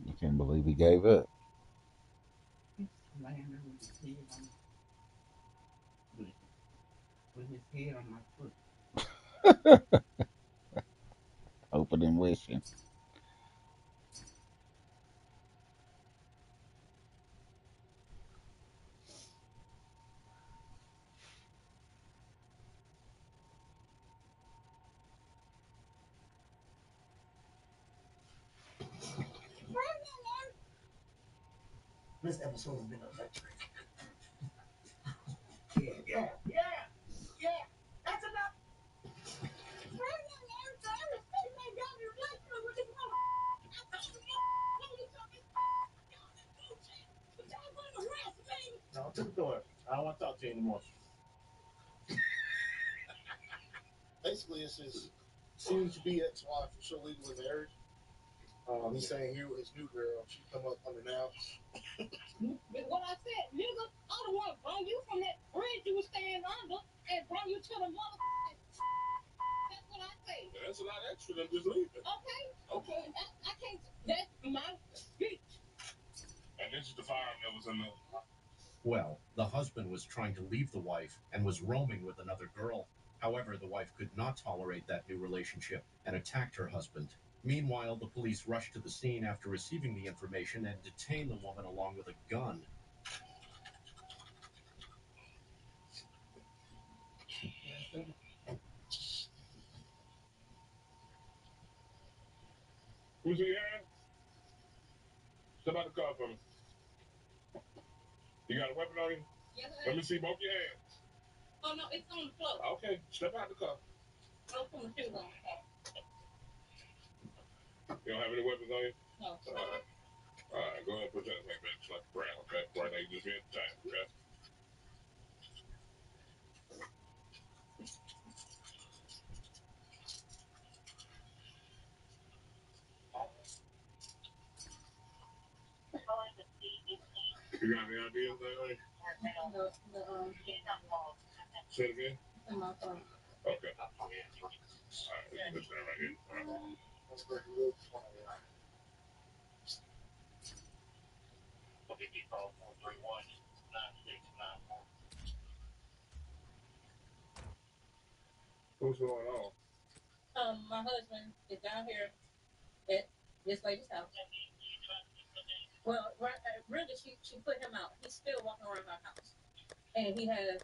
Speaker 2: I can't believe he gave up.
Speaker 12: He's laying there with his head on my foot.
Speaker 2: Hoping and wishing.
Speaker 3: This episode has been electric. Yeah. That's enough.
Speaker 5: No, to the door. I don't want to talk to you anymore. Basically, it's his soon-to-be ex-wife who's still legally married. He's saying here with his new girl, she come up unannounced.
Speaker 9: What I said, nigga, I'm the one brought you from that bridge you was staying under and brought you to the mother. That's what I say.
Speaker 5: That's a lot extra than just leaving.
Speaker 9: Okay.
Speaker 5: Okay.
Speaker 9: I can't. That's my speech.
Speaker 5: And this is the firearm that was in the...
Speaker 17: Well, the husband was trying to leave the wife and was roaming with another girl. However, the wife could not tolerate that new relationship and attacked her husband. Meanwhile, the police rushed to the scene after receiving the information and detained the woman along with a gun.
Speaker 5: Who's in your hand? Step out the car for me. You got a weapon on you?
Speaker 9: Yes,
Speaker 5: Let me see both your hands.
Speaker 9: Oh, no, it's on the floor.
Speaker 5: Okay, step out the car.
Speaker 9: I'll put my shoes on.
Speaker 5: You don't have any weapons on you?
Speaker 9: No.
Speaker 5: All right, go ahead and put that thing back like brown, okay? Right now you just being tight, okay? You got any ideas, Deadeye? Say it again. Okay. All right, this guy right here. What's going on?
Speaker 7: My husband is down here at this lady's house. Well, really, she put him out. He's still walking around her house, and he has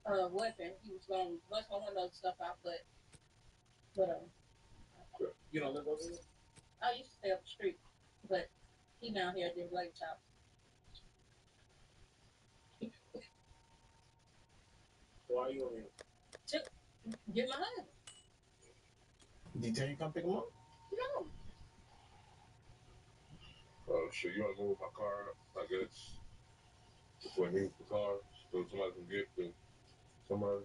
Speaker 7: a weapon. He was going to bust my window and stuff out, but
Speaker 5: You don't live over here?
Speaker 7: I used to stay up the street, but he down here at this lady's house.
Speaker 5: Why are you over here?
Speaker 7: To get my husband.
Speaker 5: Did he tell you to come pick him up?
Speaker 7: No.
Speaker 5: Oh shit! You want to move my car up? I guess before he moves the car, so somebody can get to somebody.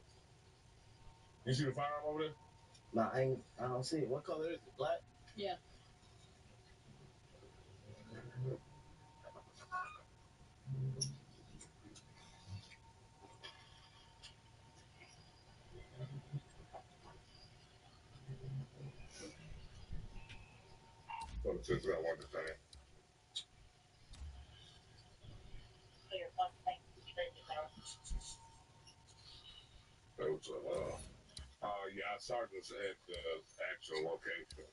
Speaker 5: You see the firearm over there?
Speaker 3: Nah, I don't see it. What color is it? Black?
Speaker 7: Yeah.
Speaker 5: Well, since I want to say. Yeah, I saw this at the actual location.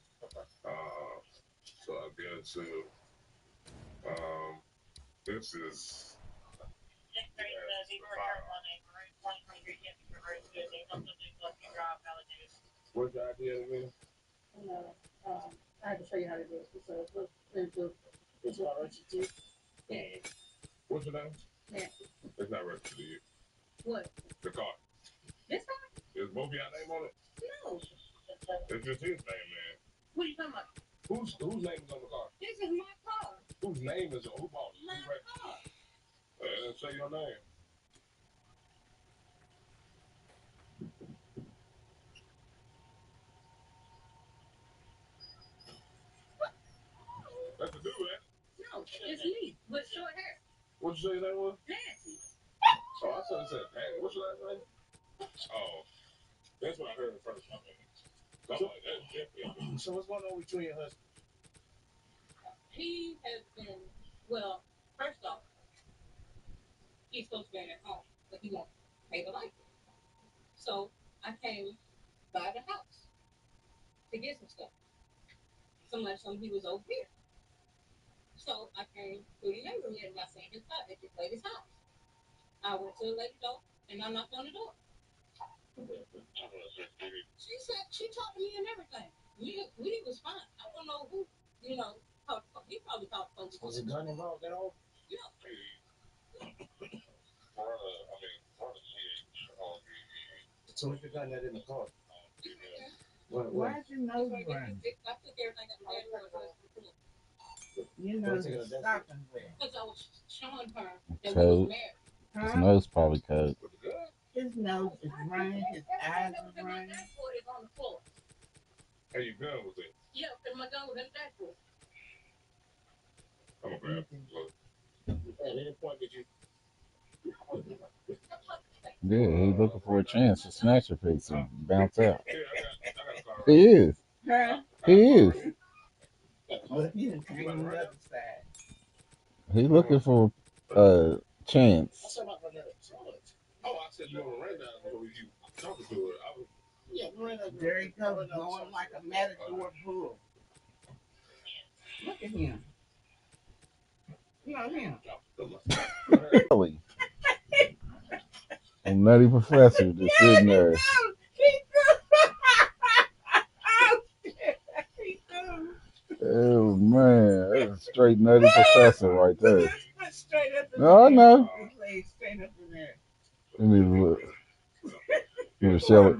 Speaker 5: So I guess this is. What's the idea again?
Speaker 7: I have to show you how to do it. It's not registered. Yeah.
Speaker 5: What's your name?
Speaker 7: Yeah.
Speaker 5: It's not registered to you.
Speaker 7: What?
Speaker 5: The car.
Speaker 7: This car?
Speaker 5: Is both your name on it?
Speaker 7: No.
Speaker 5: It's just his name, man.
Speaker 7: What are you talking about?
Speaker 5: Whose name is on the car?
Speaker 7: This is my car.
Speaker 5: Whose name is on? Who bought it?
Speaker 7: My car.
Speaker 5: It didn't say your name. That's a dude, man.
Speaker 7: No, it's me with short hair.
Speaker 5: What'd you say your name was?
Speaker 7: Nancy.
Speaker 5: Oh, I thought it said Nancy. What's your last name? Oh, that's what I heard first.
Speaker 3: So what's going on with you and your husband?
Speaker 7: He has been, well, first off, he's supposed to be at home, but he won't pay the light bill. So I came by the house to get some stuff. Somebody told me he was over here. So I came through the neighborhood and I seen his car at this lady's house. I went to the lady's door and I knocked on the door. She said, she talked to me and everything. We was fine. I don't know who, he probably talked to
Speaker 3: Was a gun involved at all?
Speaker 7: Yeah.
Speaker 3: So what's the gun that in the car?
Speaker 12: Why is your nose running?
Speaker 7: I took everything that my dad was.
Speaker 12: Your nose is stopping wet.
Speaker 7: Because I was showing her that we
Speaker 2: Coat.
Speaker 7: was married.
Speaker 2: His nose probably coat.
Speaker 12: His nose is running, his eyes are running.
Speaker 7: My dashboard is on the floor.
Speaker 5: Hey, your gun was it?
Speaker 7: Yeah, and my gun was in the dashboard.
Speaker 5: I'm gonna grab it. Look. At any point did you?
Speaker 2: Yeah, he's looking for a chance to snatch a piece and bounce out.
Speaker 5: Yeah, I got a car.
Speaker 2: He is.
Speaker 12: Huh?
Speaker 2: He is.
Speaker 12: But he didn't came on the other side.
Speaker 2: He's looking for a chance.
Speaker 5: Oh, I said you were right now. So you talking to her? I was.
Speaker 3: Yeah, Miranda.
Speaker 12: There he goes, going like a matador bull. Look at him. Look at him.
Speaker 2: Really? A nutty professor just sitting there. Oh man, that's a straight nutty professor right there. No, I know. Let me look. Let me show it.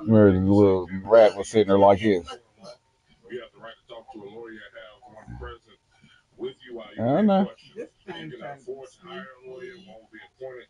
Speaker 2: Where the little rat was sitting there like this.
Speaker 5: You have the right to talk to a lawyer and have one present with you while you
Speaker 2: I know.
Speaker 5: question. You can afford to hire a lawyer, won't be appointed.